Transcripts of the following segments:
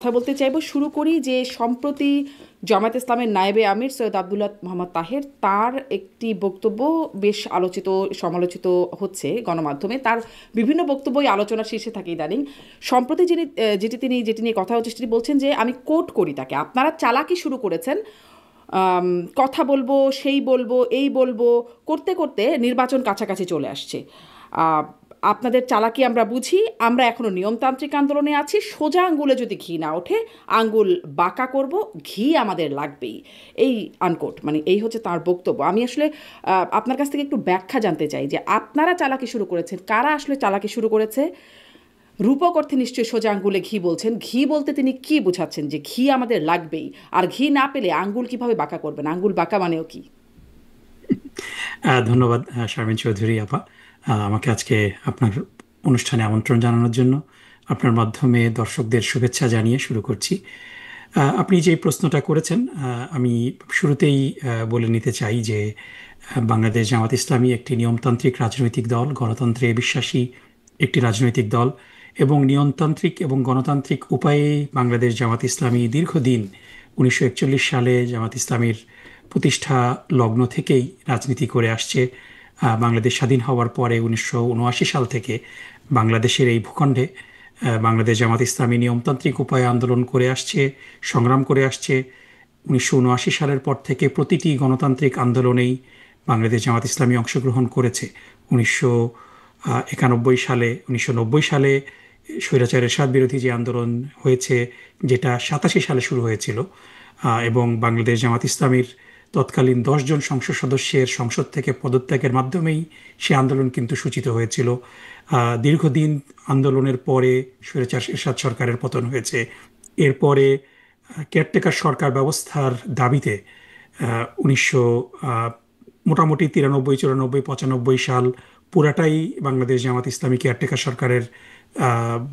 কথা বলতে চাইবো, শুরু করি যে সম্প্রতি জামায়াত ইসলামের নায়েবে আমির সৈয়দ আব্দুল্লাহ মোহাম্মদ তাহের তার একটি বক্তব্য বেশ আলোচিত সমালোচিত হচ্ছে গণমাধ্যমে। তার বিভিন্ন বক্তব্যই আলোচনার শীর্ষে থাকে ইদানিং। সম্প্রতি যেটি নিয়ে কথা হচ্ছে সেটি বলছেন যে, আমি কোট করি তাকে, আপনারা চালাকি শুরু করেছেন, কথা বলবো সেই বলবো এই বলবো করতে করতে নির্বাচন কাছাকাছি চলে আসছে। আহ, আপনাদের চালাকি আমরা বুঝি, আমরা এখনো নিয়মতান্ত্রিক আন্দোলনে আছি, সোজা আঙ্গুলে যদি ঘি না ওঠে আঙ্গুল বাঁকা করব, ঘি আমাদের লাগবেই, এই আনকোট। মানে এই হচ্ছে তার বক্তব্য। আমি আসলে আপনার কাছ থেকে একটু ব্যাখ্যা জানতে চাই যে আপনারা চালাকি শুরু করেছেন, কারা আসলে চালাকি শুরু করেছে? রূপক অর্থে নিশ্চয়ই সোজা আঙ্গুলে ঘি বলছেন, ঘি বলতে তিনি কি বোঝাচ্ছেন যে ঘি আমাদের লাগবেই, আর ঘি না পেলে আঙ্গুল কিভাবে বাঁকা করবেন? আঙ্গুল বাঁকা মানেও কি? ধন্যবাদ শারমিন চৌধুরী আপা, আমাকে আজকে আপনার অনুষ্ঠানে আমন্ত্রণ জানানোর জন্য। আপনার মাধ্যমে দর্শকদের শুভেচ্ছা জানিয়ে শুরু করছি। আপনি যে প্রশ্নটা করেছেন, আমি শুরুতেই বলে নিতে চাই যে বাংলাদেশ জামাত ইসলামী একটি নিয়মতান্ত্রিক রাজনৈতিক দল, গণতন্ত্রে বিশ্বাসী একটি রাজনৈতিক দল, এবং নিয়মতান্ত্রিক এবং গণতান্ত্রিক উপায়ে বাংলাদেশ জামাত ইসলামী দীর্ঘদিন 1941 সালে জামাত ইসলামীর প্রতিষ্ঠা লগ্ন থেকেই রাজনীতি করে আসছে। বাংলাদেশ স্বাধীন হওয়ার পরে 1979 সাল থেকে বাংলাদেশের এই ভূখণ্ডে বাংলাদেশ জামাত ইসলামী নিয়মতান্ত্রিক উপায়ে আন্দোলন করে আসছে, সংগ্রাম করে আসছে। 1979 সালের পর থেকে প্রতিটি গণতান্ত্রিক আন্দোলনেই বাংলাদেশ জামাত ইসলামী অংশগ্রহণ করেছে। 1990 সালে স্বৈরাচার এরশাদ বিরোধী যে আন্দোলন হয়েছে, যেটা 87 সালে শুরু হয়েছিল, এবং বাংলাদেশ জামাত ইসলামীর তৎকালীন 10 জন সংসদ সদস্যের সংসদ থেকে পদত্যাগের মাধ্যমেই সে আন্দোলন কিন্তু সূচিত হয়েছিল। দীর্ঘদিন আন্দোলনের পরে স্বৈরাচার এরশাদ সরকারের পতন হয়েছে। এরপরে কেয়ারটেকার সরকার ব্যবস্থার দাবিতে 1900 মোটামুটি 93, 94, 95 সাল পুরাটাই বাংলাদেশ জামাত ইসলামী কেয়ারটেকার সরকারের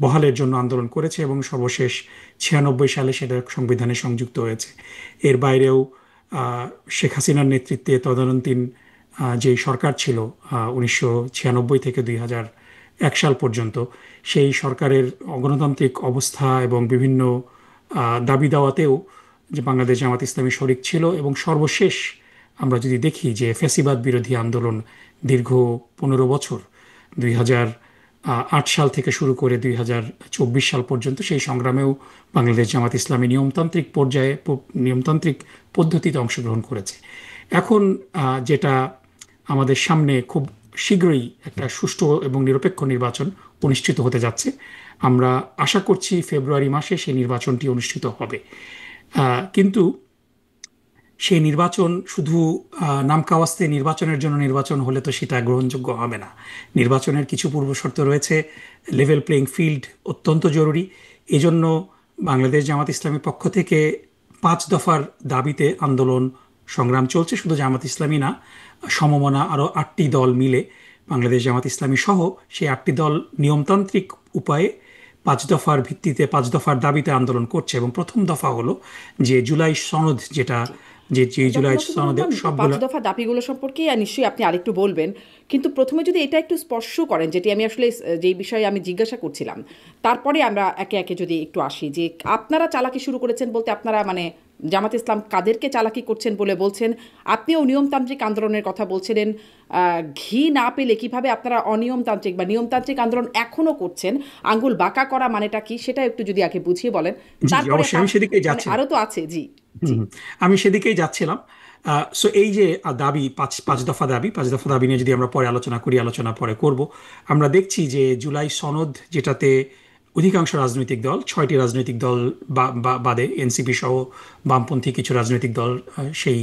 বহালের জন্য আন্দোলন করেছে, এবং সর্বশেষ 96 সালে সেটা সংবিধানে সংযুক্ত হয়েছে। এর বাইরেও শেখ হাসিনার নেতৃত্বে তদানীন্তন যে সরকার ছিল 1996 থেকে 2001 সাল পর্যন্ত, সেই সরকারের অগণতান্ত্রিক অবস্থা এবং বিভিন্ন দাবি দাওয়াতেও যে বাংলাদেশ জামাত ইসলামী শরিক ছিল। এবং সর্বশেষ আমরা যদি দেখি যে ফ্যাসিবাদ বিরোধী আন্দোলন দীর্ঘ 15 বছর, 2008 সাল থেকে শুরু করে 2024 সাল পর্যন্ত, সেই সংগ্রামেও বাংলাদেশ জামাত ইসলামী নিয়মতান্ত্রিক পদ্ধতিতে অংশগ্রহণ করেছে। এখন যেটা আমাদের সামনে, খুব শীঘ্রই একটা সুষ্ঠু এবং নিরপেক্ষ নির্বাচন অনুষ্ঠিত হতে যাচ্ছে। আমরা আশা করছি ফেব্রুয়ারি মাসে সেই নির্বাচনটি অনুষ্ঠিত হবে। কিন্তু সেই নির্বাচন শুধু নামকাওয়াস্তে নির্বাচনের জন্য নির্বাচন হলে তো সেটা গ্রহণযোগ্য হবে না। নির্বাচনের কিছু পূর্বশর্ত রয়েছে। লেভেল প্লেইং ফিল্ড অত্যন্ত জরুরি। এজন্য বাংলাদেশ জামাত ইসলামীর পক্ষ থেকে 5 দফার দাবিতে আন্দোলন সংগ্রাম চলছে। শুধু জামাত ইসলামী না, সমমনা আরও 8টি দল মিলে বাংলাদেশ জামাত ইসলামী সহ সেই 8টি দল নিয়মতান্ত্রিক উপায়ে 5 দফার ভিত্তিতে, 5 দফার দাবিতে আন্দোলন করছে। এবং প্রথম দফা হলো যে জুলাই সনদ, যেটা যে জুলাই দফাগুলো শুধু সনদে বললাম, পাঁচ সবগুলো। দফা দাবিগুলো সম্পর্কে আর নিশ্চয়ই আপনি আরেকটু বলবেন, কিন্তু প্রথমে যদি এটা একটু স্পর্শ করেন, যেটি আমি আসলে যেই বিষয়ে আমি জিজ্ঞাসা করছিলাম, তারপরে আমরা একে একে যদি একটু আসি যে আপনারা চালাকি শুরু করেছেন বলতে আপনারা মানে জামাত ইসলাম কাদেরকে চালাকি করছেন বলে বলছেন? আপনিও নিয়মতান্ত্রিক আন্দোলনের কথা বলছিলেন, ঘি না পেলে কিভাবে আপনারা অনিয়মতান্ত্রিক বা নিয়মতান্ত্রিক আন্দোলন এখনো করছেন? আঙ্গুল বাঁকা করা মানেটা কি সেটা একটু যদি আগে বুঝিয়ে বলেন, জি জি, তারপরে অবশ্যই আমি সেদিকেই মানে যাচ্ছিলাম। আরো তো আছে। জি। হুম জি। হুম, আমি সেদিকেই যাচ্ছিলাম। সো এই যে দাবি, পাঁচ পাঁচ দফা দাবি, 5 দফা দাবি নিয়ে যদি আমরা পরে আলোচনা করি, আলোচনা পরে করব। আমরা দেখছি যে জুলাই সনদ, যেটাতে অধিকাংশ রাজনৈতিক দল, 6টি রাজনৈতিক দল বাদে এনসিপি সহ বামপন্থী কিছু রাজনৈতিক দল সেই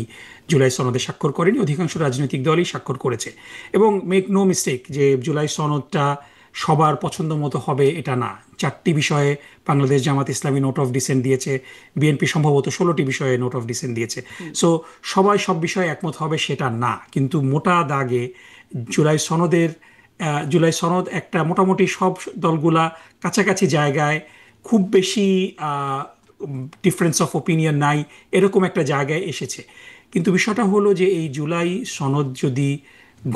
জুলাই সনদে স্বাক্ষর করেনি, অধিকাংশ রাজনৈতিক দলই স্বাক্ষর করেছে। এবং মেক নো মিস্টেক, যে জুলাই সনদটা সবার পছন্দ মতো হবে এটা না। 4টি বিষয়ে Bangladesh Jamaat Islami note of dissent দিয়েছে, বিএনপি সম্ভবত 16টি বিষয়ে নোট অফ ডিসেন্ট দিয়েছে। সো সবাই সব বিষয়ে একমত হবে সেটা না, কিন্তু মোটা দাগে জুলাই সনদের জুলাই সনদ একটা মোটামুটি সব দলগুলা কাছাকাছি জায়গায়, খুব বেশি ডিফারেন্স অফ ওপিনিয়ন নাই, এরকম একটা জায়গায় এসেছে। কিন্তু বিষয়টা হলো যে এই জুলাই সনদ যদি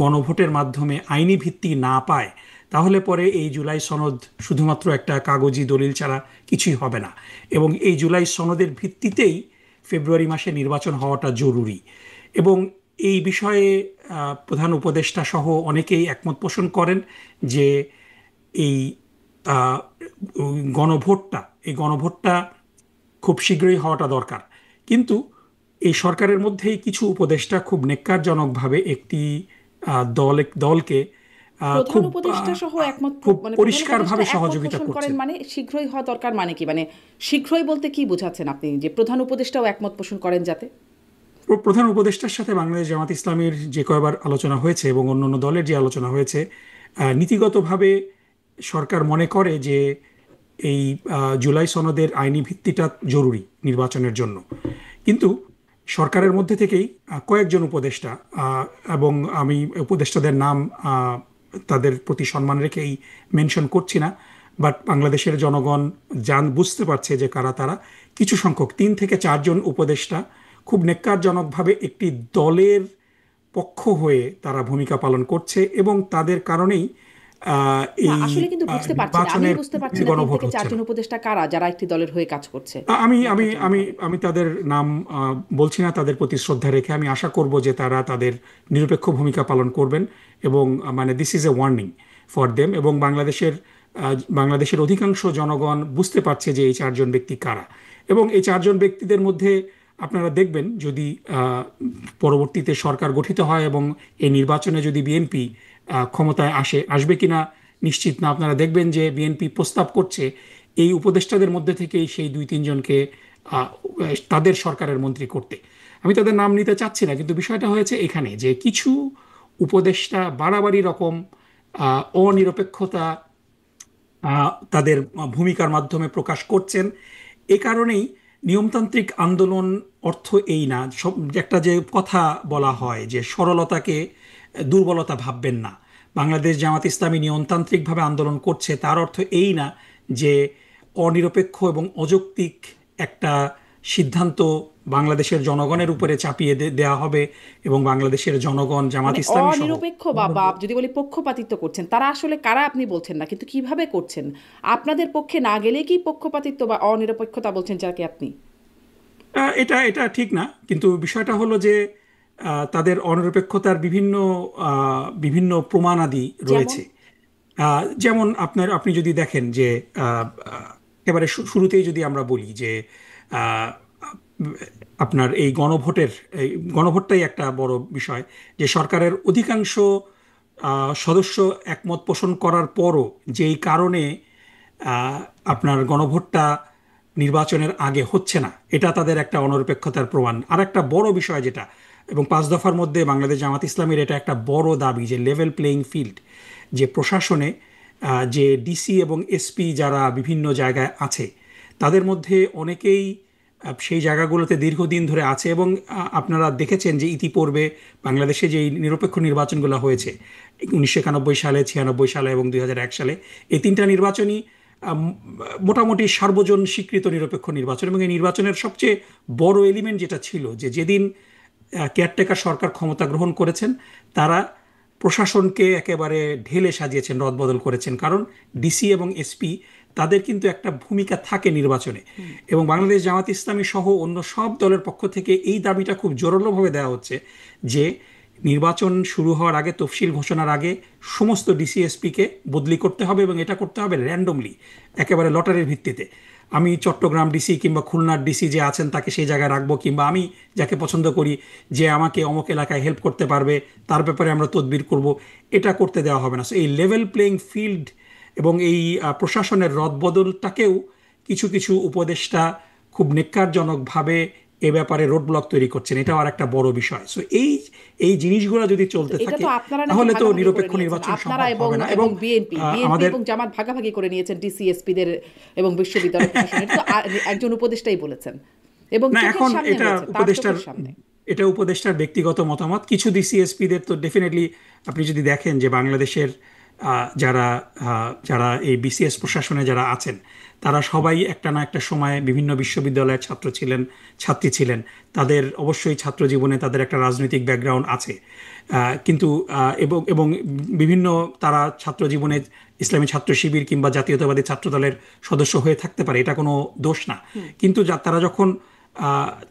গণভোটের মাধ্যমে আইনি ভিত্তি না পায়, তাহলে পরে এই জুলাই সনদ শুধুমাত্র একটা কাগজি দলিল ছাড়া কিছুই হবে না, এবং এই জুলাই সনদের ভিত্তিতেই ফেব্রুয়ারি মাসে নির্বাচন হওয়াটা জরুরি। এবং এই বিষয়ে প্রধান উপদেষ্টা সহ অনেকেই একমত পোষণ করেন যে এই আহ, গণভোটটা খুব শীঘ্রই হওয়াটা দরকার। কিন্তু এই সরকারের মধ্যেই কিছু উপদেষ্টা খুব নেক্কারজনকভাবে একটি দলকে প্রধান খুব উপদেষ্টা সহ একমত খুব মানে প্রধান পরিষ্কারভাবে উপদেষ্টা একমত সহযোগিতা পোষণ করেন করছেন। মানে শীঘ্রই হওয়া দরকার মানে কি, মানে শীঘ্রই বলতে কি বোঝাচ্ছেন আপনি, যে প্রধান উপদেষ্টাও একমত পোষণ করেন যাতে? প্রধান উপদেষ্টার সাথে বাংলাদেশ জামাত ইসলামীর যে কয়বার আলোচনা হয়েছে এবং অন্যান্য দলের যে আলোচনা হয়েছে, নীতিগতভাবে সরকার মনে করে যে এই জুলাই সনদের আইনি ভিত্তিটা জরুরি নির্বাচনের জন্য। কিন্তু সরকারের মধ্যে থেকেই কয়েকজন উপদেষ্টা, এবং আমি উপদেষ্টাদের নাম তাদের প্রতি সম্মান রেখেই মেনশন করছি না, বাট বাংলাদেশের জনগণ বুঝতে পারছে যে কারা তারা, কিছু সংখ্যক 3 থেকে 4 জন উপদেষ্টা খুব নেক্কারজনকভাবে একটি দলের পক্ষ হয়ে তারা ভূমিকা পালন করছে, এবং তাদের কারণেই না এই আসলে কিন্তু বুঝতে পারছি না, আমি নির্বাচনের বুঝতে পারছি না 3 গণভোট থেকে হচ্ছে 4 না। জন উপদেষ্টা কারা যারা একটি দলের হয়ে কাজ করছে আমি আমি আমি নেক্কারজনকভাবে? আমি তাদের নাম বলছি না, তাদের প্রতি শ্রদ্ধা রেখে আমি আশা করব যে তারা তাদের নিরপেক্ষ ভূমিকা পালন করবেন, এবং মানে this is a warning for them. এবং বাংলাদেশের অধিকাংশ জনগণ বুঝতে পারছে যে এই 4 জন ব্যক্তি কারা, এবং এই 4 জন ব্যক্তিদের মধ্যে আপনারা দেখবেন যদি পরবর্তীতে সরকার গঠিত হয় এবং এই নির্বাচনে যদি বিএনপি ক্ষমতায় আসবে কিনা নিশ্চিত না, আপনারা দেখবেন যে বিএনপি প্রস্তাব করছে এই উপদেষ্টাদের মধ্যে থেকেই সেই 2-3 জনকে আহ, তাদের সরকারের মন্ত্রী করতে। আমি তাদের নাম নিতে চাচ্ছি না, কিন্তু বিষয়টা হয়েছে এখানে যে কিছু উপদেষ্টা বাড়াবাড়ি রকম অনিরপেক্ষতা তাদের ভূমিকার মাধ্যমে প্রকাশ করছেন। এ কারণেই নিয়মতান্ত্রিক আন্দোলন অর্থ এই না, সব একটা যে কথা বলা হয় যে সরলতাকে দুর্বলতা ভাববেন না, বাংলাদেশ জামাত ইসলামী নিয়মতান্ত্রিকভাবে আন্দোলন করছে তার অর্থ এই না যে অনিরপেক্ষ এবং অযৌক্তিক একটা সিদ্ধান্ত বাংলাদেশের জনগণের উপরে চাপিয়ে দেওয়া হবে, এবং বাংলাদেশের জনগণ জামাত মানে ইসলামী সহ অনিরপেক্ষ বা যদি বলি পক্ষপাতিত্ব করছেন, তারা আসলে কারা আপনি বলছেন না, কিন্তু কিভাবে করছেন? আপনাদের পক্ষে না গেলে কি পক্ষপাতিত্ব বা অনিরপেক্ষতা বলছেন যাকে আপনি? এটা এটা ঠিক না, কিন্তু বিষয়টা হলো যে তাদের অনিরপেক্ষতার বিভিন্ন প্রমাণাদি যেমন? রয়েছে। যেমন আপনি যদি দেখেন যে একেবারে শুরুতেই যদি আমরা বলি যে আহ, আপনার এই গণভোটটাই একটা বড় বিষয়, যে সরকারের অধিকাংশ সদস্য একমত পোষণ করার পরও যেই কারণে আহ, আপনার গণভোটটা নির্বাচনের আগে হচ্ছে না, এটা তাদের একটা অনিরপেক্ষতার প্রমাণ। আর একটা বড় বিষয় যেটা, এবং 5 দফার মধ্যে বাংলাদেশ জামাত ইসলামীর এটা একটা বড় দাবি যে লেভেল প্লেইং ফিল্ড, যে প্রশাসনে যে ডিসি এবং এসপি যারা বিভিন্ন জায়গায় আছে তাদের মধ্যে অনেকেই সেই জায়গাগুলোতে দীর্ঘদিন ধরে আছে, এবং আপনারা দেখেছেন যে ইতিপূর্বে বাংলাদেশে যে নিরপেক্ষ নির্বাচনগুলো হয়েছে 1991 সালে, 96 সালে এবং 2001 সালে, এই 3টা নির্বাচনই মোটামুটি সার্বজন স্বীকৃত নিরপেক্ষ নির্বাচন। এবং এই নির্বাচনের সবচেয়ে বড় এলিমেন্ট যেটা ছিল যে যেদিন কেয়ারটেকার সরকার ক্ষমতা গ্রহণ করেছেন তারা প্রশাসনকে একেবারে ঢেলে সাজিয়েছেন, রদবদল করেছেন, কারণ ডিসি এবং এসপি তাদের কিন্তু একটা ভূমিকা থাকে নির্বাচনে। এবং বাংলাদেশ জামাত ইসলামী সহ অন্য সব দলের পক্ষ থেকে এই দাবিটা খুব জোরালোভাবে দেওয়া হচ্ছে যে নির্বাচন শুরু হওয়ার আগে, তফসিল ঘোষণার আগে সমস্ত ডিসিএসপিকে বদলি করতে হবে, এবং এটা করতে হবে র্যান্ডমলি, একেবারে লটারির ভিত্তিতে। আমি চট্টগ্রাম ডিসি কিংবা খুলনার ডিসি যে আছেন তাকে সেই জায়গায় রাখবো, কিংবা আমি যাকে পছন্দ করি যে আমাকে অমুক এলাকায় হেল্প করতে পারবে তার ব্যাপারে আমরা তদবির করব, এটা করতে দেওয়া হবে না। সো এই লেভেল প্লেইং ফিল্ড এবং এই প্রশাসনের রদবদলটাকেও কিছু কিছু উপদেষ্টা খুব নেক্কারজনকভাবে এ ব্যাপারে রোড ব্লক তৈরি করছেন, এটাও আর একটা বড় বিষয়। সো এই এই জিনিসগুলো যদি চলতে এটা থাকে তো আপনারা নাকি তাহলে তো ভাগাভাগি করে নিরপেক্ষ নিয়েছেন, নির্বাচন আপনারা সম্ভব এবং হবে না। এবং বিএনপি বিএনপি আমাদের এবং জামাত ভাগাভাগি করে নিয়েছেন ডিসিএসপিদের এবং বিশ্ববিদ্যালয় প্রশাসন, এটা তো একজন উপদেষ্টাই বলেছেন এবং না, চোখের এখন সামনে এটা হয়েছে, তার চোখের সামনে। উপদেষ্টার ব্যক্তিগত মতামত। কিছু ডিসিএসপিদের তো ডেফিনেটলি আপনি যদি দেখেন যে বাংলাদেশের যারা যারা এই বিসিএস প্রশাসনে যারা আছেন, তারা সবাই একটা না একটা সময় বিভিন্ন বিশ্ববিদ্যালয়ের ছাত্র ছিলেন, ছাত্রী ছিলেন। তাদের অবশ্যই ছাত্র জীবনে তাদের একটা রাজনৈতিক ব্যাকগ্রাউন্ড আছে, কিন্তু এবং এবং বিভিন্ন তারা ছাত্র জীবনে ইসলামী ছাত্র শিবির কিংবা জাতীয়তাবাদী ছাত্র দলের সদস্য হয়ে থাকতে পারে, এটা কোনো দোষ না। কিন্তু তারা যখন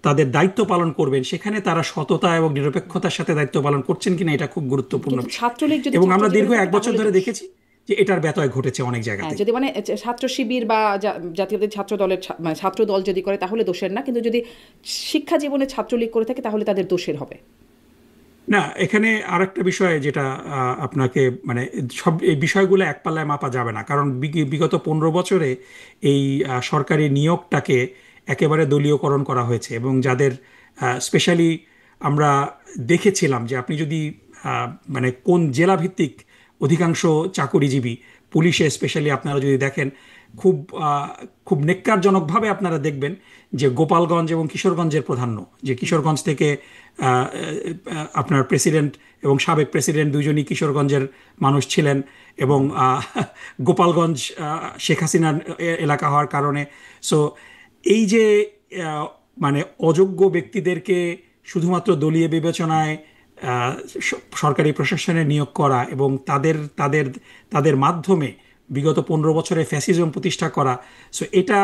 তাদের দায়িত্ব পালন করবেন, সেখানে তারা সততা এবং নিরপেক্ষতার সাথে দায়িত্ব পালন করছেন কিনা এটা খুব গুরুত্বপূর্ণ কিন্তু বিষয়। ছাত্রলীগ যদি এবং আমরা ছাত্র দীর্ঘ জীবনে এক থাকে বছর তাহলে ধরে দোষ। দেখেছি যে এটার ব্যত্যয় ঘটেছে অনেক হ্যাঁ, জায়গাতে। যদি মানে ছাত্র শিবির বা জাতীয়তাবাদী ছাত্র দলের মানে ছাত্র দল যদি করে তাহলে দোষের না, কিন্তু যদি শিক্ষা জীবনে ছাত্রলীগ করে থাকে তাহলে তাদের দোষের হবে। না, এখানে আরেকটা বিষয় যেটা আপনাকে মানে সব এই বিষয়গুলো এক পাল্লায় মাপা যাবে না, কারণ বিগত 15 বছরে এই সরকারি নিয়োগটাকে একেবারে দলীয়করণ করা হয়েছে। এবং যাদের স্পেশালি আমরা দেখেছিলাম যে আপনি যদি মানে কোন জেলা ভিত্তিক অধিকাংশ চাকরিজীবী, পুলিশে স্পেশালি আপনারা যদি দেখেন, খুব খুব নেক্কারজনকভাবে আপনারা দেখবেন যে গোপালগঞ্জ এবং কিশোরগঞ্জের প্রাধান্য, যে কিশোরগঞ্জ থেকে আপনার প্রেসিডেন্ট এবং সাবেক প্রেসিডেন্ট দুজনই কিশোরগঞ্জের মানুষ ছিলেন, এবং গোপালগঞ্জ শেখ হাসিনার এলাকা হওয়ার কারণে। সো এই যে মানে অযোগ্য ব্যক্তিদেরকে শুধুমাত্র দলীয় বিবেচনায় সরকারি প্রশাসনে নিয়োগ করা এবং তাদের তাদের তাদের মাধ্যমে বিগত 15 বছরে ফ্যাসিজম প্রতিষ্ঠা করা, সো এটা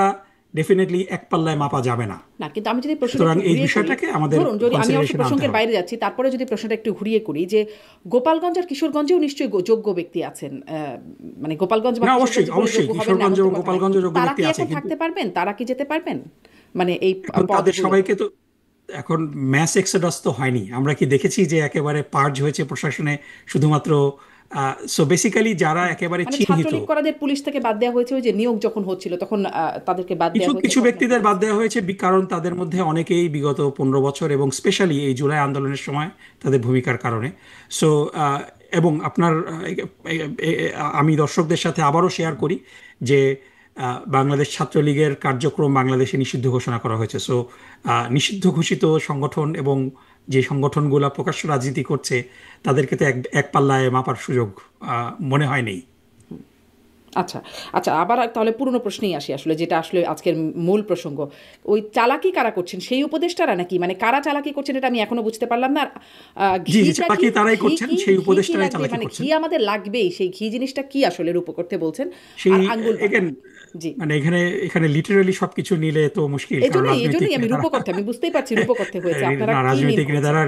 ডেফিনেটলি এক পাল্লায় মাপা যাবে না। না, কিন্তু আমি যদি প্রশ্নটা সুতরাং একটু এই ঘুরিয়ে করি, বিষয়টাকে আমাদের ধরুন যদি আমি অবশ্য কনসিডারেশনে আনতে প্রসঙ্গের হবে। বাইরে যাচ্ছি, তারপরে যদি প্রশ্নটা একটু ঘুরিয়ে করি যে গোপালগঞ্জ আর কিশোরগঞ্জেও নিশ্চয়ই যোগ্য ব্যক্তি আছেন, মানে গোপালগঞ্জ বা না, কিশোরগঞ্জ অবশ্যই বলে অবশ্যই যোগ্য হবেন না কিশোরগঞ্জ এমন তো এবং কথা নাই। গোপালগঞ্জের যোগ্য তারা ব্যক্তি কি আছে, এখন কিন্তু থাকতে পারবেন? তারা কি যেতে পারবেন মানে এই এখন তাদের পদগুলো? সবাইকে তো এখন ম্যাস এক্সোডাস তো হয়নি। আমরা কি দেখেছি যে একেবারে পার্জ হয়েছে প্রশাসনে শুধুমাত্র? সো বেসিক্যালি যারা একেবারে মানে চিহ্নিত, ছাত্রলীগ করাদের পুলিশ থেকে বাদ দেওয়া হয়েছে, ওই যে নিয়োগ যখন হচ্ছিল তখন তাদেরকে বাদ কিছু দেওয়া হয়েছে কিছু ঘটনা ব্যক্তিদের বাদ ঘটেছে। দেওয়া হয়েছে কারণ তাদের মধ্যে অনেকেই বিগত 15 বছর এবং স্পেশালি এই জুলাই আন্দোলনের সময় তাদের ভূমিকার কারণে। সো এবং আপনার আমি দর্শকদের সাথে আবারও শেয়ার করি যে বাংলাদেশ ছাত্রলীগের কার্যক্রম বাংলাদেশে নিষিদ্ধ ঘোষণা করা হয়েছে। সো নিষিদ্ধ ঘোষিত সংগঠন এবং যে সংগঠনগুলো প্রকাশ্য রাজনীতি করছে, তাদেরকে তো এক এক পাল্লায় মাপার সুযোগ মনে হয় নেই। আচ্ছা, আচ্ছা, আবার তাহলে পুরনো প্রশ্নেই আসি, আসলে যেটা আসলে আজকের মূল প্রসঙ্গ। ওই চালাকি কারা করছেন, সেই উপদেষ্টারা নাকি? মানে কারা চালাকি করছেন এটা আমি এখনো বুঝতে পারলাম না। আর জি জি, ঘিটা চালাকি কি, তারাই ঘি করছেন, কি, সেই ঘি কি উপদেষ্টারাই লাগবে, চালাকি মানে করছেন। ঘি আমাদের লাগবেই, সেই ঘি জিনিসটা কি আসলে রূপ করতে বলছেন? সেই আর আঙ্গুল বাঁকা। এগেন জি, মানে এখানে এখানে লিটারালি সবকিছু নিলে তো মুশকিল, কারণ এজন্যই রাজনৈতিক এজন্যই আমি নেতারা রূপকথা, আমি বুঝতেই পারছি রূপকথে হয়েছে, আপনারা না, কি মিন রাজনৈতিক করছেন। নেতারা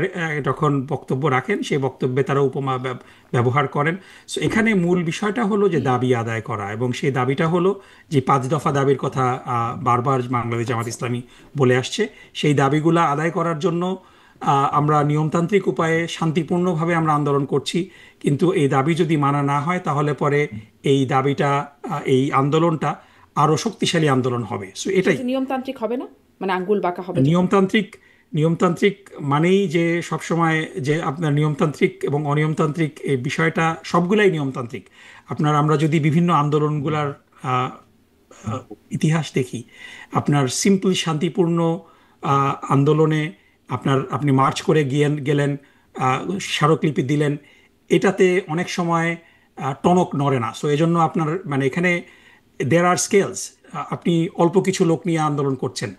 যখন বক্তব্য রাখেন সেই বক্তব্যে তারা উপমা ব্যবহার করেন। সো এখানে মূল বিষয়টা হলো যে দাবি আদায় করা, এবং সেই দাবিটা হলো যে 5 দফা দাবির কথা বারবার বাংলাদেশ জামাত আচ্ছা, ইসলামী বলে আসছে। সেই দাবিগুলো আদায় করার জন্য আমরা নিয়মতান্ত্রিক উপায়ে শান্তিপূর্ণভাবে আমরা আন্দোলন করছি। কিন্তু এই দাবি যদি মানা না হয়, তাহলে পরে এই দাবিটা এই আন্দোলনটা আরো শক্তিশালী আন্দোলন হবে। সো এটাই সেটা নিয়মতান্ত্রিক হবে না, মানে আঙ্গুল বাঁকা হবে যখন। নিয়মতান্ত্রিক। নিয়মতান্ত্রিক মানেই যে সবসময় যে আপনার নিয়মতান্ত্রিক এবং অনিয়মতান্ত্রিক এই বিষয়টা সবগুলাই নিয়মতান্ত্রিক। আমরা যদি বিভিন্ন আন্দোলনগুলার আহ, আহ, ইতিহাস দেখি, আপনার সিম্পল শান্তিপূর্ণ আন্দোলনে আপনি মার্চ করে গেলেন, আহ, স্মারকলিপি দিলেন, এটাতে অনেক সময় টনক নড়ে না। সো এজন্য আপনার মানে এখানে দেয়ার আর স্কেলস। আপনি অল্প কিছু লোক নিয়ে আন্দোলন করছেন,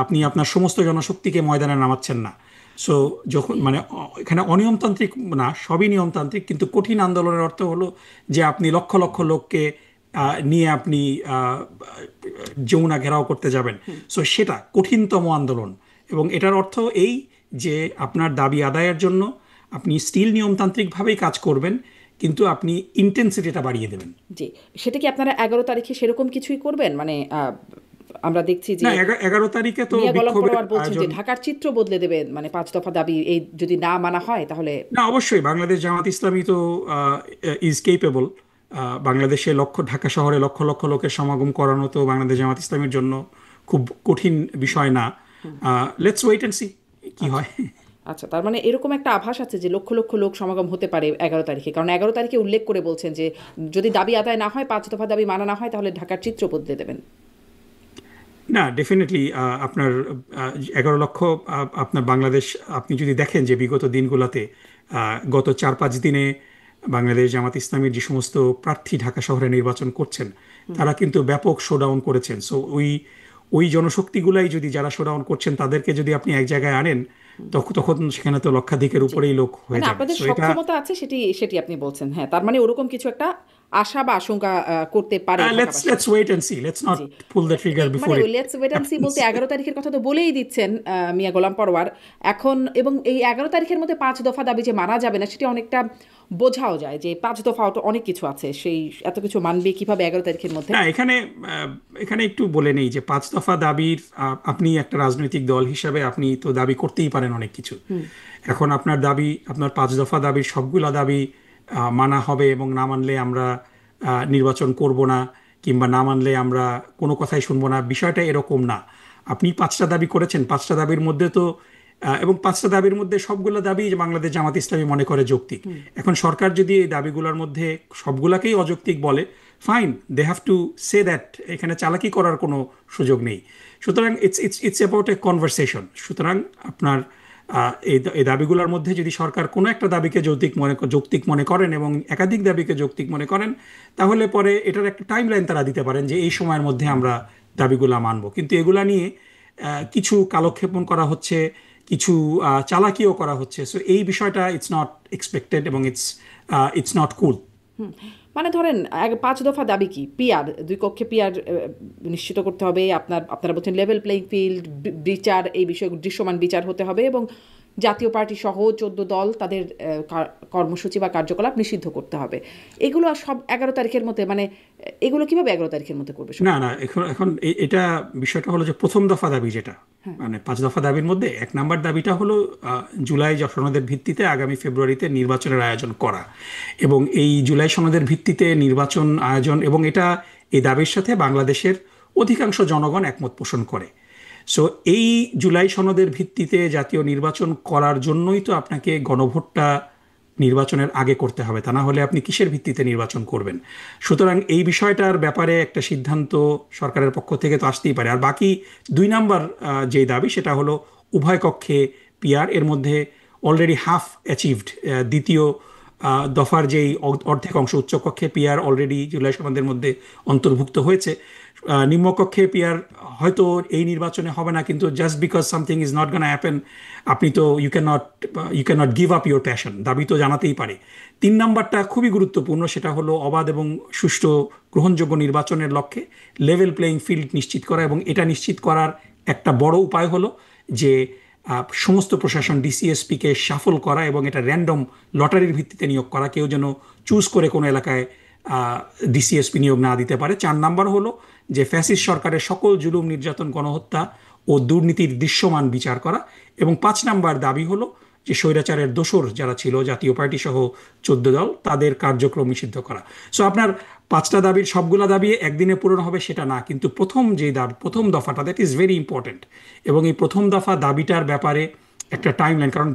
আপনি আপনার সমস্ত জনশক্তিকে ময়দানে নামাচ্ছেন না। সো যখন মানে এখানে অনিয়মতান্ত্রিক না, সবই নিয়মতান্ত্রিক, কিন্তু কঠিন আন্দোলনের অর্থ হলো যে আপনি লক্ষ লক্ষ লোককে নিয়ে আপনি যমুনা ঘেরাও করতে যাবেন। সো সেটা কঠিনতম আন্দোলন, এবং এটার অর্থ এই যে আপনার দাবি আদায়ের জন্য আপনি স্টিল নিয়মতান্ত্রিকভাবেই কাজ করবেন, কিন্তু আপনি ইন্টেন্সিটিটা বাড়িয়ে দেবেন। জি, সেটা কি আপনারা 11 তারিখে সেরকম কিছুই করবেন? মানে আমরা দেখছি যে না, 11 তারিখে তো মিয়া গোলাম বিক্ষোভের পরোয়ার বলছেন যে আয়োজন। ঢাকার চিত্র বদলে দেবেন, মানে 5 দফা দাবি এই যদি না মানা হয় তাহলে। না, অবশ্যই বাংলাদেশ জামাত ইসলামী তো ইজ কেপেবল। বাংলাদেশে ঢাকা শহরে লক্ষ লক্ষ লোকের সমাগম করানো তো বাংলাদেশ জামাত ইসলামের জন্য খুব কঠিন বিষয় না। লেটস ওয়েট অ্যান্ড সি কি আচ্ছা, হয়। আচ্ছা, তার মানে এরকম একটা আভাস আছে যে লক্ষ লক্ষ লোক সমাগম হতে পারে 11 তারিখে, কারণ 11 তারিখে উল্লেখ করে বলছেন যে যদি দাবি আদায় না হয়, 5 দফা দাবি মানা না হয়, তাহলে ঢাকার চিত্র বদলে দেবেন। না, ডেফিনেটলি আপনার 11 লক্ষ আপনার বাংলাদেশ, আপনি যদি দেখেন যে বিগত দিনগুলোতে গত 4-5 দিনে বাংলাদেশ জামাত ইসলামীর যে সমস্ত প্রার্থী ঢাকা শহরে নির্বাচন করছেন তারা কিন্তু ব্যাপক শোডাউন করেছেন। সো ওই জনশক্তিগুলাই যদি যারা শোডাউন করছেন তাদেরকে যদি আপনি এক জায়গায় আনেন তখন সেখানে তো লক্ষাধিকের উপরেই লোক হয়ে মানে যাবে। আপনাদের সো এটা সক্ষমতা আছে, সেটি সেটি আপনি বলছেন। হ্যাঁ, তার মানে ওরকম কিছু একটা আশা বা আশঙ্কা করতে পারে ঢাকাবাসী। let's wait and see, let's not জি। pull the trigger মানে before it let's wait and see happens. বলতে 11 তারিখের কথা তো বলেই দিচ্ছেন মিয়া গোলাম পরওয়ার এখন, এবং এই 11 তারিখের মধ্যে 5 দফা দাবি যে মানা যাবে না সেটা অনেকটা বোঝাও যায় যে 5 দফা অনেক কিছু আছে, সেই এত কিছু মানবে কিভাবে 11 তারিখের মধ্যে। না, এখানে একটু বলে নেই যে 5 দফা দাবির আপনি একটা রাজনৈতিক দল হিসাবে আপনি তো দাবি করতেই পারেন অনেক কিছু। এখন আপনার দাবি, আপনার 5 দফা দাবির সবগুলা দাবি মানা হবে এবং না মানলে আমরা নির্বাচন করব না, কিংবা না মানলে আমরা কোনো কথাই শুনবো না, বিষয়টা এরকম না। আপনি 5টা দাবি করেছেন, 5টা দাবির মধ্যে তো এবং 5টা দাবির মধ্যে সবগুলো দাবি বাংলাদেশ জামাত ইসলামী মনে করে যৌক্তিক। এখন সরকার যদি এই দাবিগুলোর মধ্যে সবগুলাকেই অযৌক্তিক বলে, fine, they have to say that, এখানে চালাকি করার কোনো সুযোগ নেই। সুতরাং ইটস অ্যাবাউট এ কনভারসেশন। সুতরাং আপনার এই দাবিগুলোর মধ্যে যদি সরকার কোনো একটা দাবিকে যৌক্তিক মনে করেন এবং একাধিক দাবিকে যৌক্তিক মনে করেন, তাহলে পরে এটার একটা টাইম লাইন তারা দিতে পারেন যে এই সময়ের মধ্যে আমরা দাবিগুলো মানব। কিন্তু এগুলা নিয়ে কিছু কালক্ষেপণ করা হচ্ছে, কিছু চালাকিও করা হচ্ছে। সো এই বিষয়টা ইটস নট এক্সপেক্টেড এবং ইটস নট কুল। মানে ধরেন 5 দফা দাবি কি? পিআর, দুই কক্ষে পিআর নিশ্চিত করতে হবে, আপনারা বলছেন লেভেল প্লেইং ফিল্ড, বিচার, এই বিষয়ে দৃশ্যমান বিচার হতে হবে, এবং জাতীয় পার্টি সহ 14 দল তাদের কর্মসূচি বা কার্যকলাপ নিষিদ্ধ করতে হবে। এগুলো সব 11 তারিখের মধ্যে, মানে এগুলো কিভাবে 11 তারিখের মধ্যে করবে? না, এখন এটা বিষয়টা হলো যে প্রথম দফা দাবি যেটা, মানে 5 দফা দাবির মধ্যে 1 নম্বর দাবিটা হলো জুলাই সনদের ভিত্তিতে আগামী ফেব্রুয়ারিতে নির্বাচনের আয়োজন করা, এবং এই জুলাই সনদের ভিত্তিতে নির্বাচন আয়োজন, এবং এই দাবির সাথে বাংলাদেশের অধিকাংশ জনগণ একমত পোষণ করে। সো এই জুলাই সনদের ভিত্তিতে জাতীয় নির্বাচন করার জন্যই তো আপনাকে গণভোটটা নির্বাচনের আগে করতে হবে, তা না হলে আপনি কিসের ভিত্তিতে নির্বাচন করবেন? সুতরাং এই বিষয়টার ব্যাপারে একটা সিদ্ধান্ত সরকারের পক্ষ থেকে তো আসতেই পারে। আর বাকি 2 নম্বর যে দাবি সেটা হলো উভয় কক্ষে পিআর, এর মধ্যে অলরেডি হাফ অ্যাচিভড। দ্বিতীয় দফার যেই অর্ধেক অংশ উচ্চকক্ষে পিআর অলরেডি জুলাই সনদের মধ্যে অন্তর্ভুক্ত হয়েছে। নিম্নকক্ষে পিআর হয়তো এই নির্বাচনে হবে না, কিন্তু just because something is not gonna happen আপনি তো you can not give up your passion, দাবি তো জানাতেই পারে। 3 নম্বরটা খুবই গুরুত্বপূর্ণ, সেটা হলো অবাধ এবং সুষ্ঠু গ্রহণযোগ্য নির্বাচনের লক্ষ্যে লেভেল প্লেইং ফিল্ড নিশ্চিত করা, এবং এটা নিশ্চিত করার একটা বড় উপায় হলো যে সমস্ত প্রশাসন ডিসিএসপিকে সাফল করা এবং এটা র্যান্ডম লটারির ভিত্তিতে নিয়োগ করা, কেউ যেন চুজ করে কোনো এলাকায় ডিসিএসপি নিয়োগ না দিতে পারে। 4 নম্বর হলো যে ফ্যাসিস্ট সরকারের সকল জুলুম, নির্যাতন, গণহত্যা ও দুর্নীতির দৃশ্যমান বিচার করা, এবং 5 নম্বর দাবি হলো যে স্বৈরাচারের দোসর যারা ছিল জাতীয় পার্টি সহ 14 দল, তাদের কার্যক্রম নিষিদ্ধ করা। সো আপনার 5টা দাবির সবগুলা দাবি একদিনে পূরণ হবে সেটা না, কিন্তু প্রথম দফাটা দ্যাট ইজ ভেরি ইম্পর্টেন্ট, এবং এই প্রথম দফা দাবিটার ব্যাপারে একটা টাইম লাইন, কারণ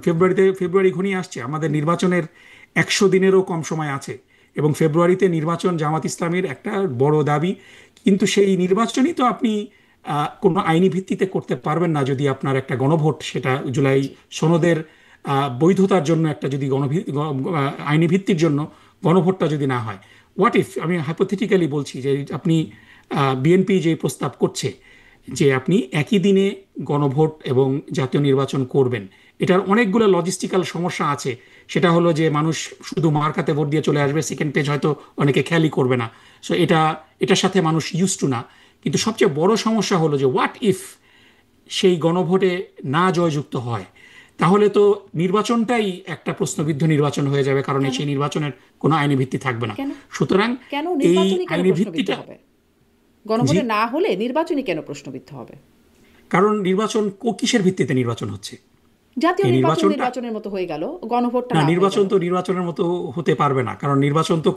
ফেব্রুয়ারি ঘনিয়ে আসছে, আমাদের নির্বাচনের 100 দিনেরও কম সময় আছে, এবং ফেব্রুয়ারিতে নির্বাচন জামাত ইসলামীর একটা বড় দাবি। কিন্তু সেই নির্বাচনই তো আপনি কোনো আইনি ভিত্তিতে করতে পারবেন না যদি আপনার একটা গণভোট, সেটা জুলাই সনদের বৈধতার জন্য একটা যদি আইনি ভিত্তির জন্য গণভোটটা যদি না হয়। হোয়াট ইফ, আমি হাইপোথেটিক্যালি বলছি যে আপনি বিএনপি যে প্রস্তাব করছে যে আপনি একই দিনে গণভোট এবং জাতীয় নির্বাচন করবেন, এটার অনেকগুলো লজিস্টিক্যাল সমস্যা আছে। সেটা হলো যে মানুষ শুধু মার্কাতে ভোট দিয়ে চলে আসবে, সেকেন্ড পেজ হয়তো অনেকে খেয়ালই করবে না। সো এটার সাথে মানুষ ইউজ টু না। কিন্তু সবচেয়ে বড় সমস্যা হলো যে হোয়াট ইফ সেই গণভোটে না জয়যুক্ত হয়, তাহলে তো নির্বাচনটাই একটা প্রশ্নবিদ্ধ নির্বাচন হয়ে যাবে, কারণ সেই নির্বাচনের কোনো আইনি ভিত্তি থাকবে না। সুতরাং এই আইনি ভিত্তিটা, গণভোটে না হলে নির্বাচনই কেন প্রশ্নবিদ্ধ হবে? কারণ নির্বাচন কিসের ভিত্তিতে নির্বাচন হচ্ছে? জাতীয় নির্বাচনের মতো হয়ে গেল, গণভোটটা না, নির্বাচন তো নির্বাচনের মতো হতে পারবে না, কারণ নির্বাচন তো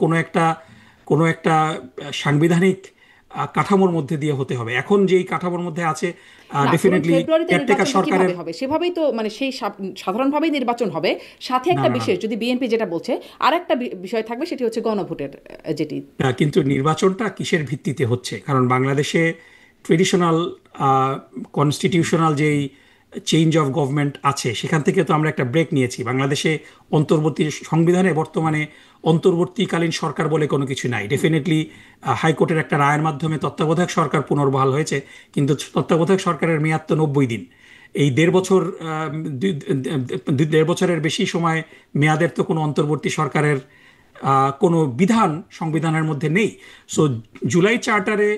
কোনো একটা সাংবিধানিক কাঠামোর মধ্যে দিয়ে হতে হবে। এখন যেই কাঠামোর মধ্যে আছে, ডেফিনেটলি কেয়ারটেকার সরকারের হবে, সেভাবেই তো, মানে সেই সাধারণভাবেই নির্বাচন হবে, সাথে একটা বিশেষ, যদি বিএনপি যেটা বলছে আর একটা বিষয় থাকবে, সেটি হচ্ছে গণভোটের যেটি। কিন্তু নির্বাচনটা কিসের ভিত্তিতে হচ্ছে? কারণ বাংলাদেশে ট্রেডিশনাল কনস্টিটিউশনাল যেই চেঞ্জ অফ গভর্নমেন্ট আছে, সেখান থেকে তো আমরা একটা ব্রেক নিয়েছি। বাংলাদেশে অন্তর্বর্তী সংবিধানে বর্তমানে অন্তর্বর্তীকালীন সরকার বলে কোনো কিছু নাই। ডেফিনেটলি হাইকোর্টের একটা রায়ের মাধ্যমে তত্ত্বাবধায়ক সরকার পুনর্বহাল হয়েছে, কিন্তু তত্ত্বাবধায়ক সরকারের মেয়াদ তো 90 দিন। এই 1.5 বছর, 1.5 বছরের বেশি সময় মেয়াদের তো কোনো অন্তর্বর্তী সরকারের কোনো বিধান সংবিধানের মধ্যে নেই। সো জুলাই চার্টারে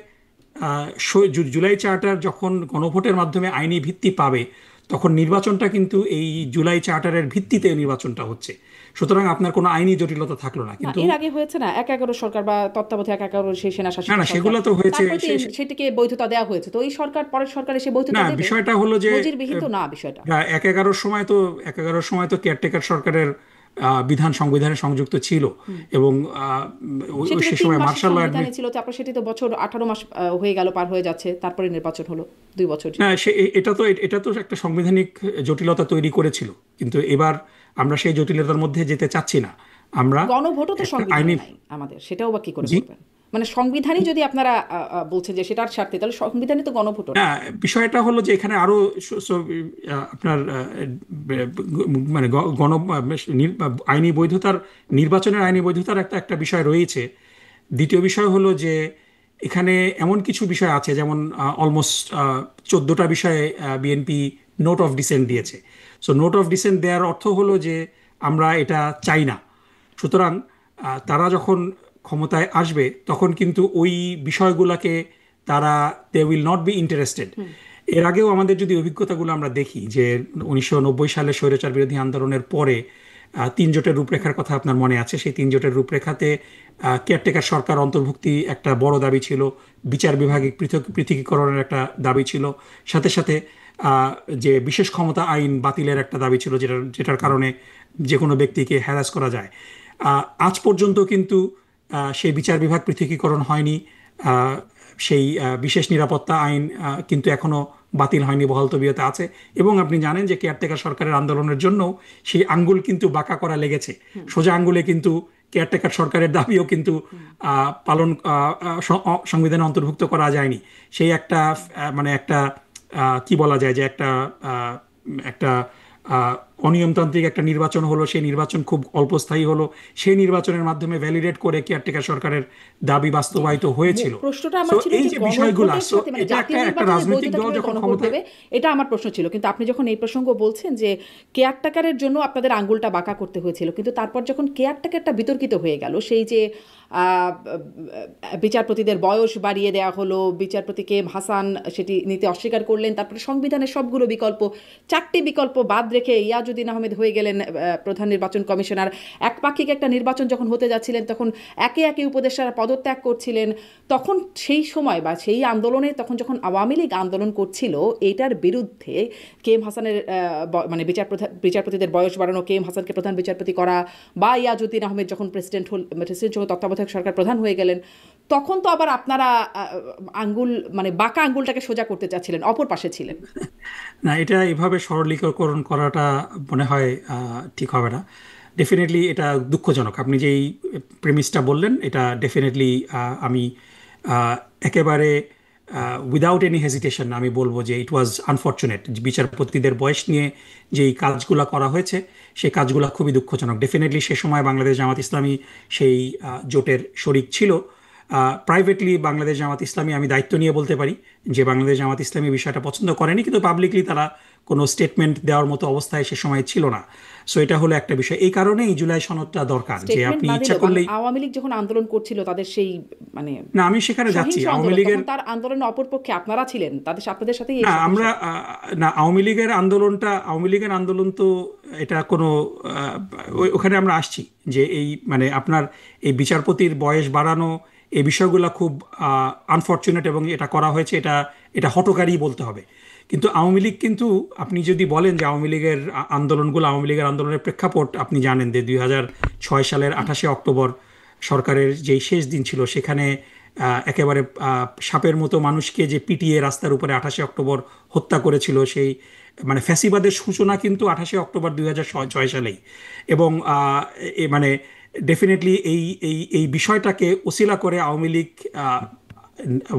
জুলাই চার্টার যখন গণভোটের মাধ্যমে আইনি ভিত্তি পাবে, তখন নির্বাচনটা কিন্তু এই জুলাই চার্টারের ভিত্তিতে নির্বাচনটা হচ্ছে। সুতরাং আপনার কোনো আইনি জটিলতা থাকলো না। কিন্তু এর আগে হয়েছে না 11 সরকার বা তত্ত্বাবধায়ক 11 সেই সেনা শাসিত না না, সরকার, সেগুলো তো হয়েছে। তারপরে তো সেটিকে বৈধতা দেওয়া হয়েছে। তো এই সরকার পরের সরকার এসে বৈধতা না, দেবে? বিষয়টা হলো যে নজিরবিহীন তো না বিষয়টা। 11 সময় তো কেয়ারটেকার সরকারের বিধান সংবিধানে সংযুক্ত ছিল, এবং সেটি তো সে 3 সময় মাসের মার্শাল ল সংবিধানে ছিল, তারপর সেটি তো বছর 18 মাস হয়ে গেল, পার হয়ে যাচ্ছে, তারপরে নির্বাচন হলো 2 বছর। না, এটা তো একটা সাংবিধানিক জটিলতা তৈরি করেছিল, কিন্তু এবার আমরা সেই জটিলতার মধ্যে যেতে চাচ্ছি না। আমরা গণভোটও তো একটা সংবিধানে আইনি নাই আমাদের, সেটাও বা কি করে জি বলবেন? মানে সংবিধানই যদি আপনারা বলছেন যে সেটার স্বার্থে, তাহলে সংবিধানে তো গণভোটও না, নাই। বিষয়টা হলো যে এখানে আরো আপনার মানে আইনি বৈধতার, নির্বাচনের আইনি বৈধতার একটা একটা বিষয় রয়েছে। দ্বিতীয় বিষয় হলো যে এখানে এমন কিছু বিষয় আছে, যেমন অলমোস্ট 14টা বিষয়ে বিএনপি নোট অফ ডিসেন্ট দিয়েছে। সো নোট অফ ডিসেন্ট দেওয়ার অর্থ হলো যে আমরা এটা চাই না। সুতরাং তারা যখন ক্ষমতায় আসবে, তখন কিন্তু ওই বিষয়গুলোকে তারা they will not be interested. এর আগেও আমাদের যদি অভিজ্ঞতাগুলো আমরা দেখি, যে 1990 সালে স্বৈরাচার বিরোধী আন্দোলনের পরে 3 জোটের রূপরেখার কথা আপনার মনে আছে। সেই 3 জোটের রূপরেখাতে কেয়ারটেকার সরকার অন্তর্ভুক্তি একটা বড় দাবি ছিল, বিচার বিভাগিক পৃথকীকরণের একটা দাবি ছিল, সাথে সাথে যে বিশেষ ক্ষমতা আইন বাতিলের একটা দাবি ছিল, যেটার কারণে যে কোনো ব্যক্তিকে হ্যারাস করা যায়। আজ পর্যন্ত কিন্তু সেই বিচার বিভাগ পৃথকীকরণ হয়নি। সেই বিশেষ নিরাপত্তা আইন কিন্তু এখনো বাতিল হয়নি, বহাল তবিয়তে আছে। এবং আপনি জানেন যে কেয়ারটেকার সরকারের আন্দোলনের জন্য সেই আঙ্গুল কিন্তু বাঁকা করা লেগেছে। সোজা আঙ্গুলে কিন্তু কেয়ারটেকার সরকারের দাবিও কিন্তু পালন সংবিধানে অন্তর্ভুক্ত করা যায়নি। সেই একটা মানে একটা কি বলা যায়, যে একটা একটা অনিয়মতান্ত্রিক একটা নির্বাচন হলো। সেই নির্বাচন খুব অল্পস্থায়ী হলো। সেই নির্বাচনের মাধ্যমে ভ্যালিডেট করে কেয়ারটেকার সরকারের দাবি বাস্তবায়িত হয়েছিল। প্রশ্নটা আমার ছিল এই যে যে বিষয়গুলো, গণভোটের সাথে মানে এটা জাতীয় একটা নির্বাচনের রাজনৈতিক বৈধতা দল কিভাবে যখন গণভোট ক্ষমতায়, দেবে, এটা আমার প্রশ্ন ছিল। কিন্তু আপনি যখন এই প্রসঙ্গ বলছেন যে কেয়ারটেকারের জন্য আপনাদের আঙ্গুলটা বাঁকা করতে হয়েছিল, কিন্তু তারপর যখন কেয়ারটেকারটা বিতর্কিত হয়ে গেল, সেই যে বিচারপতিদের বয়স বাড়িয়ে দেওয়া হলো, বিচারপতি কে এম হাসান সেটি নিতে অস্বীকার করলেন, তারপরে সংবিধানের সবগুলো বিকল্প, 4টি বিকল্প বাদ রেখে ইয়াজউদ্দিন আহমেদ হয়ে গেলেন প্রধান নির্বাচন কমিশনার। একপাক্ষিক একটা নির্বাচন যখন হতে যাচ্ছিলেন, তখন একে একে উপদেষ্টারা পদত্যাগ করছিলেন। তখন সেই সময় বা সেই আন্দোলনে, তখন যখন আওয়ামী লীগ আন্দোলন করছিল এইটার বিরুদ্ধে, কে এম হাসানের বিচারপতিদের বয়স বাড়ানো, কে এম হাসানকে প্রধান বিচারপতি করা, বা ইয়াজউদ্দিন আহমেদ যখন প্রেসিডেন্ট সহ তত্ত্বাবধায়ক সরকার প্রধান হয়ে গেলেন, তখন তো আবার আপনারা আঙ্গুল মানে বাঁকা আঙ্গুলটাকে সোজা করতে চাচ্ছিলেন, অপর পাশে ছিলেন। না, এটা এভাবে সরলীকরণ করাটা মনে হয় ঠিক হবে না। ডেফিনেটলি এটা দুঃখজনক। আপনি যেই প্রেমিসটা বললেন, এটা ডেফিনেটলি আমি একেবারে উইদাউট এনি হেজিটেশন আমি বলবো যে ইট ওয়াজ আনফর্চুনেট। বিচারপতিদের বয়স নিয়ে যেই কাজগুলো করা হয়েছে, সেই কাজগুলো খুবই দুঃখজনক। ডেফিনেটলি সে সময় বাংলাদেশ জামাত ইসলামী সেই জোটের শরিক ছিল। প্রাইভেটলি বাংলাদেশ জামাত ইসলামী, আমি দায়িত্ব নিয়ে বলতে পারি যে বাংলাদেশ জামাত ইসলামী বিষয়টা পছন্দ করেনি, কিন্তু পাবলিকলি তারা কোনো স্টেটমেন্ট দেওয়ার মতো অবস্থায় সে সময় ছিল না। সো এটা হলো একটা বিষয়। এই কারণেই জুলাই সনদটা দরকার, যে আপনি ইচ্ছা করলেই। আওয়ামী লীগ যখন আন্দোলন করছিল, তাদের সেই মানে না, আমি সেখানে যাচ্ছি। আওয়ামী লীগের তার আন্দোলনের অপরপক্ষে আপনারা ছিলেন, আপনাদের সাথে না, আমরা না, আওয়ামী লীগের আন্দোলন তো এটা কোনো ওখানে আমরা আসছি যে এই মানে আপনার এই বিচারপতির বয়স বাড়ানো, এই বিষয়গুলো খুব আনফর্চুনেট, এবং এটা করা হয়েছে, এটা হঠকারী বলতে হবে। কিন্তু আওয়ামী লীগ কিন্তু, আপনি যদি বলেন যে আওয়ামী লীগের আন্দোলনের প্রেক্ষাপট আপনি জানেন যে 2006 সালের 28শে অক্টোবর সরকারের যেই শেষ দিন ছিল, সেখানে একেবারে সাপের মতো মানুষকে যে পিটিয়ে রাস্তার উপরে 28শে অক্টোবর হত্যা করেছিল, সেই মানে ফ্যাসিবাদের সূচনা কিন্তু 28শে অক্টোবর 2006 সালেই। এবং মানে ডেফিনেটলি এই এই এই বিষয়টাকে ওসিলা করে আওয়ামী লীগ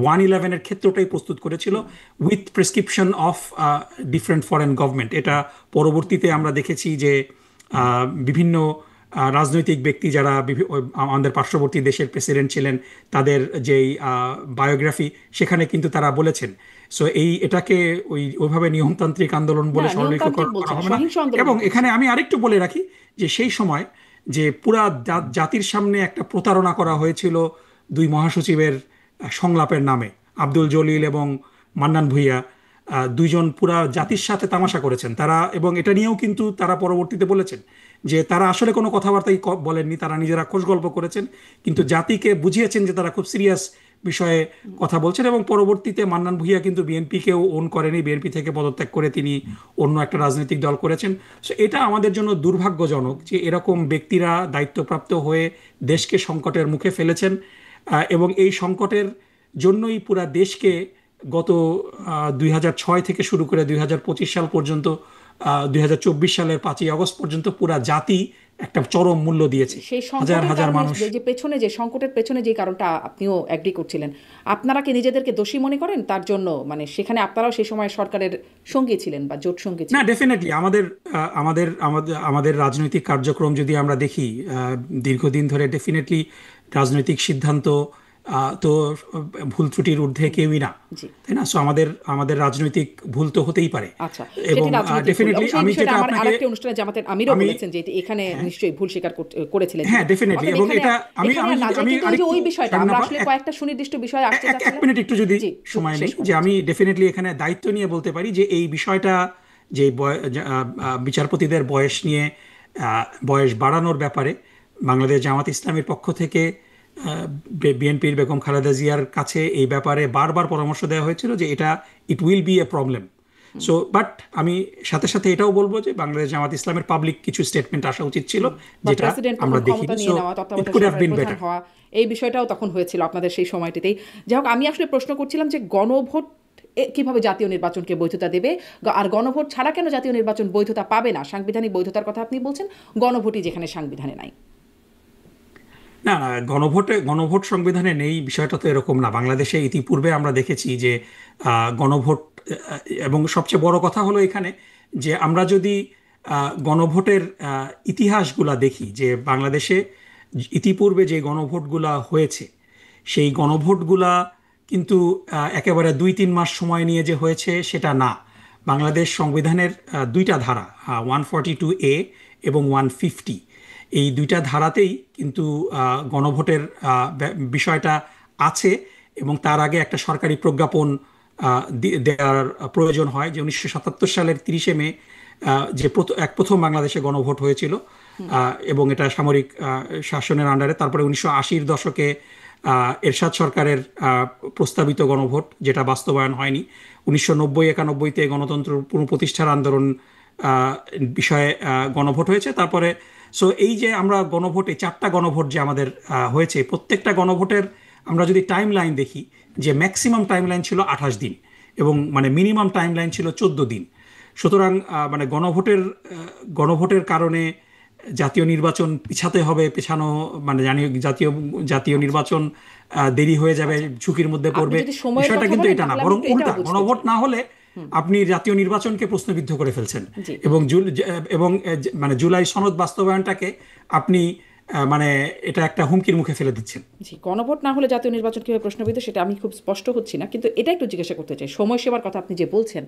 111-এর ক্ষেত্রটাই প্রস্তুত করেছিল with prescription of different foreign government. এটা পরবর্তীতে আমরা দেখেছি যে বিভিন্ন রাজনৈতিক ব্যক্তি যারা আমাদের পার্শ্ববর্তী দেশের প্রেসিডেন্ট ছিলেন তাদের যেই বায়োগ্রাফি সেখানে কিন্তু তারা বলেছেন। সো এটাকে ওইভাবে নিয়মতান্ত্রিক আন্দোলন বলে না, সরলীকরণ নিয়মতান্ত্রিক করা বলছেন না, হবে না। সহিংস আন্দোলন এবং বলছেন। এখানে আমি আরেকটু বলে রাখি যে সেই সময় যে পুরা জাতির সামনে একটা প্রতারণা করা হয়েছিল দুই মহাসচিবের সংলাপের নামে, আব্দুল জলিল এবং মান্নান ভূঁইয়া, দুইজন পুরা জাতির সাথে তামাশা করেছেন তারা। এবং এটা নিয়েও কিন্তু তারা পরবর্তীতে বলেছেন যে তারা আসলে কোনো কথাবার্তাই বলেননি, তারা নিজেরা খোশ গল্প করেছেন, কিন্তু জাতিকে বুঝিয়েছেন যে তারা খুব সিরিয়াস বিষয়ে কথা বলছেন। এবং পরবর্তীতে মান্নান ভূঁইয়া কিন্তু বিএনপিকেও ওন করেনি, বিএনপি থেকে পদত্যাগ করে তিনি অন্য একটা রাজনৈতিক দল করেছেন। সো এটা আমাদের জন্য দুর্ভাগ্যজনক যে এরকম ব্যক্তিরা দায়িত্বপ্রাপ্ত হয়ে দেশকে সংকটের মুখে ফেলেছেন। এবং এই সংকটের জন্যই পুরা দেশকে গত 2006 থেকে শুরু করে 2025 সাল পর্যন্ত, 2024 সালের 5ই আগস্ট পর্যন্ত পুরা জাতি একটা চরম মূল্য দিয়েছে। সেই হাজার সংকটের হাজার কারণে মানুষ। যে পেছনে যে সংকটের পেছনে যে কারণটা আপনিও অ্যাগ্রি করছিলেন, আপনারা কি নিজেদেরকে দোষী মনে করেন তার জন্য? মানে সেখানে আপনারাও সেই সময় সরকারের সঙ্গী ছিলেন বা জোট সঙ্গী না, ছিলেন। ডেফিনেটলি আমাদের রাজনৈতিক কার্যক্রম যদি আমরা দেখি দীর্ঘদিন ধরে, ডেফিনেটলি রাজনৈতিক সিদ্ধান্ত তো ভুল ত্রুটির ঊর্ধ্বে কেউই না, জি, তাই না? সো আমাদের রাজনৈতিক ভুল তো হতেই পারে। আচ্ছা, এবং সেটি রাজনৈতিক ভুল। ডেফিনেটলি অবশ্যই এই আমি বিষয়টা যেটা আমার আপনাকে আরেকটি অনুষ্ঠানে জামাতের আমিরও বলেছেন যে এখানে নিশ্চয়ই ভুল স্বীকার করেছিলেন হ্যাঁ, তিনি। ডেফিনেটলি। অতএব এবং এখানে এটা আমি এখানে আমি আর না যাই, আমি কিন্তু এই যে আরেকটু ওই বিষয়টা আমরা স্বাধীনতা আসলে কয়েকটা সুনির্দিষ্ট বিষয় আসতে এক চাচ্ছিলাম। মিনিট একটু যদি জি, সময় শেষ নেই, করুন। যে আমি ডেফিনেটলি এখানে দায়িত্ব নিয়ে বলতে পারি যে এই বিষয়টা যে বিচারপতিদের বয়স নিয়ে বয়স বাড়ানোর ব্যাপারে বাংলাদেশ জামাত ইসলামীর পক্ষ থেকে বিএনপির বেগম খালেদা জিয়ার কাছে এই ব্যাপারে বারবার পরামর্শ দেওয়া হয়েছিল যে it will B A problem. So but আমি সাথে সাথে এটাও বলবো যে বাংলাদেশ জামাত ইসলামের পাবলিক কিছু স্টেটমেন্ট আসা উচিত ছিল, যেটা প্রেসিডেন্ট আমরা তখন দেখিনি। ক্ষমতা সো নিয়ে নেওয়া, ইট তত্ত্বাবধায়ক কুড হ্যাভ সরকারের বিন প্রধান বেটার। হওয়া, এই বিষয়টাও তখন হয়েছিল আপনাদের সেই সময়টিতেই। যাই হোক, আমি আসলে প্রশ্ন করছিলাম যে গণভোট কিভাবে জাতীয় নির্বাচনকে বৈধতা দেবে, আর গণভোট ছাড়া কেন জাতীয় নির্বাচন বৈধতা পাবে না? সাংবিধানিক বৈধতার কথা আপনি বলছেন, গণভোটই যেখানে সংবিধানে নাই। না না, গণভোট সংবিধানে নেই বিষয়টা তো এরকম না। বাংলাদেশে ইতিপূর্বে আমরা দেখেছি যে গণভোট, এবং সবচেয়ে বড় কথা হলো এখানে যে আমরা যদি গণভোটের ইতিহাসগুলা দেখি, যে বাংলাদেশে ইতিপূর্বে যে গণভোটগুলা হয়েছে সেই গণভোটগুলা কিন্তু একেবারে 2-3 মাস সময় নিয়ে যে হয়েছে সেটা না। বাংলাদেশ সংবিধানের দুইটা ধারা, 142A এবং 150, এই দুইটা ধারাতেই কিন্তু গণভোটের বিষয়টা আছে। এবং তার আগে একটা সরকারি প্রজ্ঞাপন দেওয়ার প্রয়োজন হয়, যে 1977 সালের 30শে মে যে প্রথম বাংলাদেশে গণভোট হয়েছিল, এবং এটা সামরিক শাসনের আন্ডারে। তারপরে 1980-র দশকে এরশাদ সরকারের প্রস্তাবিত গণভোট, যেটা বাস্তবায়ন হয়নি। 1990-91-তে গণতন্ত্র পুনঃপ্রতিষ্ঠার আন্দোলন বিষয়ে গণভোট হয়েছে। তারপরে সো এই যে আমরা গণভোটে 4টা গণভোট যে আমাদের হয়েছে, প্রত্যেকটা গণভোটের আমরা যদি টাইম লাইন দেখি, যে ম্যাক্সিমাম টাইম লাইন ছিল 28 দিন এবং মানে মিনিমাম টাইম লাইন ছিল 14 দিন। সুতরাং মানে গণভোটের কারণে জাতীয় নির্বাচন পিছাতে হবে, পেছানো মানে জাতীয় নির্বাচন দেরি হয়ে যাবে, ঝুঁকির মধ্যে পড়বে, বিষয়টা কিন্তু এটা না। বরং উল্টা, গণভোট না হলে আপনি জাতীয় নির্বাচনকে প্রশ্নবিদ্ধ করে ফেলছেন। এবং মানে জুলাই সনদ বাস্তবায়নটাকে আপনি মানে এটা একটা হুমকির মুখে ফেলে দিচ্ছেন। জি, গণভোট না হলে জাতীয় নির্বাচন কিভাবে প্রশ্নবিদ্ধ, সেটা আমি খুব স্পষ্ট হচ্ছি না, কিন্তু এটা একটু জিজ্ঞাসা করতে চাই। সময়সীমার কথা আপনি যে বলছেন,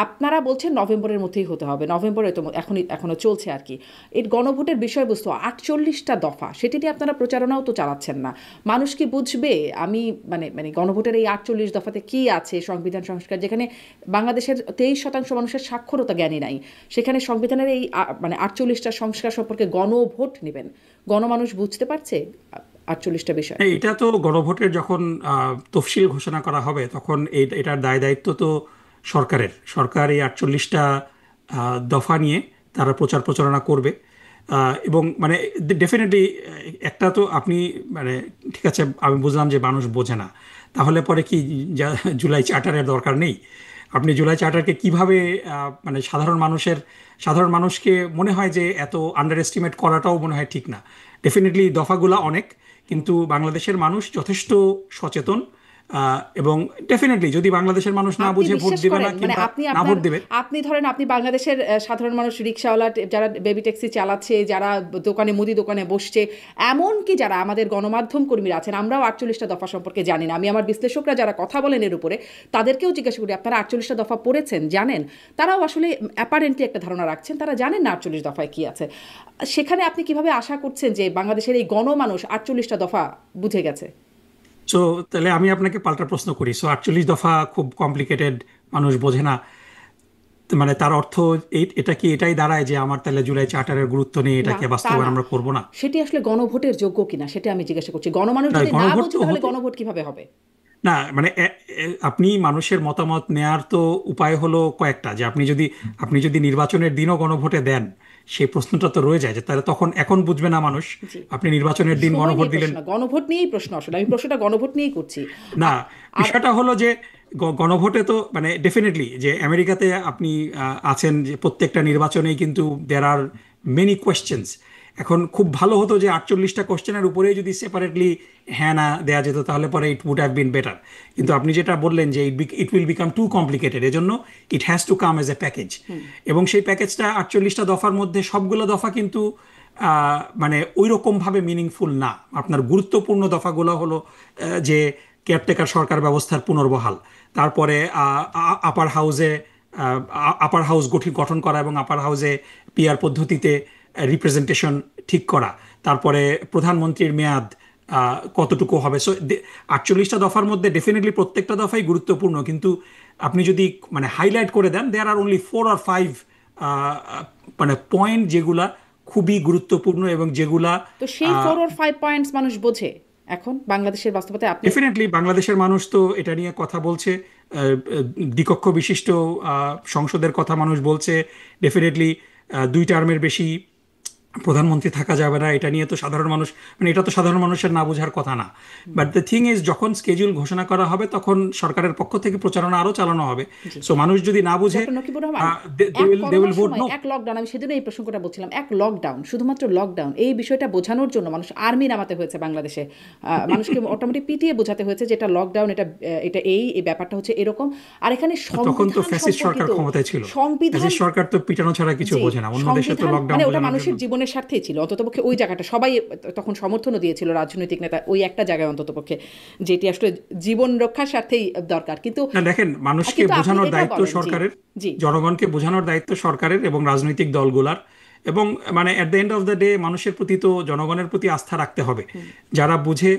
আপনারা বলছেন নভেম্বরের মধ্যেই হতে হবে, নভেম্বরে তো এখনো চলছে আর কি। এই গণভোটের বিষয়বস্তু 48টা দফা, সেটি নিয়ে আপনারা প্রচারণাও তো চালাচ্ছেন না। মানুষ কি বুঝবে? আমি মানে গণভোটের এই 48 দফাতে কি আছে? সংবিধান সংস্কার, যেখানে বাংলাদেশের 23% মানুষের সাক্ষরতা জ্ঞানী নাই, সেখানে সংবিধানের এই মানে 48টা সংস্কার সম্পর্কে গণভোট নেবেন, গণমানুষ বুঝতে পারছে 48টা বিষয়? এটা তো গণভোটের যখন তফসিল ঘোষণা করা হবে তখন এটার দায়িত্ব তো সরকার এই 48টা দফা নিয়ে তারা প্রচারণা করবে। এবং মানে ডেফিনেটলি একটা তো আপনি মানে ঠিক আছে, আমি বুঝলাম যে মানুষ বোঝে না, তাহলে পরে কি জুলাই চার্টারের দরকার নেই? আপনি জুলাই চার্টারকে কিভাবে মানে সাধারণ মানুষকে মনে হয় যে এত আন্ডার এস্টিমেট করাটাও মনে হয় ঠিক না। ডেফিনেটলি দফাগুলা অনেক, কিন্তু বাংলাদেশের মানুষ যথেষ্ট সচেতন এবং ডেফিনেটলি যদি বাংলাদেশের মানুষ না আপনি বুঝে ভোট বিশ্বাস দেবে না করেন মানে কিংবা আপনি না আপনার ভোট দেবে। আপনি ধরেন আপনি বাংলাদেশের সাধারণ মানুষ রিক্সাওয়ালা যারা বেবি ট্যাক্সি চালাচ্ছে, যারা দোকানে মুদি দোকানে বসছে, এমনকি যারা আমাদের গণমাধ্যম কর্মীরা আছেন, আমরাও 48টা দফা সম্পর্কে জানি না। আমি আমার বিশ্লেষকরা যারা কথা বলেন এর উপরে তাদেরকেও জিজ্ঞাসা করি আপনারা 48টা দফা পড়েছেন, জানেন? তারাও আসলে অ্যাপারেন্টলি একটা ধারণা রাখছেন, তারা জানেন না 48 দফায় কি আছে। সেখানে আপনি কিভাবে আশা করছেন যে বাংলাদেশের এই গণমানুষ 48টা দফা বুঝে গেছে? সো তাহলে আমি আপনাকে পাল্টা প্রশ্ন করি, সো 48 দফা খুব কমপ্লিকেটেড, মানুষ বোঝে না, তো মানে তার অর্থ এটা কি এটাই দাঁড়ায় যে আমার তাহলে জুলাই চার্টারের গুরুত্ব নেই, না, এটাকে তা বাস্তবায়ন না। আমরা করব না? সেটি আসলে গণভোটের যোগ্য কিনা সেটা আমি জিজ্ঞাসা করছি। গণমানুষ না, যদি না গণভোট বোঝে তো তাহলে হতে, গণভোট কিভাবে হবে? না মানে আপনি মানুষের মতামত নেয়ার তো উপায় হলো কয়েকটা, যে আপনি যদি নির্বাচনের দিনও গণভোটে দেন, সেই প্রশ্নটা তো রয়ে যায় যে তাহলে তখন এখন বুঝবে না মানুষ, জি, আপনি নির্বাচনের দিন সময় গণভোট নিয়ে দিলেন। প্রশ্ন না, গণভোট নিয়েই প্রশ্ন, আসলে আমি প্রশ্নটা গণভোট নিয়েই করছি। না, আর বিষয়টা হলো যে গণভোটে তো মানে ডেফিনেটলি যে আমেরিকাতে আপনি আছেন যে প্রত্যেকটা নির্বাচনেই কিন্তু দেয়ার আর মেনি কোয়েশ্চেন্স। এখন খুব ভালো হতো যে 48টা কোশ্চেনের উপরেই যদি সেপারেটলি হ্যাঁ না দেওয়া যেত, তাহলে পরে it would have been better. কিন্তু আপনি যেটা বললেন যে it will become too complicated, এজন্য it has to come as a package. এবং সেই প্যাকেজটা 48টা দফার মধ্যে সবগুলো দফা কিন্তু মানে ওই রকমভাবে মিনিংফুল না। আপনার গুরুত্বপূর্ণ দফাগুলো হলো যে কেয়ারটেকার সরকার ব্যবস্থার পুনর্বহাল, তারপরে আপার হাউস গঠন করা এবং আপার হাউসে পিআর পদ্ধতিতে রিপ্রেজেন্টেশন ঠিক করা, তারপরে প্রধানমন্ত্রীর মেয়াদ কতটুকু হবে। সো 48টা দফার মধ্যে ডেফিনেটলি প্রত্যেকটা দফাই গুরুত্বপূর্ণ, কিন্তু আপনি যদি মানে হাইলাইট করে দেন, দেয়ার আর অনলি 4 or 5 মানে পয়েন্ট যেগুলা খুবই গুরুত্বপূর্ণ এবং যেগুলা তো সেই 4 or 5 পয়েন্টস মানুষ বোঝে এখন বাংলাদেশের বাস্তবতায়? আপনি ডেফিনেটলি বাংলাদেশের মানুষ তো এটা নিয়ে কথা বলছে, দ্বিকক্ষ বিশিষ্ট সংসদের কথা মানুষ বলছে। ডেফিনেটলি 2 টার্মের বেশি প্রধানমন্ত্রী থাকা যাবে না, এটা নিয়ে তো সাধারণ মানুষ, মানে এটা তো সাধারণ মানুষের না বোঝার কথা না। বাট দ্য থিং ইজ, যখন স্কেডিউল ঘোষণা করা হবে তখন সরকারের পক্ষ থেকে প্রচারণা আরো চালানো হবে। জি, সো মানুষ যদি না বুঝে, ডক্টর নকিবুর রহমান, দে এক উইল করোনার ভোট সময় নো। এক লকডাউন, আমি সেদিনও এই প্রসঙ্গটা বলছিলাম, এক লকডাউন, শুধুমাত্র লকডাউন, এই বিষয়টা বোঝানোর জন্য মানুষ আর্মি নামাতে হয়েছে বাংলাদেশে। মানুষকে মোটামুটি পিটিয়ে বোঝাতে হয়েছে যে এটা লকডাউন, এটা এই ব্যাপারটা হচ্ছে এরকম। আর এখানে তখন তো সংবিধান ফ্যাসিস্ট সরকার সম্পর্কিত ক্ষমতায় ছিল, সংবিধান, ফ্যাসিস্ট সরকার তো পিটানো ছাড়া কিছু জি, বোঝে না। অন্য দেশে তো সংবিধান লকডাউন মানে ওটা বোঝানোর মানুষের জন্য। জীবনের স্বার্থেই ছিল অন্ততপক্ষে। ওই জায়গাটা সবাই তখন সমর্থনও দিয়েছিল, রাজনৈতিক নেতা, ওই একটা জায়গায় অন্ততপক্ষে, যেটি আসলে জীবন রক্ষার স্বার্থেই দরকার। কিন্তু না দেখেন, মানুষকে কিন্তু আপনি বোঝানোর এটা দায়িত্ব বলেন, জি, সরকারের, জি, জনগণকে বোঝানোর দায়িত্ব সরকারের এবং রাজনৈতিক দলগুলার। এবং মানে at the end of the day মানুষের প্রতি তো জনগণের প্রতি আস্থা রাখতে হবে। যারা বুঝে,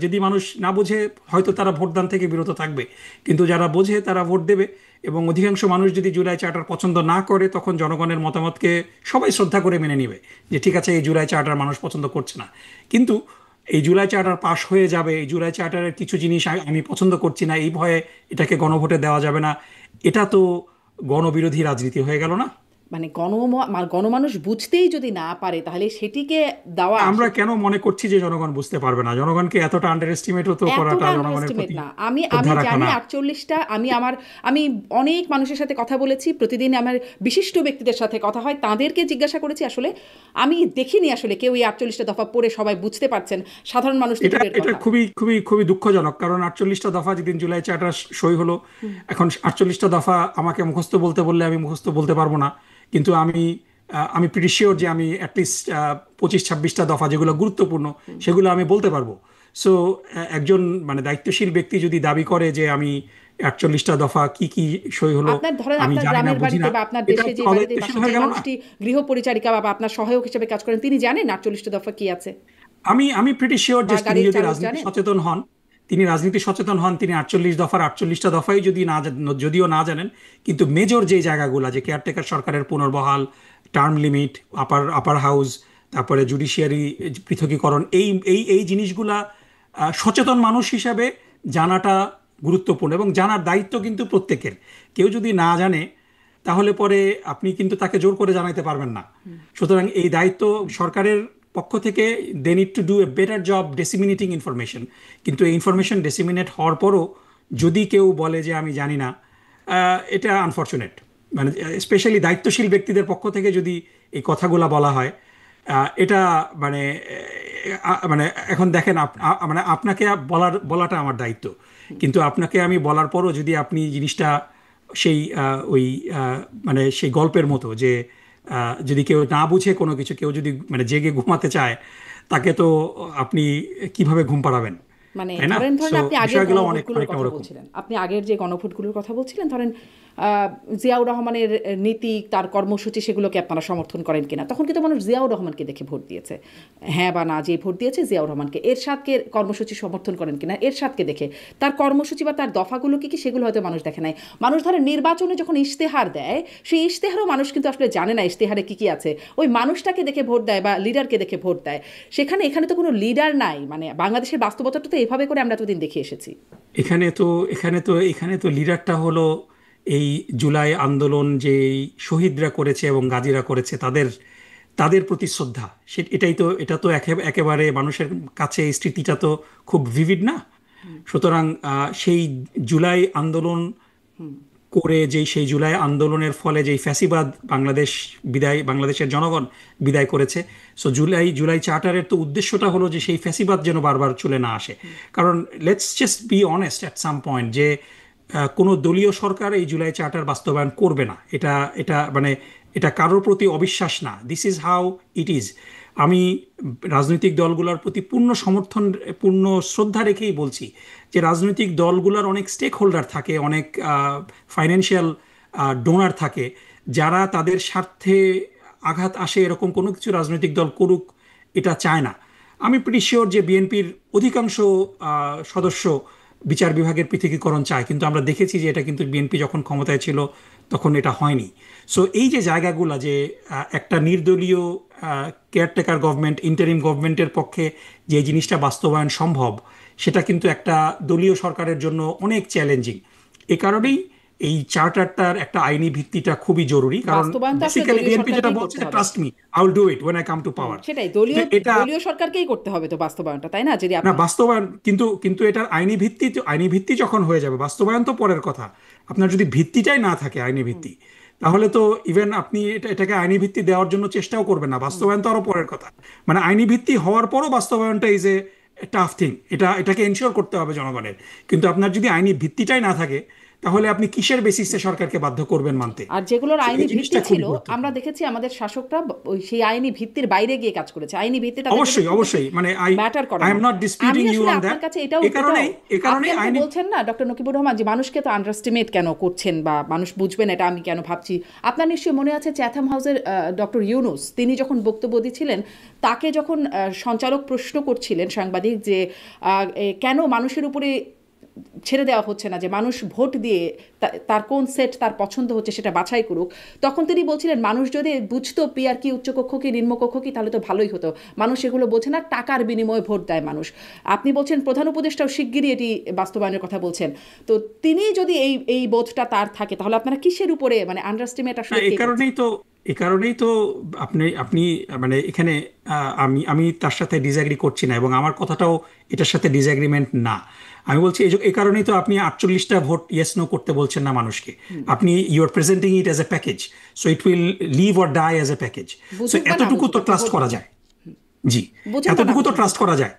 যদি মানুষ না বুঝে হয়তো তারা ভোটদান থেকে বিরত থাকবে, কিন্তু যারা বোঝে তারা ভোট দেবে। এবং অধিকাংশ মানুষ যদি জুলাই চার্টার পছন্দ না করে, তখন জনগণের মতামতকে সবাই শ্রদ্ধা করে মেনে নিবে যে ঠিক আছে, এই জুলাই চার্টার মানুষ পছন্দ করছে না, কিন্তু এই জুলাই চার্টার পাশ হয়ে যাবে, এই জুলাই চার্টারের কিছু জিনিস আমি পছন্দ করছি না, এই ভয়ে এটাকে গণভোটে দেওয়া যাবে না, এটা তো গণবিরোধী রাজনীতি হয়ে গেল না? মানে গণমানুষ বুঝতেই যদি না পারে তাহলে সেটিকে দেওয়া, আমরা কেন মনে করছি যে জনগণ বুঝতে পারবে না? জনগণকে এতটা আন্ডার এস্টিমেটও তো করাটা এতটা জনগণের আন্ডারএস্টিমেট প্রতি না। আমি আমি শ্রদ্ধা রাখা জানি না। 48টা, আমি অনেক মানুষের সাথে কথা বলেছি, প্রতিদিন আমার বিশিষ্ট ব্যক্তিদের সাথে কথা হয়, তাদেরকে জিজ্ঞাসা করেছি, আসলে আমি দেখিনি আসলে কেউ এই 48টা দফা পড়ে সবাই বুঝতে পারছেন, সাধারণ মানুষ তো এটা দূরের এটা কথা। খুবই খুবই খুবই দুঃখজনক, কারণ 48টা দফা যেদিন জুলাই চার্টার সই হলো, এখন 48টা দফা আমাকে মুখস্থ বলতে বললে আমি মুখস্থ বলতে পারবো না, কিন্তু আমি প্রিটি শিওর যে আমি অ্যাটলিস্ট 25-26টা দফা যেগুলো গুরুত্বপূর্ণ সেগুলো আমি বলতে পারবো। সো একজন মানে দায়িত্বশীল ব্যক্তি যদি দাবি করে যে আমি 48টা দফা কি কি সই হলো আপনার ধরেন আমি আপনার জানি না, গ্রামের বুঝি বাড়িতে না, বা আপনার এটা দেশে তো যে বাড়িতে অদায়িত্বশীল বাসা, হয়ে যে গেল না? মানুষটি গৃহ পরিচারিকা বা আপনার সহায়ক হিসেবে কাজ করেন, তিনি জানেন 48টা দফা কি আছে? আমি প্রিটি শিওর বা যে তিনি গাড়ির যদি চালক রাজনীতি জানেন? সচেতন হন, তিনি 48 দফার 48টা দফাই যদিও না জানেন, কিন্তু মেজর যে জায়গাগুলো, যে কেয়ারটেকার সরকারের পুনর্বহাল, টার্ম লিমিট, আপার হাউস, তারপরে জুডিশিয়ারি পৃথকীকরণ, এই এই এই জিনিসগুলা সচেতন মানুষ হিসাবে জানাটা গুরুত্বপূর্ণ এবং জানার দায়িত্ব কিন্তু প্রত্যেকের। কেউ যদি না জানে তাহলে পরে আপনি কিন্তু তাকে জোর করে জানাইতে পারবেন না। সুতরাং এই দায়িত্ব সরকারের পক্ষ থেকে, they need to do a better job disseminating information. কিন্তু এই ইনফরমেশন ডিসিমিনেট হওয়ার পরও যদি কেউ বলে যে আমি জানি না, এটা আনফর্চুনেট। মানে স্পেশালি দায়িত্বশীল ব্যক্তিদের পক্ষ থেকে যদি এই কথাগুলো বলা হয়, এটা মানে মানে এখন দেখেন, মানে আপনাকে বলাটা আমার দায়িত্ব, কিন্তু আপনাকে আমি বলার পরও যদি আপনি জিনিসটা সেই ওই মানে সেই গল্পের মতো যে যদি কেউ না বুঝে কোনো কিছু, কেউ যদি মানে জেগে ঘুমাতে চায়, তাকে তো আপনি কিভাবে ঘুম পাড়াবেন, মানে তাই না? ধরেন ধরেন সো আপনি আগের বিষয়গুলো গণভোটগুলোর অনেকটা কথা ওরকম। বলছিলেন, আপনি আগের যে গণভোটগুলোর কথা বলছিলেন, ধরেন জিয়াউর রহমানের নীতি, তার কর্মসূচি, সেগুলোকে আপনারা সমর্থন করেন কিনা? তখন কিন্তু মানুষ জিয়াউর রহমানকে দেখে ভোট দিয়েছে, হ্যাঁ বা না যে ভোট দিয়েছে জিয়াউর রহমানকে। এরশাদকে কর্মসূচি সমর্থন করেন কিনা? এরশাদকে দেখে। তার কর্মসূচি বা তার দফাগুলো কি কি সেগুলো হয়তো মানুষ দেখে নাই। মানুষ ধরেন নির্বাচনে যখন ইশতেহার দেয়, সেই ইশতেহারও মানুষ কিন্তু আসলে জানে না ইশতেহারে কি কি আছে, ওই মানুষটাকে দেখে ভোট দেয় বা লিডারকে দেখে ভোট দেয়। এখানে তো কোনো লিডার নাই। মানে বাংলাদেশের বাস্তবতাটা তো এভাবে করে আমরা এতদিন দেখে এসেছি। এখানে তো লিডারটা হলো এই জুলাই আন্দোলন যে শহীদরা করেছে এবং গাজীরা করেছে, তাদের তাদের প্রতি শ্রদ্ধা। এটা তো একেবারে মানুষের কাছে এই স্মৃতিটা তো খুব ভিভিড না? সুতরাং সেই জুলাই আন্দোলন করে, সেই জুলাই আন্দোলনের ফলে যেই ফ্যাসিবাদ বাংলাদেশের জনগণ বিদায় করেছে, সো জুলাই চার্টারের তো উদ্দেশ্যটা হলো যে সেই ফ্যাসিবাদ যেন বারবার চলে না আসে। কারণ let's just be honest at some point, যে কোনো দলীয় সরকার এই জুলাই চার্টার বাস্তবায়ন করবে না, এটা এটা মানে এটা কারোর প্রতি অবিশ্বাস না। This is how it is. আমি রাজনৈতিক দলগুলোর প্রতি পূর্ণ সমর্থন, পূর্ণ শ্রদ্ধা রেখেই বলছি যে রাজনৈতিক দলগুলোর অনেক স্টেক হোল্ডার থাকে, অনেক ফাইন্যান্সিয়াল ডোনার থাকে, যারা তাদের স্বার্থে আঘাত আসে এরকম কোনো কিছু রাজনৈতিক দল করুক এটা চায় না। আমি প্রিটি শিওর যে বিএনপির অধিকাংশ সদস্য বিচার বিভাগের পৃথকীকরণ চায়, কিন্তু আমরা দেখেছি যে এটা কিন্তু বিএনপি যখন ক্ষমতায় ছিল তখন এটা হয়নি। সো এই যে জায়গাগুলো, যে একটা নির্দলীয় কেয়ারটেকার গভর্নমেন্ট, ইন্টারিম গভর্নমেন্টের পক্ষে যে জিনিসটা বাস্তবায়ন সম্ভব, সেটা কিন্তু একটা দলীয় সরকারের জন্য অনেক চ্যালেঞ্জিং। এ কারণেই এই চার্টারটার একটা আইনি ভিত্তিটা খুবই জরুরি। কারণ বাস্তবায়ন তো আসলে বেসিক্যালি দলীয় বিএনপি যেটা সরকারকেই বলছে করতে যে হবে। Trust me, I will do it when I come to power. সেটাই, দলীয় এটা দলীয় সরকারকেই করতে হবে তো বাস্তবায়নটা, তাই না? যদি না, আপনি বাস্তবায়ন কিন্তু এটার আইনি ভিত্তি যখন হয়ে যাবে, বাস্তবায়ন তো পরের কথা। আপনার যদি ভিত্তিটাই না থাকে, আইনি ভিত্তি, তাহলে তো ইভেন আপনি এটাকে আইনি ভিত্তি দেওয়ার জন্য চেষ্টাও করবেন না, বাস্তবায়ন তো আরো পরের কথা। মানে আইনি ভিত্তি হওয়ার পরও বাস্তবায়নটা ইজ এ টাফ থিং, এটাকে এনশিওর করতে হবে জনগণের। কিন্তু আপনার যদি আইনি ভিত্তিটাই না থাকে, তাহলে আপনি কিসের বেসিসে সরকারকে বাধ্য করবেন মানতে? আর যেগুলোর So, আইনি এই ভিত্তি জিনিসটা খুবই ছিল, আমরা গুরুত্বপূর্ণ। দেখেছি আমাদের শাসকরা সেই আইনি ভিত্তির বাইরে গিয়ে কাজ করেছে। আইনি ভিত্তি তাদের জন্য অবশ্যই খুব বেশি অবশ্যই, মানে আই ম্যাটার করে আই না। এম নট আমি ডিসপিউটিং ইউ আসলে অন দ্যাট। আপনার কাছে এটাও এ কারণেই আপনি আমাকে আইনি বলছেন না ডক্টর নকিবুর রহমান, যে মানুষকে তো আন্ডারস্টিমেট কেন করছেন বা মানুষ বুঝবেন এটা আমি কেন ভাবছি। আপনার নিশ্চয়ই মনে আছে চ্যাথাম হাউসের ডক্টর ইউনুস, তিনি যখন বক্তব্য দিচ্ছিলেন, তাকে যখন সঞ্চালক প্রশ্ন করছিলেন, সাংবাদিক, যে কেন মানুষের উপরে ছেড়ে দেওয়া হচ্ছে না, যে মানুষ ভোট দিয়ে তার কোন সেট তার পছন্দ হচ্ছে সেটা বাছাই করুক, তখন তিনি বলছিলেন মানুষ যদি বুঝতো পিআর কি, উচ্চকক্ষ কি, নিম্নকক্ষ কি, তাহলে তো ভালোই হতো। মানুষ এগুলো বোঝে না, টাকার বিনিময়ে ভোট দেয় মানুষ। আপনি বলছেন প্রধান উপদেষ্টাও শিগগিরই এটি বাস্তবায়নের কথা বলছেন। তো তিনি যদি এই বোধটা তার থাকে, তাহলে আপনারা কিসের উপরে মানে আন্ডারস্টিমেট আসলে এই কারণেই তো আপনি আপনি মানে এখানে আমি তার সাথে ডিসএগ্রি করছি না, এবং আমার কথাটাও এটার সাথে ডিসএগ্রিমেন্ট না। আমি বলছি এই কারণেই তো আপনি 48টা ভোট ইয়েস নো করতে বলছেন না মানুষকে। আপনি you are presenting it as a package, so it will live or die as a package. So বুঝুক বা না এতটুকু তো বুঝুক, ট্রাস্ট করা যায়। জি, বুঝুক বা না এতটুকু তো বুঝুক। ট্রাস্ট করা যায়।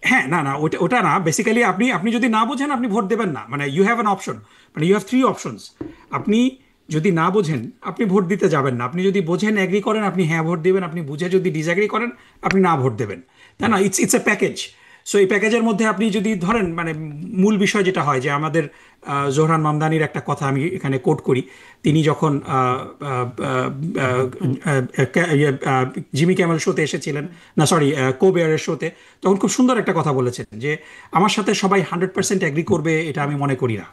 হ্যাঁ, না না, ওটা না, বেসিক্যালি আপনি যদি না বোঝেন আপনি ভোট দেবেন না, মানে ইউ হ্যাভ অ্যান অপশন, মানে ইউ হ্যাভ 3 অপশনস। আপনি যদি না বোঝেন আপনি ভোট দিতে যাবেন না, আপনি যদি বোঝেন এগ্রি করেন আপনি হ্যাঁ ভোট দেবেন, আপনি বুঝে যদি ডিসএগ্রি করেন আপনি না ভোট দেবেন, তাই না? It's a package. সো এই প্যাকেজের মধ্যে আপনি যদি ধরেন, মানে মূল বিষয় যেটা হয় যে আমাদের জোহরান মামদানির একটা কথা আমি এখানে কোট করি। তিনি যখন জিমি ক্যামেল শোতে এসেছিলেন, না সরি, কোবেয়ারের শোতে, তখন খুব সুন্দর একটা কথা বলেছেন যে আমার সাথে সবাই 100% এগ্রি করবে এটা আমি মনে করি না।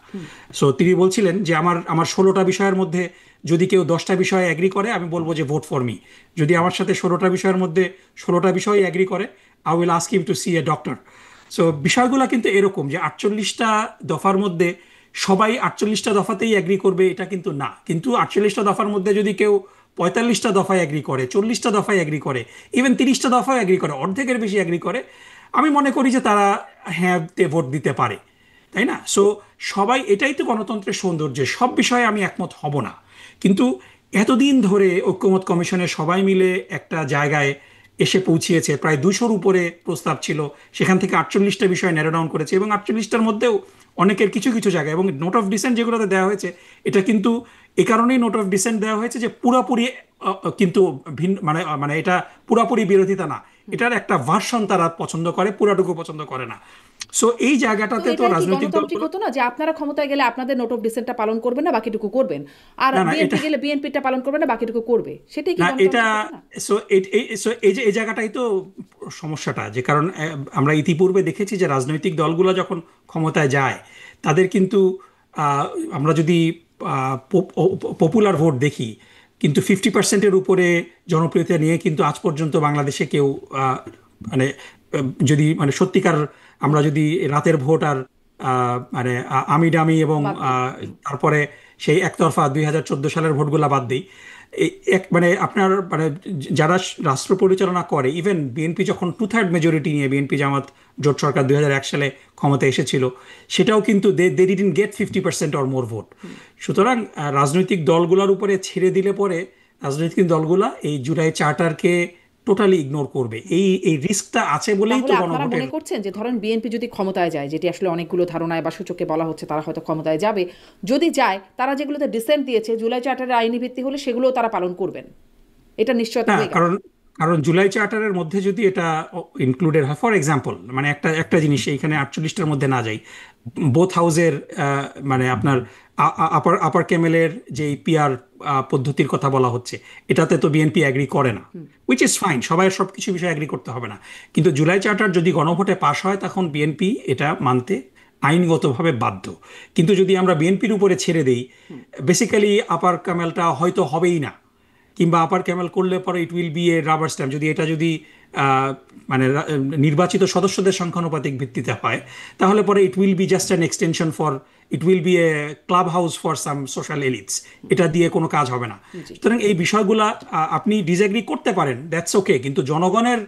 সো তিনি বলছিলেন যে আমার 16টা বিষয়ের মধ্যে যদি কেউ 10টা বিষয়ে এগ্রি করে আমি বলবো যে ভোট ফর মি। যদি আমার সাথে 16টা বিষয়ের মধ্যে 16টা বিষয় এগ্রি করে, I will ask him to see a doctor. So বিষয়গুলো কিন্তু এরকম যে 48টা দফার মধ্যে সবাই 48টা দফাতেই এগ্রি করবে এটা কিন্তু না। কিন্তু 48টা দফার মধ্যে যদি কেউ 45টা দফায় এগ্রি করে, 40টা দফায় এগ্রি করে, ইভেন 30টা দফায় এগ্রি করে, অর্ধেকের বেশি এগ্রি করে, আমি মনে করি যে তারা হ্যাঁ তে ভোট দিতে পারে, তাই না? সো সবাই, এটাই তো গণতন্ত্রের সৌন্দর্য, সব বিষয়ে আমি একমত হব না। কিন্তু এতদিন ধরে ঐক্যমত কমিশনে সবাই মিলে একটা জায়গায় এসে পৌঁছিয়েছে। প্রায় 200-র উপরে প্রস্তাব ছিল, সেখান থেকে 48টা বিষয় ন্যারো ডাউন করেছে, এবং 48টার মধ্যেও অনেকের কিছু কিছু জায়গায়, এবং নোট অফ ডিসেন্ট যেগুলোতে দেওয়া হয়েছে, এটা কিন্তু এ কারণেই নোট অফ ডিসেন্ট দেওয়া হয়েছে যে পুরাপুরি কিন্তু ভিন্ন, মানে মানে এটা পুরাপুরি বিরোধিতা না, এটার একটা ভার্সন তারা পছন্দ করে, পুরাটুকু পছন্দ করে না। সো এই তো জায়গাটাতে তো এটাই কি রাজনৈতিক গণতান্ত্রিক দলগুলো, হতো না যে আপনারা ক্ষমতায় গেলে আপনাদের নোট অফ ডিসেন্টটা পালন করবেন না, বাকিটুকু করবেন, আর না না বিএনপি এটা, গেলে বিএনপিটা পালন করবে না, বাকিটুকু করবে? সেটাই কি না এটা, গণতান্ত্রিক হতো না? সো এই যে এই জায়গাটাই তো সমস্যাটা, যে কারণ আমরা ইতিপূর্বে দেখেছি যে রাজনৈতিক দলগুলো যখন ক্ষমতায় যায়, তাদের কিন্তু আহ, আমরা যদি পপুলার ভোট দেখি, কিন্তু 50%-এর উপরে জনপ্রিয়তা নিয়ে কিন্তু আজ পর্যন্ত বাংলাদেশে কেউ মানে যদি মানে সত্যিকার, আমরা যদি রাতের ভোট আর মানে আমি ডামি এবং বাদ দিই। তারপরে সেই একতরফা 2014 সালের ভোটগুলা বাদ দিই, এক মানে আপনার মানে যারা রাষ্ট্র পরিচালনা করে, ইভেন বিএনপি যখন 2/3 মেজরিটি নিয়ে বিএনপি জামাত জোট সরকার 2001 সালে ক্ষমতায় এসেছিল, সেটাও কিন্তু they didn't get 50% or more vote. সুতরাং রাজনৈতিক দলগুলোর উপরে ছেড়ে দিলে পরে রাজনৈতিক দলগুলা এই জুলাই চার্টারকে টোটালি ইগনোর করবে, এই এই রিস্কটা আছে বলেই তো তাহলে আপনারা গণভোটের। মনে করছেন যে ধরেন বিএনপি যদি ক্ষমতায় যায়, যেটি আসলে অনেকগুলো ধারণায় বা সূচকে বলা হচ্ছে তারা হয়তো ক্ষমতায় যাবে, যদি যায় তারা যেগুলোতে ডিসেন্ট দিয়েছে জুলাই চার্টারের আইনি ভিত্তি হলে সেগুলোও তারা পালন করবেন, এটা নিশ্চয়তা না, হয়ে গেল। কারণ কারণ জুলাই চার্টারের মধ্যে যদি এটা ইনক্লুডেড হয়, ফর এক্সাম্পল মানে একটা একটা জিনিস এইখানে 48টার মধ্যে না যাই, বোথ হাউসের মানে আপনার আপার আপার ক্যামেলের যে পিআর পদ্ধতির কথা বলা হচ্ছে, এটাতে তো বিএনপি অ্যাগ্রি করে না, উইচ ইজ ফাইন, সবাই সব কিছু বিষয়ে অ্যাগ্রি করতে হবে না। কিন্তু জুলাই চার্টার যদি গণভোটে পাশ হয়, তখন বিএনপি এটা মানতে আইনগতভাবে বাধ্য। কিন্তু যদি আমরা বিএনপির উপরে ছেড়ে দেই, বেসিক্যালি আপার ক্যামেলটা হয়তো হবেই না, কিংবা আপার ক্যামেল করলে পরে ইট will B A rubber stamp, যদি এটা যদি মানে নির্বাচিত সদস্যদের সংখ্যানুপাতিক ভিত্তিতে হয়, তাহলে পরে ইট will B just an extension for, it will B A club house for some social elites, এটা দিয়ে কোনো কাজ হবে না। জি। সুতরাং এই বিষয়গুলা আপনি ডিসএগ্রি করতে পারেন, দ্যাটস ওকে, কিন্তু জনগণের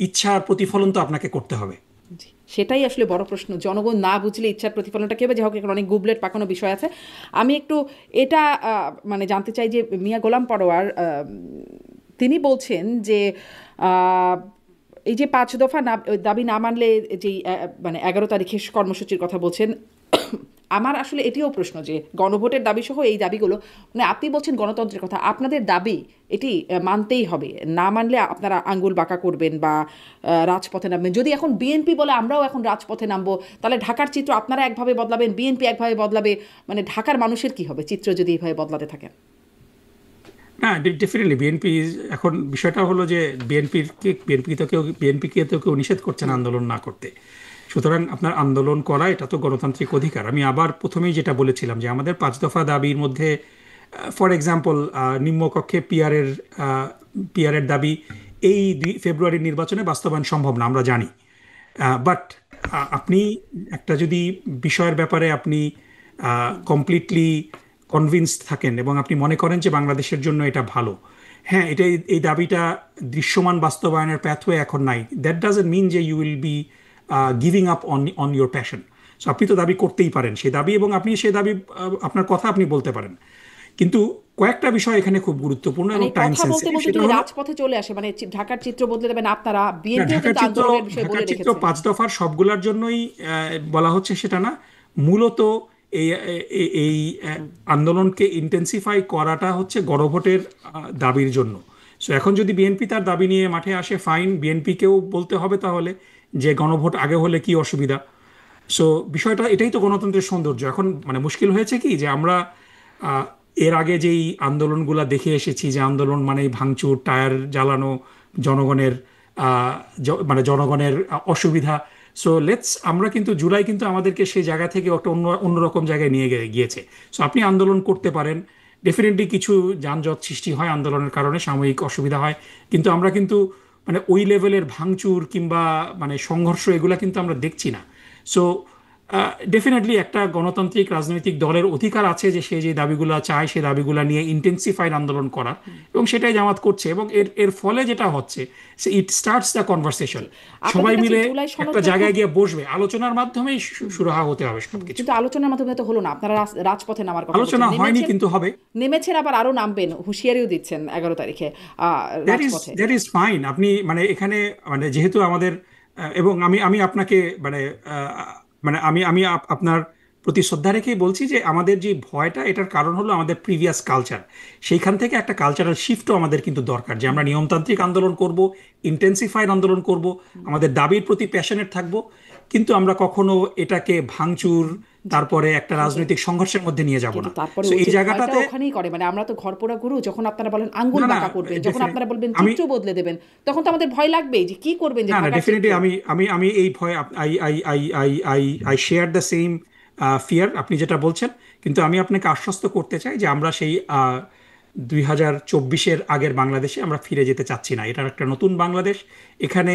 ইচ্ছার প্রতিফলন তো আপনাকে করতে হবে। জি, সেটাই আসলে বড় প্রশ্ন, জনগণ না বুঝলে ইচ্ছার প্রতিফলনটা কী হবে? যাই হোক, এখন অনেক গুবলেট পাকানো বিষয় আছে। আমি একটু এটা মানে জানতে চাই যে মিয়া গোলাম পরোয়ার তিনি বলছেন যে আহ, এই যে 5 দফা দাবি না মানলে যেই মানে 11 তারিখে কর্মসূচির কথা বলছেন, আমার আসলে এটিও প্রশ্ন যে গণভোটের দাবি সহ এই দাবিগুলো, মানে আপনি বলছেন গণতন্ত্রের কথা, আপনাদের দাবি এটি মানতেই হবে, না মানলে আপনারা আঙ্গুল বাঁকা করবেন বা রাজপথে নামবেন। যদি এখন বিএনপি বলে আমরাও এখন রাজপথে নামবো, তাহলে ঢাকার চিত্র আপনারা একভাবে বদলাবেন, বিএনপি একভাবে বদলাবে, মানে ঢাকার মানুষের কি হবে চিত্র যদি এইভাবে বদলাতে থাকেন? না, ডেফিনেটলি বিএনপি, এখন বিষয়টা হলো যে বিএনপিকে তো কেউ নিষেধ করছে না আন্দোলন না করতে। সুতরাং আপনার আন্দোলন করা এটা তো গণতান্ত্রিক অধিকার। আমি আবার প্রথমেই যেটা বলেছিলাম যে আমাদের 5 দফা দাবির মধ্যে ফর এক্সাম্পল নিম্নকক্ষে পিআরের দাবি এই ফেব্রুয়ারির নির্বাচনে বাস্তবায়ন সম্ভব না, আমরা জানি। বাট আপনি একটা যদি বিষয়ের ব্যাপারে আপনি কমপ্লিটলি কনভিন্সড থাকেন এবং আপনি মনে করেন যে বাংলাদেশের জন্য এটা ভালো, হ্যাঁ, এটা এই দাবিটা দৃশ্যমান বাস্তবায়নের প্যাথওয়ে এখন নাই, দ্যাট ডাজন্ট মিন যে you will be giving up on your passion. So আপনি তো দাবি করতেই পারেন সেই দাবি, এবং আপনি সেই দাবি আপনার কথা আপনি বলতে পারেন। কিন্তু কয়েকটা বিষয় এখানে খুব গুরুত্বপূর্ণ মানে এবং টাইম কথা বলতে সেন্সিটিভ, বলতে সেটা যদি হলো রাজপথে চলে আসে, মানে ঢাকার চিত্র বদলে দেবেন আপনারা, না, বিএনপিও ঢাকার কিন্তু চিত্র, আন্দোলনের বিষয়ে বলে ঢাকার চিত্র রেখেছে। 5 দফার সবগুলোর জন্যই বলা হচ্ছে সেটা না, মূলত এই এই আন্দোলনকে ইন্টেন্সিফাই করাটা হচ্ছে গণভোটের দাবির জন্য। সো এখন যদি বিএনপি তার দাবি নিয়ে মাঠে আসে, ফাইন, বিএনপিকেও বলতে হবে তাহলে যে গণভোট আগে হলে কি অসুবিধা। সো বিষয়টা এটাই তো গণতন্ত্রের সৌন্দর্য। এখন মানে মুশকিল হয়েছে কি যে আমরা আহ, এর আগে যেই আন্দোলনগুলা দেখে এসেছি, যে আন্দোলন মানে ভাঙচুর, টায়ার জ্বালানো, জনগণের মানে জনগণের অসুবিধা। সো আমরা কিন্তু জুলাই কিন্তু আমাদেরকে সেই জায়গা থেকে একটা অন্যরকম জায়গায় নিয়ে গিয়েছে। সো আপনি আন্দোলন করতে পারেন, ডেফিনেটলি কিছু যানজট সৃষ্টি হয় আন্দোলনের কারণে, সাময়িক অসুবিধা হয়, কিন্তু আমরা কিন্তু মানে ওই লেভেলের ভাঙচুর কিংবা মানে সংঘর্ষ এগুলা কিন্তু আমরা দেখছি না। সো ডেফিনেটলি একটা গণতান্ত্রিক রাজনৈতিক দলের অধিকার আছে যে সে যে দাবিগুলো চায় সেই দাবিগুলো নিয়ে ইন্টেন্সিফাইড আন্দোলন করার, এবং সেটাই জামাত করছে। এবং এর এর ফলে যেটা হচ্ছে, ইট স্টার্টস দ্য কনভারসেশন। সবাই আপনাদের কাছে মিলে জুলাই সনদ একটা যখন জায়গায় গিয়ে বসবে, আলোচনার মাধ্যমেই সুরাহা হতে হবে সবকিছু। কিন্তু আলোচনার মাধ্যমে তো হলো না, আপনারা রাজপথে নামার কথা আলোচনা বলছেন, হয়নি, নেমেছেন, কিন্তু হবে। নেমেছেন, আবার আরো নামবেন, হুঁশিয়ারিও দিচ্ছেন 11 তারিখে রাজপথে। That is fine. আপনি মানে এখানে মানে যেহেতু আমাদের এবং আমি আমি আপনাকে মানে মানে আমি আপনার প্রতি শ্রদ্ধা রেখেই বলছি যে আমাদের যে ভয়টা, এটার কারণ হলো আমাদের প্রিভিয়াস কালচার। সেইখান থেকে একটা কালচারাল শিফটও আমাদের কিন্তু দরকার, যে আমরা নিয়মতান্ত্রিক আন্দোলন করব, ইন্টেন্সিফাইড আন্দোলন করব, আমাদের দাবির প্রতি প্যাশনেট থাকব, কিন্তু আমরা কখনো এটাকে ভাঙচুর তারপরে একটা রাজনৈতিক সংঘর্ষের মধ্যে নিয়ে যাব কিন্তু না। তারপরে So ওই এই যে ভয়টা জায়গাটাতে ওখানেই করে, মানে আমরা তো ঘরপোড়া গুরু, যখন আপনারা বলেন আঙ্গুল না না বাঁকা করবেন, যখন definitely, আপনারা বলবেন আমি চিত্র বদলে দেবেন, তখন তো আমাদের ভয় লাগবেই যে কি করবেন, যে না না ঢাকার চিত্র। ডেফিনেটলি আমি আমি আমি এই ভয় I I I I I I share the same fear আপনি যেটা বলছেন। কিন্তু আমি আপনাকে আশ্বস্ত করতে চাই যে আমরা সেই 2024-এর আগের বাংলাদেশে আমরা ফিরে যেতে চাচ্ছি না। এটার একটা নতুন বাংলাদেশ। এখানে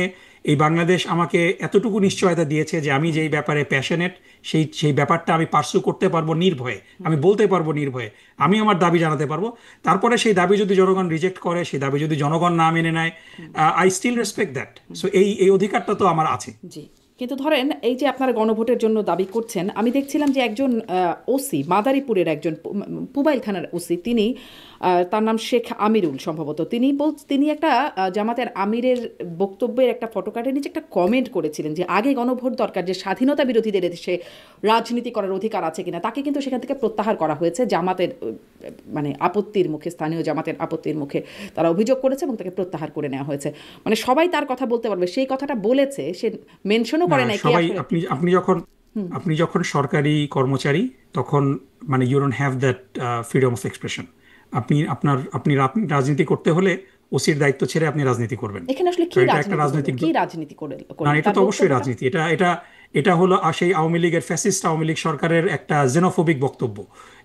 এই বাংলাদেশ আমাকে এতটুকু নিশ্চয়তা দিয়েছে যে আমি যেই ব্যাপারে প্যাশনেট, সেই সেই ব্যাপারটা আমি পার্সু করতে পারবো নির্ভয়ে, আমি বলতে পারবো নির্ভয়ে, আমি আমার দাবি জানাতে পারবো। তারপরে সেই দাবি যদি জনগণ রিজেক্ট করে, সেই দাবি যদি জনগণ না মেনে নেয়, I still respect that. So এই এই অধিকারটা তো আমার আছে। জি, কিন্তু ধরেন এই যে আপনারা গণভোটের জন্য দাবি করছেন, আমি দেখছিলাম যে একজন ওসি, মাদারীপুরের একজন পুবাইল থানার ওসি, তিনি তার নাম শেখ আমিরুল সম্ভবত, তিনি একটা জামাতের আমিরের বক্তব্যের একটা ফটোকার্ডের নিচে একটা কমেন্ট করেছিলেন যে আগে গণভোট দরকার, যে স্বাধীনতা বিরোধীদের দেশে রাজনীতি করার অধিকার আছে কিনা। তাকে কিন্তু সেখান থেকে প্রত্যাহার করা হয়েছে জামাতের মানে আপত্তির মুখে, স্থানীয় জামাতের আপত্তির মুখে তারা অভিযোগ করেছে এবং তাকে প্রত্যাহার করে নেওয়া হয়েছে। মানে সবাই তার কথা বলতে পারবে, সেই কথাটা বলেছে, সে মেনশনও করে নাই। সবাই আপনি আপনি যখন আপনি যখন সরকারি কর্মচারী, তখন মানে you don't have that freedom of expression. আপনি রাজনীতি করতে হলে ওসির দায়িত্ব ছেড়ে আপনি রাজনীতি করবেন। এখানে আসলে কি এটা একটা রাজনৈতিক কি রাজনীতি করে না, এটা তো অবশ্যই রাজনীতি। এটা এটা এটা হলো সেই আওয়ামী লীগের ফ্যাসিস্ট আওয়ামী লীগ সরকারের একটা জেনোফোবিক বক্তব্য,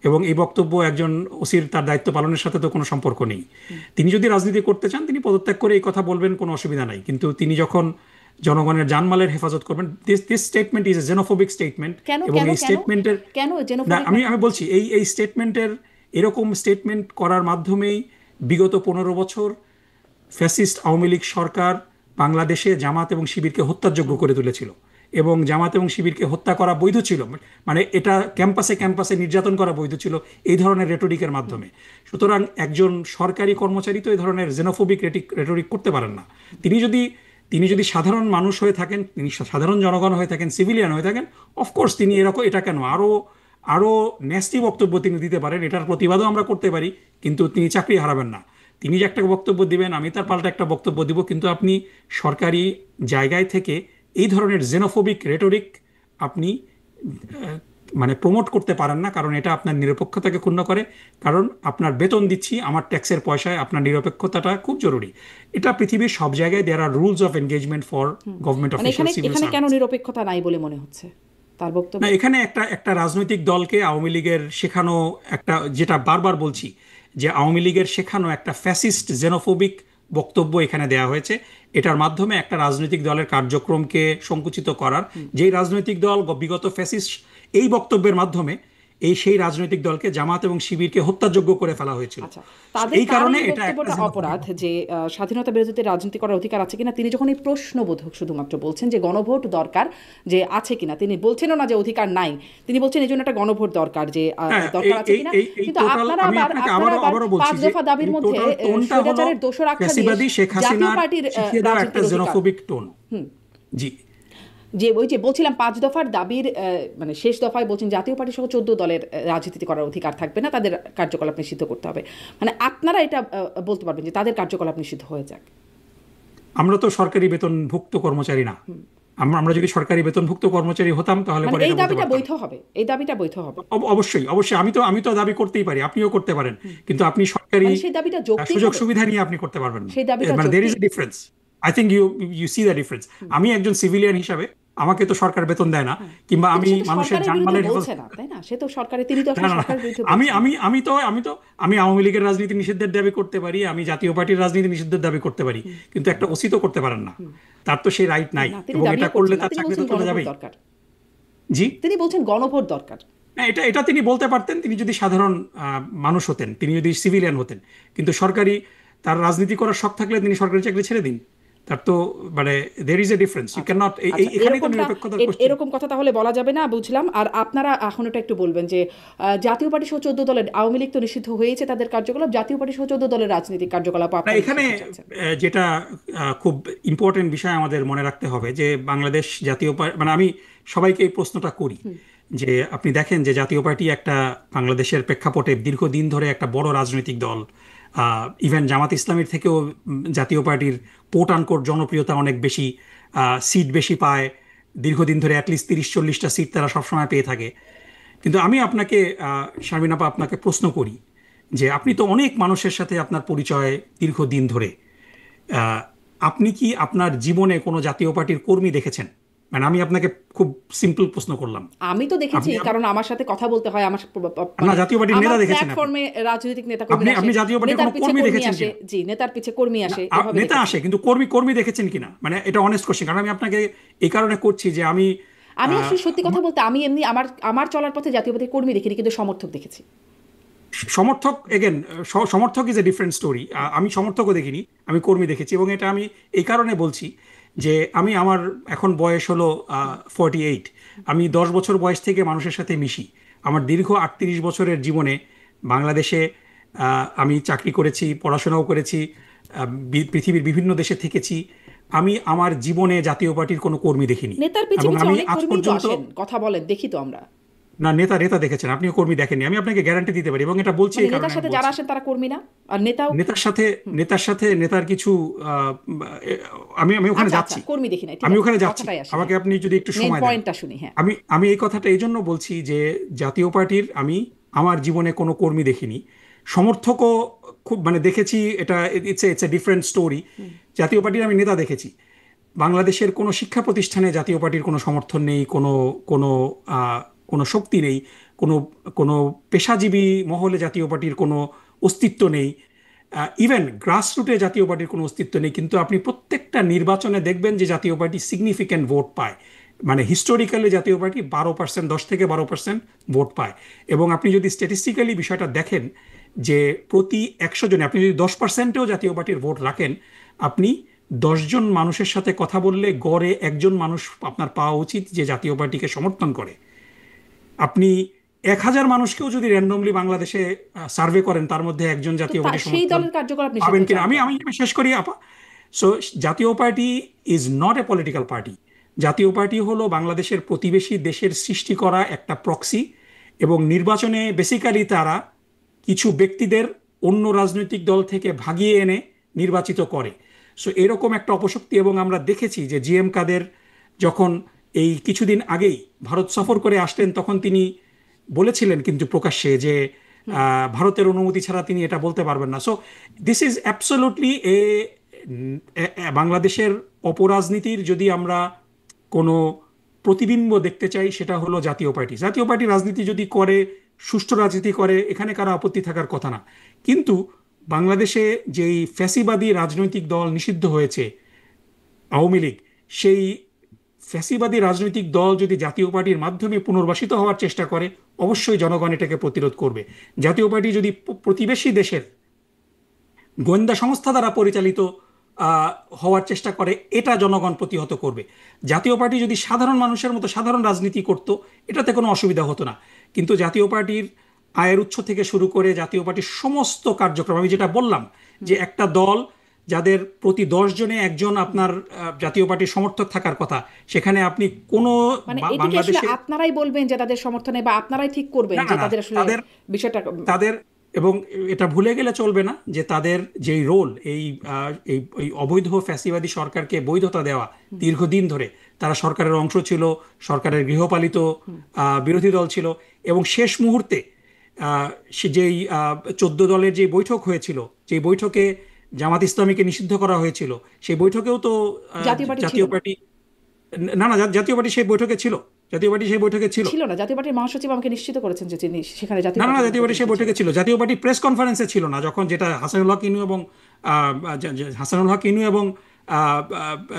এবং এই বক্তব্য একজন ওসির তার দায়িত্ব পালনের সাথে তো কোনো সম্পর্ক নেই। তিনি যদি রাজনীতি করতে চান, তিনি পদত্যাগ করে এই কথা বলবেন, কোনো অসুবিধা নাই। কিন্তু তিনি যখন জনগণের জানমালের হেফাজত করবেন, this statement is a xenophobic statement. এবং এই স্টেটমেন্টের আমি বলছি এই স্টেটমেন্টের, এরকম স্টেটমেন্ট করার মাধ্যমেই বিগত 15 বছর ফ্যাসিস্ট আওয়ামী লীগ সরকার বাংলাদেশে জামাত এবং শিবিরকে হত্যাযোগ্য করে তুলেছিল, এবং জামাত এবং শিবিরকে হত্যা করা বৈধ ছিল, মানে এটা ক্যাম্পাসে ক্যাম্পাসে নির্যাতন করা বৈধ ছিল এই ধরনের রেটরিকের মাধ্যমে। সুতরাং একজন সরকারি কর্মচারী তো এই ধরনের জেনোফোবিক রেটরিক করতে পারেন না। তিনি যদি সাধারণ মানুষ হয়ে থাকেন, তিনি সাধারণ জনগণ হয়ে থাকেন, সিভিলিয়ান হয়ে থাকেন, অফকোর্স তিনি এরকম এটা কেন আরও ন্যাস্টি বক্তব্য তিনি দিতে পারেন, এটার প্রতিবাদও আমরা করতে পারি, কিন্তু তিনি চাকরি হারাবেন না। তিনি যে একটা বক্তব্য দিবেন, আমি তার পাল্টা একটা বক্তব্য দিব, কিন্তু আপনি সরকারি জায়গায় থেকে এই ধরনের জেনোফোবিক রেটরিক আপনি মানে প্রমোট করতে পারেন না, কারণ এটা আপনার নিরপেক্ষতাকে ক্ষুণ্ণ করে। কারণ আপনার বেতন দিচ্ছি আমার ট্যাক্সের পয়সায়, আপনার নিরপেক্ষতাটা খুব জরুরি। এটা পৃথিবীর সব জায়গায় there are rules of engagement for government officials. এখানে কেন নিরপেক্ষতা নাই বলে মনে হচ্ছে তার বক্তব্য? না, এখানে একটা রাজনৈতিক দলকে আওয়ামী লীগের শেখানো একটা, যেটা বারবার বলছি, যে আওয়ামী লীগের শেখানো একটা ফ্যাসিস্ট জেনোফোবিক বক্তব্য এখানে দেওয়া হয়েছে। এটার মাধ্যমে একটা রাজনৈতিক দলের কার্যক্রমকে সংকুচিত করার, যেই রাজনৈতিক দল বিগত ফ্যাসিস্ট এই বক্তব্যের মাধ্যমে সেই রাজনৈতিক দলকে জামাত এবং শিবিরকে হত্যাযোগ্য করে ফেলা হয়েছিল। এই কারণে এটা একটা অপরাধ যে স্বাধীনতা বিরোধীদের রাজনীতি করার অধিকার আছে কিনা। তিনি যখন এই প্রশ্নবোধক শুধুমাত্র বলছেন যে গণভোট দরকার যে আছে কিনা, তিনি বলছেনও না যে অধিকার নাই, তিনি বলছেন এই জন্য একটা গণভোট দরকার, যে দরকার আছে কিনা। কিন্তু আপনারা আবার 5 দফা দাবির মধ্যে স্বৈরাচারের দোষর আখ্যা দিয়ে জাতীয় পার্টির জেনোফোবিক টোন। জি, যে ওই যে বলছিলাম 5 দফার দাবির মানে শেষ দফায় বলছেন জাতীয় পার্টি সহ 14 দলের রাজনীতি করার অধিকার থাকবে না, তাদের কার্যকলাপ নিষিদ্ধ করতে হবে। মানে আপনারা এটা বলতে পারবেন যে তাদের কার্যকলাপ নিষিদ্ধ হয়ে যাক? আমরা তো সরকারি বেতনভুক্ত কর্মচারী না। আমরা যদি সরকারি বেতনভুক্ত কর্মচারী হতাম তাহলে এই দাবিটা বৈধ হবে, এই দাবিটা বৈধ হবে। অবশ্যই অবশ্যই, আমি তো দাবি করতেই পারি, আপনিও করতে পারেন, কিন্তু আপনি সরকারি সুযোগ সুবিধা নিয়ে আপনি করতে পারবেন না। মানে there is a difference. I think you see the difference. আমি একজন সিভিলিয়ান হিসাবে আমাকে তো সরকার বেতন দেয় না, কিংবা আমি মানুষের জানমালের আমি আওয়ামী লীগের রাজনীতি নিষিদ্ধের দাবি করতে পারি, আমি জাতীয় পার্টির রাজনীতি নিষিদ্ধের দাবি করতে পারি, কিন্তু একটা ওসি তো করতে পারেন না, তার তো সেই রাইট নাই, এবং এটা করলে তার চাকরি তো চলে যাবেই। জি, তিনি বলছেন গণভোট দরকার। না, এটা এটা তিনি বলতে পারতেন, তিনি যদি সাধারণ মানুষ হতেন, তিনি যদি সিভিলিয়ান হতেন। কিন্তু সরকারি, তার রাজনীতি করার শখ থাকলে তিনি সরকারি চাকরি ছেড়ে দিন। তার তো মানে there is a difference, you আচ্ছা ক্যান নট। আচ্ছা, এখানেই তো নিরপেক্ষতার কোশ্চেন। এরকম কথা তাহলে বলা যাবে না, বুঝলাম। আর আপনারা এখন এটা একটু বলবেন যে জাতীয় পার্টি সহ 14 দলের, আওয়ামী লীগ তো নিষিদ্ধ হয়েছে তাদের কার্যকলাপ, জাতীয় পার্টি সহ 14 দলের রাজনৈতিক কার্যকলাপ না, আপনারা এখানে নিষিদ্ধ চাচ্ছেন। যেটা খুব ইম্পর্টেন্ট বিষয় আমাদের মনে রাখতে হবে যে বাংলাদেশ জাতীয় মানে আমি সবাইকে এই প্রশ্নটা করি যে আপনি দেখেন যে জাতীয় পার্টি একটা বাংলাদেশের প্রেক্ষাপটে দীর্ঘদিন ধরে একটা বড় রাজনৈতিক দল। ইভেন জামাত ইসলামীর থেকেও জাতীয় পার্টির কোট আনকোট জনপ্রিয়তা অনেক বেশি, সিট বেশি পায় দীর্ঘদিন ধরে, অ্যাটলিস্ট 30-40টা সিট তারা সবসময় পেয়ে থাকে। কিন্তু আমি আপনাকে, শারমিন আপা, আপনাকে প্রশ্ন করি যে আপনি তো অনেক মানুষের সাথে আপনার পরিচয় দীর্ঘদিন ধরে, আহ, আপনি কি আপনার জীবনে কোনো জাতীয় পার্টির কর্মী দেখেছেন? মানে আমি আপনাকে খুব সিম্পল প্রশ্ন করলাম। আমি তো দেখেছি, আপনি কারণ আমার সাথে কথা বলতে হয়, আমার না, মানে জাতীয় পার্টির আমার নেতা দেখেছেন আপনি? প্ল্যাটফর্মে রাজনৈতিক নেতা আপনি কর্মী আসে, আপনি জাতীয় পার্টির নেতার কোনো পিছে কর্মী কর্মী দেখেছেন আসে, কিনা? জি নেতার পিছে কর্মী আসে, এভাবে নেতা দেখেছি। আসে, কিন্তু কর্মী কর্মী দেখেছেন কিনা, মানে এটা অনেস্ট কোশ্চেন। কারণ আমি আপনাকে এই কারণে করছি যে আমি আমি আহ, আসলে সত্যি কথা বলতে, আমি এমনি আমার আমার চলার পথে জাতীয় পার্টির কর্মী দেখিনি, কিন্তু সমর্থক দেখেছি। সমর্থক, এগেন, সমর্থক ইজ এ ডিফারেন্ট স্টোরি। আমি সমর্থকও দেখিনি, আমি কর্মী দেখেছি। এবং এটা আমি এই কারণে বলছি যে আমার এখন বয়স হলো 48। আমি 10 বছর বয়স থেকে মানুষের সাথে মিশি। আমার দীর্ঘ 38 বছরের জীবনে বাংলাদেশে আমি চাকরি করেছি, পড়াশোনাও করেছি, পৃথিবীর বিভিন্ন দেশে থেকেছি। আমি আমার জীবনে জাতীয় পার্টির কোনো কর্মী দেখিনি। নেতার পিছে এবং পিছে আমি অনেক আজ কর্মী তো পর্যন্ত, আসেন, কথা বলেন, দেখি তো আমরা। না, নেতা নেতা দেখেছেন, আপনিও কর্মী দেখেননি, আমি আপনাকে গ্যারান্টি দিতে পারি। এবং এটা বলছি মানে এই কারণে নেতার আমি সাথে যারা বলছি, আসেন তারা কর্মী না, আর নেতাও। নেতার সাথে নেতার কিছু আমি আমি ওখানে আচ্ছা আচ্ছা, যাচ্ছি, কর্মী দেখি নাই, ঠিক আমি আছে, ওখানে যাচ্ছি। কথাটাই আসে, আমাকে হ্যাঁ। আপনি যদি একটু মেন সময় দেন। পয়েন্টটা শুনি, হ্যাঁ। আমি আমি এই কথাটা এই জন্য বলছি যে জাতীয় পার্টির আমি আমার জীবনে কোনো কর্মী দেখিনি। সমর্থকও খুব মানে দেখেছি, এটা ইটস এ ডিফারেন্ট স্টোরি। জাতীয় পার্টির আমি নেতা দেখেছি। বাংলাদেশের কোনো শিক্ষা প্রতিষ্ঠানে জাতীয় পার্টির কোনো সমর্থন নেই, কোনো কোনো কোনো শক্তি নেই, কোনো কোনো পেশাজীবী মহলে জাতীয় পার্টির কোনো অস্তিত্ব নেই, ইভেন গ্রাসরুটে জাতীয় পার্টির কোনো অস্তিত্ব নেই। কিন্তু আপনি প্রত্যেকটা নির্বাচনে দেখবেন যে জাতীয় পার্টি সিগনিফিক্যান্ট ভোট পায়। মানে হিস্টোরিক্যালি জাতীয় পার্টি 12%, 10 থেকে 12% ভোট পায়। এবং আপনি যদি স্ট্যাটিস্টিক্যালি বিষয়টা দেখেন যে প্রতি 100 জনে আপনি যদি 10%ও জাতীয় পার্টির ভোট রাখেন, আপনি 10 জন মানুষের সাথে কথা বললে গড়ে একজন মানুষ আপনার পাওয়া উচিত যে জাতীয় পার্টিকে সমর্থন করে। আপনি 1000 মানুষকেও যদি র্যান্ডমলি বাংলাদেশে সার্ভে করেন, তার মধ্যে একজন তো জাতীয় পার্টি সেই সমর্থন দলের কার্যকলাপ পাবেন নিষিদ্ধ কিনা, চান আমি কেন? আমি আমি শেষ করি আপা। সো জাতীয় party is not a political party. জাতীয় পার্টি হলো বাংলাদেশের প্রতিবেশী দেশের সৃষ্টি করা একটা প্রক্সি। এবং নির্বাচনে বেসিক্যালি তারা কিছু ব্যক্তিদের অন্য রাজনৈতিক দল থেকে ভাগিয়ে এনে নির্বাচিত করে। সো এরকম একটা অপশক্তি। এবং আমরা দেখেছি যে জি এম কাদের যখন এই কিছুদিন আগেই ভারত সফর করে আসলেন, তখন তিনি বলেছিলেন কিন্তু প্রকাশ্যে যে ভারতের অনুমতি ছাড়া তিনি এটা বলতে পারবেন না। সো দিস ইজ অ্যাবসোলুটলি বাংলাদেশের অপরাজনীতির যদি আমরা কোনো প্রতিবিম্ব দেখতে চাই, সেটা হলো জাতীয় পার্টি। জাতীয় পার্টি রাজনীতি যদি করে, সুষ্ঠু রাজনীতি করে, এখানে কারো আপত্তি থাকার কথা না। কিন্তু বাংলাদেশে যেই ফ্যাসিবাদী রাজনৈতিক দল নিষিদ্ধ হয়েছে, আওয়ামী লীগ, সেই ফ্যাসিবাদী রাজনৈতিক দল যদি জাতীয় পার্টির মাধ্যমে পুনর্বাসিত হওয়ার চেষ্টা করে, অবশ্যই জনগণ এটাকে প্রতিরোধ করবে। জাতীয় পার্টি যদি প্রতিবেশী দেশের গোয়েন্দা সংস্থা দ্বারা পরিচালিত হওয়ার চেষ্টা করে, এটা জনগণ প্রতিহত করবে। জাতীয় পার্টি যদি সাধারণ মানুষের মতো সাধারণ রাজনীতি করত, এটাতে কোনো অসুবিধা হতো না। কিন্তু জাতীয় পার্টির আয়ের উৎস থেকে শুরু করে জাতীয় পার্টির সমস্ত কার্যক্রম, আমি যেটা বললাম যে একটা দল যাদের প্রতি 10 জনে একজন আপনার জাতীয় পার্টির সমর্থক থাকার কথা, সেখানে আপনি কোনো মানে এটি কি আসলে বাংলাদেশে, আপনারাই বলবেন যে তাদের সমর্থনে, বা আপনারাই ঠিক করবেন না যে না না, তাদের আসলে তাদের বিষয়টা? তাদের এবং এটা ভুলে গেলে চলবে না যে তাদের যেই রোল, এই এই অবৈধ ফ্যাসিবাদী সরকারকে বৈধতা দেওয়া, দীর্ঘদিন ধরে তারা সরকারের অংশ ছিল, সরকারের গৃহপালিত বিরোধী দল ছিল। এবং শেষ মুহূর্তে সে যেই 14 দলের যে বৈঠক হয়েছিল, যে বৈঠকে জামাত ইসলামীকে নিষিদ্ধ করা হয়েছিল, সেই বৈঠকেও তো জাতীয় পার্টি ছিল জাতীয় না? পার্টি, না না, জাতীয় পার্টি সেই বৈঠকে ছিল, জাতীয় পার্টি সেই বৈঠকে ছিল। ছিল না, জাতীয় পার্টির মহাসচিব আমাকে নিশ্চিত করেছেন যে তিনি সেখানে জাতীয় না না না, পার্টির কোনো জাতীয় পার্টি সেই প্রতিনিধি বৈঠকে ছিলেন। ছিল। জাতীয় পার্টি প্রেস কনফারেন্সে ছিল না, যখন যেটা হাসানুল হক ইনু এবং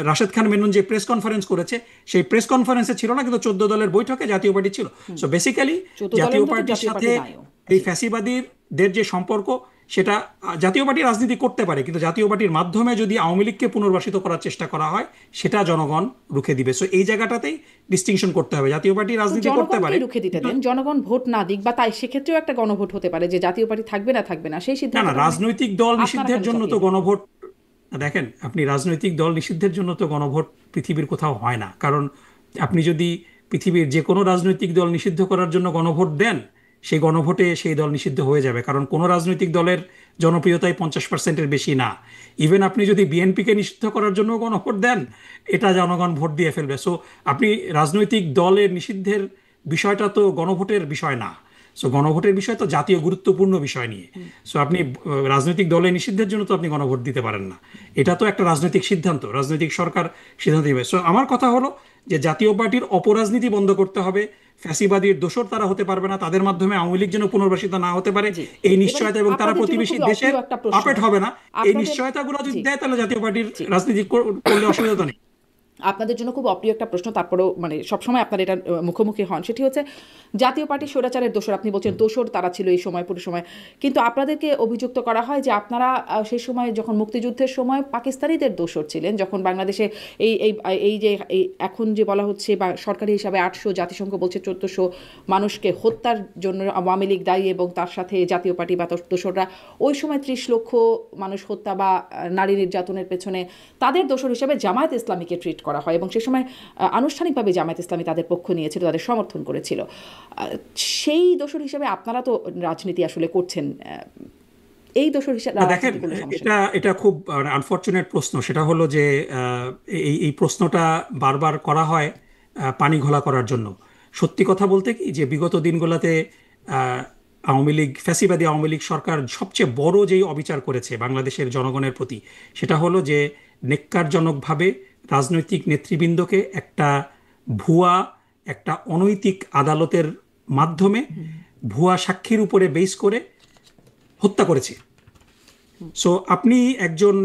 রাশেদ খান মেনন যে প্রেস কনফারেন্স করেছে, সেই প্রেস কনফারেন্সে ছিল না, কিন্তু 14 দলের বৈঠকে জাতীয় পার্টি ছিল। সো বেসিক্যালি 14 দলের জাতীয় মধ্যে তো পার্টির জাতীয় সাথে পার্টি নাইও। এই ফ্যাসিবাদীদের যে সম্পর্ক, সেটা জাতীয় পার্টি রাজনীতি করতে পারে, কিন্তু জাতীয় পার্টির মাধ্যমে যদি আওয়ামী লীগকে পুনর্বাসিত করার চেষ্টা করা হয়, সেটা জনগণ রুখে দিবে। সো এই জায়গাটাতেই ডিস্টিংশন করতে হবে। জাতীয় পার্টি রাজনীতি করতে পারে, জনগণকে রুখে দিতে দেন, জনগণ ভোট না দিক, বা তাই সেক্ষেত্রেও একটা গণভোট হতে পারে যে জাতীয় পার্টি থাকবে না থাকবে না, সেই না সিদ্ধান্ত না, রাজনৈতিক দল আপনারা নিষিদ্ধের কেন জন্য তো চাপিয়ে দেন? গণভোট, দেখেন আপনি রাজনৈতিক দল নিষিদ্ধের জন্য তো গণভোট পৃথিবীর কোথাও হয় না। কারণ আপনি যদি পৃথিবীর যে কোনো রাজনৈতিক দল নিষিদ্ধ করার জন্য গণভোট দেন, সেই গণভোটে সেই দল নিষিদ্ধ হয়ে যাবে, কারণ কোনো রাজনৈতিক দলের জনপ্রিয়তাই 50%-এর বেশি না। ইভেন আপনি যদি বিএনপিকে নিষিদ্ধ করার জন্য গণভোট দেন, এটা জনগণ ভোট দিয়ে ফেলবে। সো আপনি রাজনৈতিক দলের নিষিদ্ধের বিষয়টা তো গণভোটের বিষয় না। সো গণভোটের বিষয় তো জাতীয় গুরুত্বপূর্ণ বিষয় নিয়ে। সো আপনি রাজনৈতিক দলের নিষিদ্ধের জন্য তো আপনি গণভোট দিতে পারেন না। এটা তো একটা রাজনৈতিক সিদ্ধান্ত, রাজনৈতিক সরকার সিদ্ধান্ত নেবে। সো আমার কথা হলো যে জাতীয় পার্টির অপরাজনীতি বন্ধ করতে হবে। ফ্যাসিবাদীর দোসর তারা হতে পারবে না, তাদের মাধ্যমে আওয়ামী লীগ যেন পুনর্বাসিত না হতে পারে জি, এই এবার নিশ্চয়তা, এবং তারা আপনাদের জন্য প্রতিবেশী খুবই দেশের অপ্রিয় একটা প্রশ্ন। পাপেট হবে না, এই আপনাদের নিশ্চয়তাগুলো যদি জি দেয়, তাহলে জাতীয় পার্টির জি রাজনীতি করলে অসুবিধা নেই। আপনাদের জন্য খুব অপ্রিয় একটা প্রশ্ন, তারপরেও মানে সবসময় আপনারা এটা মুখোমুখি হন, সেটি হচ্ছে জাতীয় পার্টি স্বৈরাচারের দোসর। আপনি বলছেন দোসর তারা ছিল এই সময়, পুরো সময়, কিন্তু আপনাদেরকে অভিযুক্ত করা হয় যে আপনারা সেই সময় যখন মুক্তিযুদ্ধের সময় পাকিস্তানিদের দোসর ছিলেন, যখন বাংলাদেশে এই এই এই যে এই এখন যে বলা হচ্ছে বা সরকারি হিসাবে 800, জাতিসংঘ বলছে 1400 মানুষকে হত্যার জন্য আওয়ামী লীগ দায়ী, এবং তার সাথে জাতীয় পার্টি বা দোসররা ওই সময় 30 লক্ষ মানুষ হত্যা বা নারী নির্যাতনের পেছনে তাদের দোসর হিসাবে জামায়াত ইসলামীকে ট্রিট করা হয়, এবং সে সময় আনুষ্ঠানিকভাবে জামায়াত ইসলামী তাদের পক্ষ নিয়েছিল, তাদের সমর্থন করেছিল। সেই দোসর হিসাবে আপনারা তো রাজনীতি আসলে করছেন, এই দোসর হিসাবে দেখেন, এটা খুব আনফরচুনেট প্রশ্ন। সেটা হলো যে এই প্রশ্নটা বারবার করা হয় পানি ঘোলা করার জন্য। সত্যি কথা বলতে কি, যে বিগত দিনগুলোতে আওয়ামী লীগ, ফ্যাসিবাদী আওয়ামী লীগ সরকার সবচেয়ে বড় যেই অবিচার করেছে বাংলাদেশের জনগণের প্রতি, সেটা হলো যে নেক্কারজনকভাবে রাজনৈতিক নেতৃবৃন্দকে একটা অনৈতিক আদালতের মাধ্যমে ভুয়া সাক্ষীর উপরে বেস করে হত্যা করেছে। সো আপনি একজন,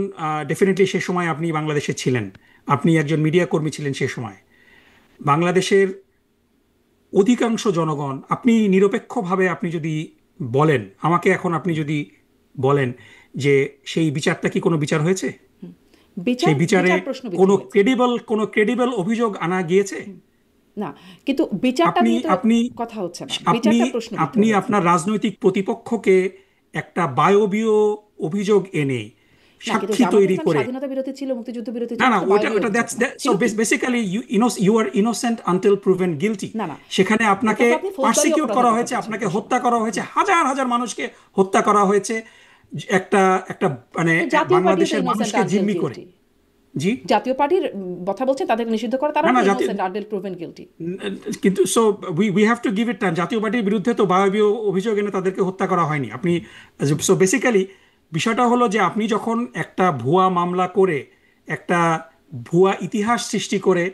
ডেফিনেটলি সে সময় আপনি বাংলাদেশে ছিলেন, আপনি একজন মিডিয়া কর্মী ছিলেন সে সময়। বাংলাদেশের অধিকাংশ জনগণ, আপনি নিরপেক্ষভাবে আপনি যদি বলেন আমাকে, এখন আপনি যদি বলেন যে সেই বিচারটা কি কোনো বিচার হয়েছে, সেই বিচারে কোনো ক্রেডিবল অভিযোগ আনা গিয়েছে? না, কিন্তু বিচারটা নিয়ে তো কথা হচ্ছে না, বিচারটা প্রশ্ন আপনি আপনার রাজনৈতিক প্রতিপক্ষকে একটা বায়বীয় অভিযোগ এনে সাক্ষী তৈরি করে, স্বাধীনতা বিরোধী ছিল, মুক্তিযুদ্ধ বিরোধী ছিল, না না, so basically you are innocent until proven guilty. সেখানে আপনাকে পারসিকিউট করা হয়েছে, আপনাকে হত্যা করা হয়েছে, হাজার হাজার মানুষকে হত্যা করা হয়েছে, একটা একটা মানে বাংলাদেশের মানুষকে জিম্মি করে। জি, জাতীয় পার্টির কথা বলছেন, তাদেরকে নিষিদ্ধ করা, তারা ইনোসেন্ট আনটিল প্রুভেন গিলটি। কিন্তু so we have to give it time. জাতীয় পার্টির বিরুদ্ধে তো বায়বীয় অভিযোগ এনে তাদেরকে হত্যা করা হয়নি। আপনি সো বেসিক্যালি বিষয়টা হলো যে আপনি যখন একটা ভুয়া মামলা করে, একটা ভুয়া ইতিহাস সৃষ্টি করে,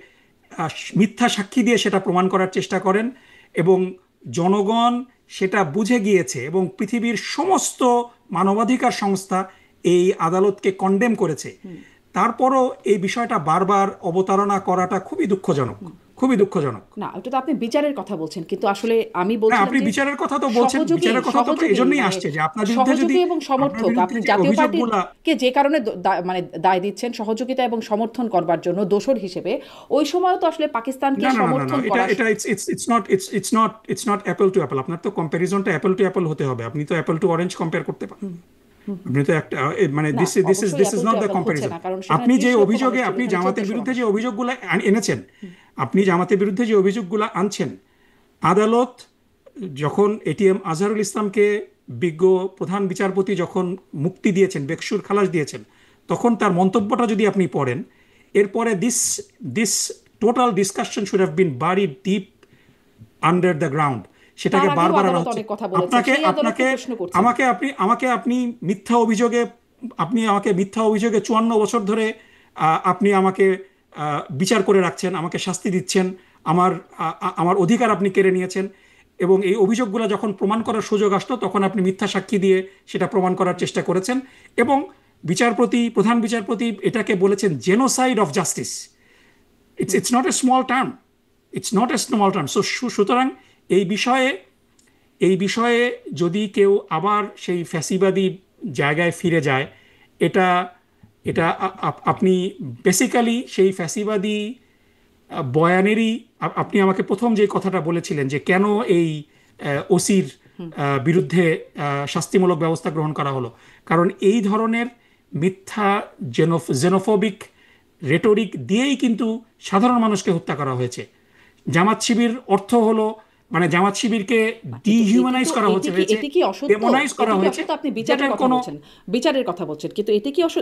মিথ্যা সাক্ষী দিয়ে সেটা প্রমাণ করার চেষ্টা করেন, এবং জনগণ সেটা বুঝে গিয়েছে, এবং পৃথিবীর সমস্ত মানবাধিকার সংস্থা এই আদালতকে কন্ডেম করেছে, তারপরও এই বিষয়টা বারবার অবতারণা করাটা খুবই দুঃখজনক, খুবই দুঃখজনক। না, ওটা তো আপনি বিচারের কথা বলছেন, কিন্তু আসলে আমি বলছি আপনি বিচারের কথা তো বলছেন, বিচারের কথা তো এজন্যই আসছে যে আপনার বিরুদ্ধে যদি এবং সমর্থক, আপনি জাতীয় পার্টিকে যে কারণে মানে দায় দিচ্ছেন সহযোগিতা এবং সমর্থন করবার জন্য দোসর হিসেবে, ওই সময়ও তো আসলে পাকিস্তানকে সমর্থন করা, এটা it's not apple to apple. আপনার তো কম্প্যারিজনটা অ্যাপল টু অ্যাপল হতে হবে। আপনি তো অ্যাপল টু অরেঞ্জ কম্পেয়ার করতে পারেন। আপনি তো একটা মানে this is not the comparison. আপনি যে অভিযোগে, আপনি জামাতের বিরুদ্ধে যে অভিযোগগুলো এনেছেন, আপনি জামাতের বিরুদ্ধে যে অভিযোগগুলো আনছেন, আদালত যখন এটিএম আজহারুল ইসলামকে বিজ্ঞ প্রধান বিচারপতি যখন মুক্তি দিয়েছেন, বেকসুর খালাস দিয়েছেন, তখন তার মন্তব্যটা যদি আপনি পড়েন, এরপরে this total discussion should have been buried deep under the ground. সেটাকে বারবার আপনি মিথ্যা অভিযোগে, 54 বছর ধরে আপনি আমাকে বিচার করে রাখছেন, আমাকে শাস্তি দিচ্ছেন, আমার অধিকার আপনি কেড়ে নিয়েছেন, এবং এই অভিযোগগুলো যখন প্রমাণ করার সুযোগ আসতো তখন আপনি মিথ্যা সাক্ষী দিয়ে সেটা প্রমাণ করার চেষ্টা করেছেন, এবং প্রধান বিচারপতি এটাকে বলেছেন genocide of justice. It's not a small term, so সুতরাং এই বিষয়ে যদি কেউ আবার সেই ফ্যাসিবাদী জায়গায় ফিরে যায়, এটা এটা আপনি বেসিক্যালি সেই ফ্যাসিবাদী বয়ানেরই আপনি আমাকে প্রথম যে কথাটা বলেছিলেন যে কেন এই ওসির বিরুদ্ধে শাস্তিমূলক ব্যবস্থা গ্রহণ করা হলো, কারণ এই ধরনের মিথ্যা জেনোফোবিক রেটরিক দিয়েই কিন্তু সাধারণ মানুষকে হত্যা করা হয়েছে। জামাত শিবির অর্থ হলো মানে জামাত শিবিরকে ডিহিউম্যানাইজ করা হয়েছে, ডেমোনাইজ করা হয়েছে। আপনি বিচারের কথা বলছেন, কিন্তু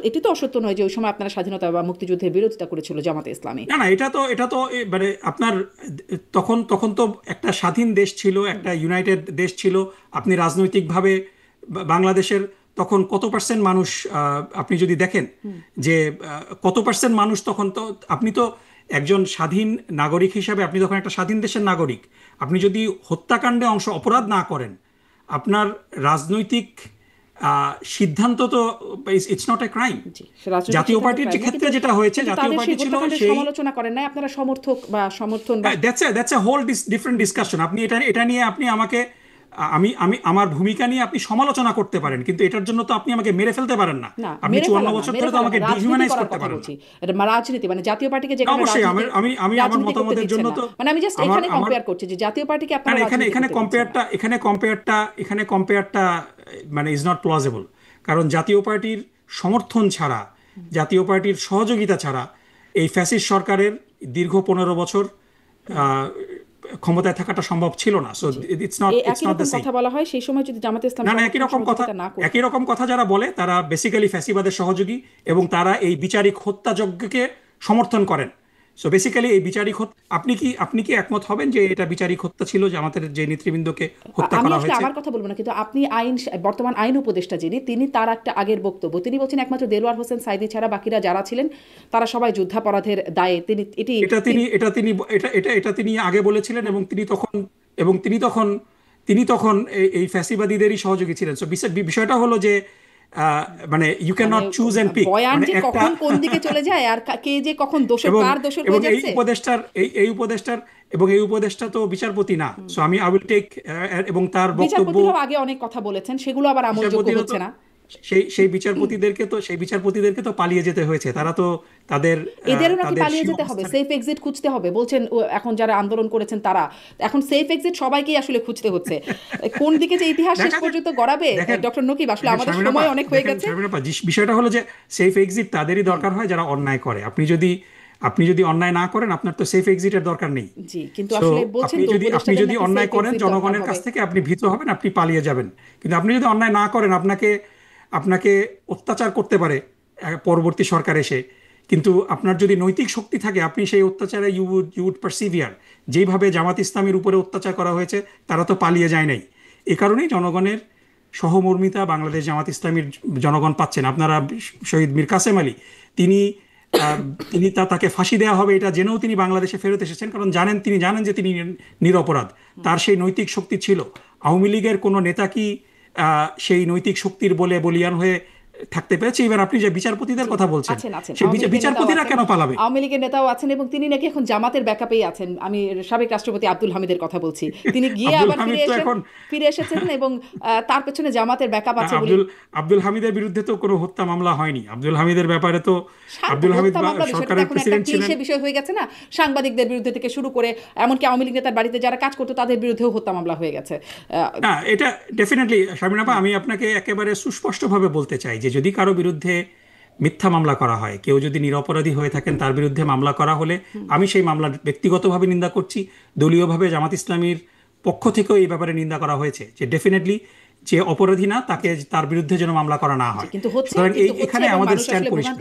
এটি তো অসত্য নয় যে ওই সময় আপনারা স্বাধীনতা বা মুক্তিযুদ্ধের বিরোধিতা করেছিল জামাতে ইসলামী। না, এটা তো মানে আপনার তখন তো একটা স্বাধীন দেশ ছিল, একটা ইউনাইটেড দেশ ছিল। আপনি রাজনৈতিকভাবে বাংলাদেশের তখন কত পার্সেন্ট মানুষ, আপনি যদি দেখেন যে কত পার্সেন্ট মানুষ তখন, তো আপনি তো একজন স্বাধীন নাগরিক হিসাবে আপনি তখন একটা স্বাধীন দেশের নাগরিক। আপনি যদি হত্যাকাণ্ডে অপরাধ না করেন, আপনার রাজনৈতিক সিদ্ধান্ত তো ইটস নট এ ক্রাইম। জাতীয় পার্টির ক্ষেত্রে যেটা হয়েছে, জাতীয় পার্টি ছিল সেই সমালোচনা করেন না আপনারা, সমর্থক বা সমর্থন, that's a whole different discussion. আপনি এটা নিয়ে আপনি আমাকে আমার ভূমিকা নিয়ে আপনি সমালোচনা করতে পারেন, কিন্তু এটার জন্য তো আপনি আমাকে মেরে ফেলতে পারেন না। আপনি 54 বছর ধরে তো আমাকে ডিহিউম্যানাইজ করতে পারেন না। রাজনীতি মানে জাতীয় পার্টিকে যে অবশ্যই আমি আমার মতামতের জন্য তো মানে আমি জাস্ট এখানে কম্পেয়ার করছি যে জাতীয় পার্টিকে আপনারা এখানে কম্পেয়ারটা মানে ইজ নট প্লজিবল। কারণ জাতীয় পার্টির সমর্থন ছাড়া, জাতীয় পার্টির সহযোগিতা ছাড়া এই ফ্যাসিস্ট সরকারের দীর্ঘ 15 বছর ক্ষমতায় থাকাটা সম্ভব ছিল না। So it's not the same. কথা বলা হয় সেই সময় যদি জামাতে ইসলাম না, একই রকম কথা যারা বলে তারা বেসিক্যালি ফ্যাসিবাদের সহযোগী, এবং তারা এই বিচারিক হত্যাযজ্ঞকে সমর্থন করেন। সো বেসিক্যালি এই বিচারিক আপনি কি একমত হবেন যে এটা বিচারিক হত্যা ছিল, যে আমাদের যে নেতৃবৃন্দকে হত্যা করা হয়েছে? আমার কথা বলবো না, কিন্তু আপনি বর্তমান আইন উপদেষ্টা তিনি তার একটা আগের বক্তব্য তিনি বলছেন একমাত্র দেলোয়ার হোসেন সাঈদী ছাড়া বাকিরা যারা ছিলেন তারা সবাই যুদ্ধাপরাধের দায়ে এটা তিনি আগে বলেছিলেন, এবং তিনি তখন এই ফ্যাসিবাদীদেরই সহযোগী ছিলেন। সো বিষয়টা হলো যে মানে you can not choose and pick, মানে কখন কোন দিকে চলে যায় আর কে যে কখন দোষর কার দোষর হয়ে যাচ্ছে। এই উপদেষ্টা তো বিচারপতি না। সো আমি আই উইল টেক, এবং তার বক্তব্য আগে অনেক কথা বলেছেন, সেগুলো আবার আমলযোগ্য হচ্ছে না। সেই বিচারপতিদেরকে তো পালিয়ে যেতে হয়েছে। তারা তো এদেরও নাকি পালিয়ে যেতে হবে, সেফ এক্সিট খুঁজতে হবে বলছেন এখন যারা আন্দোলন করেছেন তারা। এখন সেফ এক্সিট সবাইকেই আসলে খুঁজতে হচ্ছে। কোন দিকে যে ইতিহাস শেষ পর্যন্ত গড়াবে ডক্টর নকিব, আসলে আমাদের সময় অনেক হয়ে গেছে। বিষয়টা হলো যে সেফ এক্সিট তাদেরই দরকার হয় যারা অন্যায় করে। আপনি যদি অন্যায় না করেন, আপনার তো সেফ এক্সিটের দরকার নেই। জি, কিন্তু আসলে বলছেন আপনি যদি অন্যায় করেন, জনগণের কাছ থেকে আপনি ভীত হবেন, আপনি পালিয়ে যাবেন। কিন্তু আপনি যদি অন্যায় না করেন, আপনাকে অত্যাচার করতে পারে পরবর্তী সরকার এসে, কিন্তু আপনার যদি নৈতিক শক্তি থাকে, আপনি সেই অত্যাচারে ইউ উড পারসিভিয়ার। যেইভাবে জামাত ইসলামের উপরে অত্যাচার করা হয়েছে, তারা তো পালিয়ে যায় নাই। এ কারণেই জনগণের সহমর্মিতা বাংলাদেশ জামাত ইসলামীর জনগণ পাচ্ছেন। আপনারা শহীদ মীর কাসেম আলী, তাকে ফাঁসি দেওয়া হবে এটা জেনেও তিনি বাংলাদেশে ফেরত এসেছেন, কারণ তিনি জানেন যে তিনি নিরপরাধ। তার সেই নৈতিক শক্তি ছিল। আওয়ামী লীগের কোনো নেতা কি সেই নৈতিক শক্তির বলে বলিয়ান হয়ে থাকতে পেরেছে? এবার আপনি যে বিচারপতিদের কথা বলছেন, সেই বিচারপতিরা কেন পালাবে? আওয়ামী লীগের নেতাও আছেন এবং তিনি নাকি এখন জামাতের ব্যাকআপেই আছেন। আমি সাবেক রাষ্ট্রপতি আব্দুল হামিদের কথা বলছি। তিনি গিয়ে আবার ফিরে এসেছেন এবং তার পেছনে জামাতের ব্যাকআপ আছে। আব্দুল হামিদের বিরুদ্ধে তো কোনো হত্যা মামলা হয়নি। আব্দুল হামিদের ব্যাপারে তো আব্দুল হামিদ সরকারের প্রেসিডেন্ট ছিলেন। সে বিষয় হয়ে গেছে না, সাংবাদিকদের বিরুদ্ধে থেকে শুরু করে এমনকি আওয়ামী লীগ নেতার বাড়িতে যারা কাজ করতো তাদের বিরুদ্ধেও হত্যা মামলা হয়ে গেছে। না, এটা ডেফিনেটলি শারমিন আপা, আমি আপনাকে একেবারে সুস্পষ্টভাবে বলতে চাই যে যদি কারো বিরুদ্ধে মিথ্যা মামলা করা হয়, কেউ যদি নিরপরাধী হয়ে থাকেন, তার বিরুদ্ধে মামলা করা হলে আমি সেই মামলার ব্যক্তিগতভাবে নিন্দা করছি। দলীয়ভাবে জামাত ইসলামীর পক্ষ থেকেও এই ব্যাপারে নিন্দা করা হয়েছে যে ডেফিনেটলি যে অপরাধী না তার বিরুদ্ধে যেন মামলা করা না হয়। কিন্তু এখানে আমাদের স্ট্যান্ড পরিষ্কার।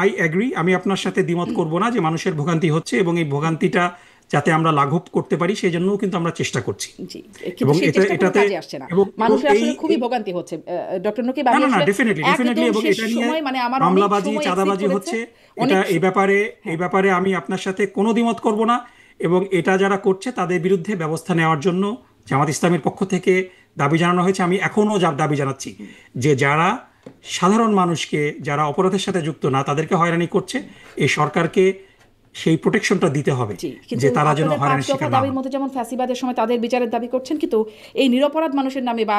আই এগ্রি, আমি আপনার সাথে দ্বিমত করব না যে মানুষের ভোগান্তি হচ্ছে, এবং এই ভোগান্তিটা যাতে আমরা লাঘব করতে পারি সেই জন্যও কিন্তু আমরা চেষ্টা করছি। এবং এটাতে মানুষের আসলে খুবই ভোগান্তি হচ্ছে ডক্টর নকিব। ডেফিনেটলি এবং এটা নিয়ে মামলাবাজি, চাঁদাবাজি হচ্ছে। এই ব্যাপারে আমি আপনার সাথে কোনো দ্বিমত করব না, এবং এটা যারা করছে তাদের বিরুদ্ধে ব্যবস্থা নেওয়ার জন্য জামাত ইসলামের পক্ষ থেকে দাবি জানানো হয়েছে, আমি এখনও দাবি জানাচ্ছি যে যারা সাধারণ মানুষকে, যারা অপরাধের সাথে যুক্ত না, তাদেরকে হয়রানি করছে, এই সরকারকে সেই প্রোটেকশনটা দিতে হবে জি, কিন্তু যে তারা যেন আপনাদের 5 হয়রানির দফা শিকার না দাবির হয়। মধ্যে যেমন ফ্যাসিবাদের সময় তাদের বিচারের দাবি করছেন, কিন্তু এই নিরপরাধ মানুষের নামে বা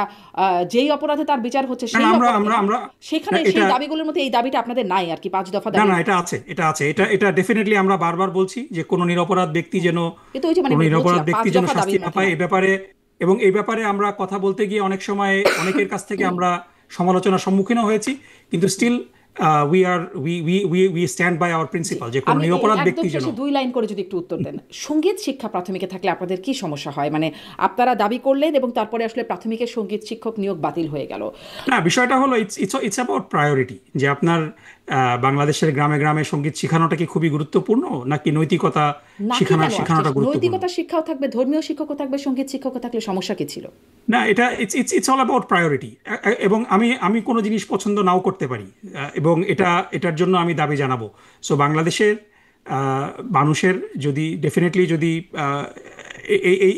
যেই অপরাধে তার বিচার হচ্ছে না না, সেই আমরা অপরাধে আমরা না, আমরা সেখানে না, সেই এটা দাবিগুলোর মধ্যে এই দাবিটা আপনাদের নাই আর কি, 5 দফা না দাবির না, এটা মধ্যে। আছে, এটা আছে, এটা ডেফিনেটলি আমরা বারবার বলছি যে কোনো নিরপরাধ ব্যক্তি যেন, কিন্তু ওই যে মানে কোনো নিরপরাধ বলছিলাম 5 ব্যক্তি যেন দফা শাস্তি দাবির না মধ্যে পায় নাই। এ ব্যাপারে। এবং এই ব্যাপারে আমরা কথা বলতে গিয়ে অনেক সময় অনেকের কাছ থেকে আমরা সমালোচনার সম্মুখীনও হয়েছি, কিন্তু still we are we stand by our জি, প্রিন্সিপাল যে কোনো আমি এই নিরপরাধ একদম ব্যক্তি যেন। শেষে 2 লাইন করে যদি একটু উত্তর দেন, সঙ্গীত শিক্ষা প্রাথমিকে থাকলে আপনাদের কি সমস্যা হয়? মানে আপনারা দাবি করলেন এবং তারপরে আসলে প্রাথমিকের সঙ্গীত শিক্ষক নিয়োগ বাতিল হয়ে গেল। না, বিষয়টা হলো ইটস অ্যাবাউট প্রায়োরিটি, যে আপনার বাংলাদেশের গ্রামে গ্রামে সঙ্গীত শেখানোটা কি খুবই গুরুত্বপূর্ণ, নাকি নৈতিকতা নাকি কেন আসছে? শেখানোটা গুরুত্বপূর্ণ? নৈতিকতা শিক্ষাও থাকবে, ধর্মীয় শিক্ষকও থাকবে, সঙ্গীত শিক্ষকও থাকলে সমস্যা কি ছিল? না, এটা ইটস অল অ্যাবাউট প্রায়োরিটি। এবং আমি কোনো জিনিস পছন্দ নাও করতে পারি, এবং এটার জন্য আমি দাবি জানাবো। সো বাংলাদেশের মানুষের যদি ডেফিনেটলি যদি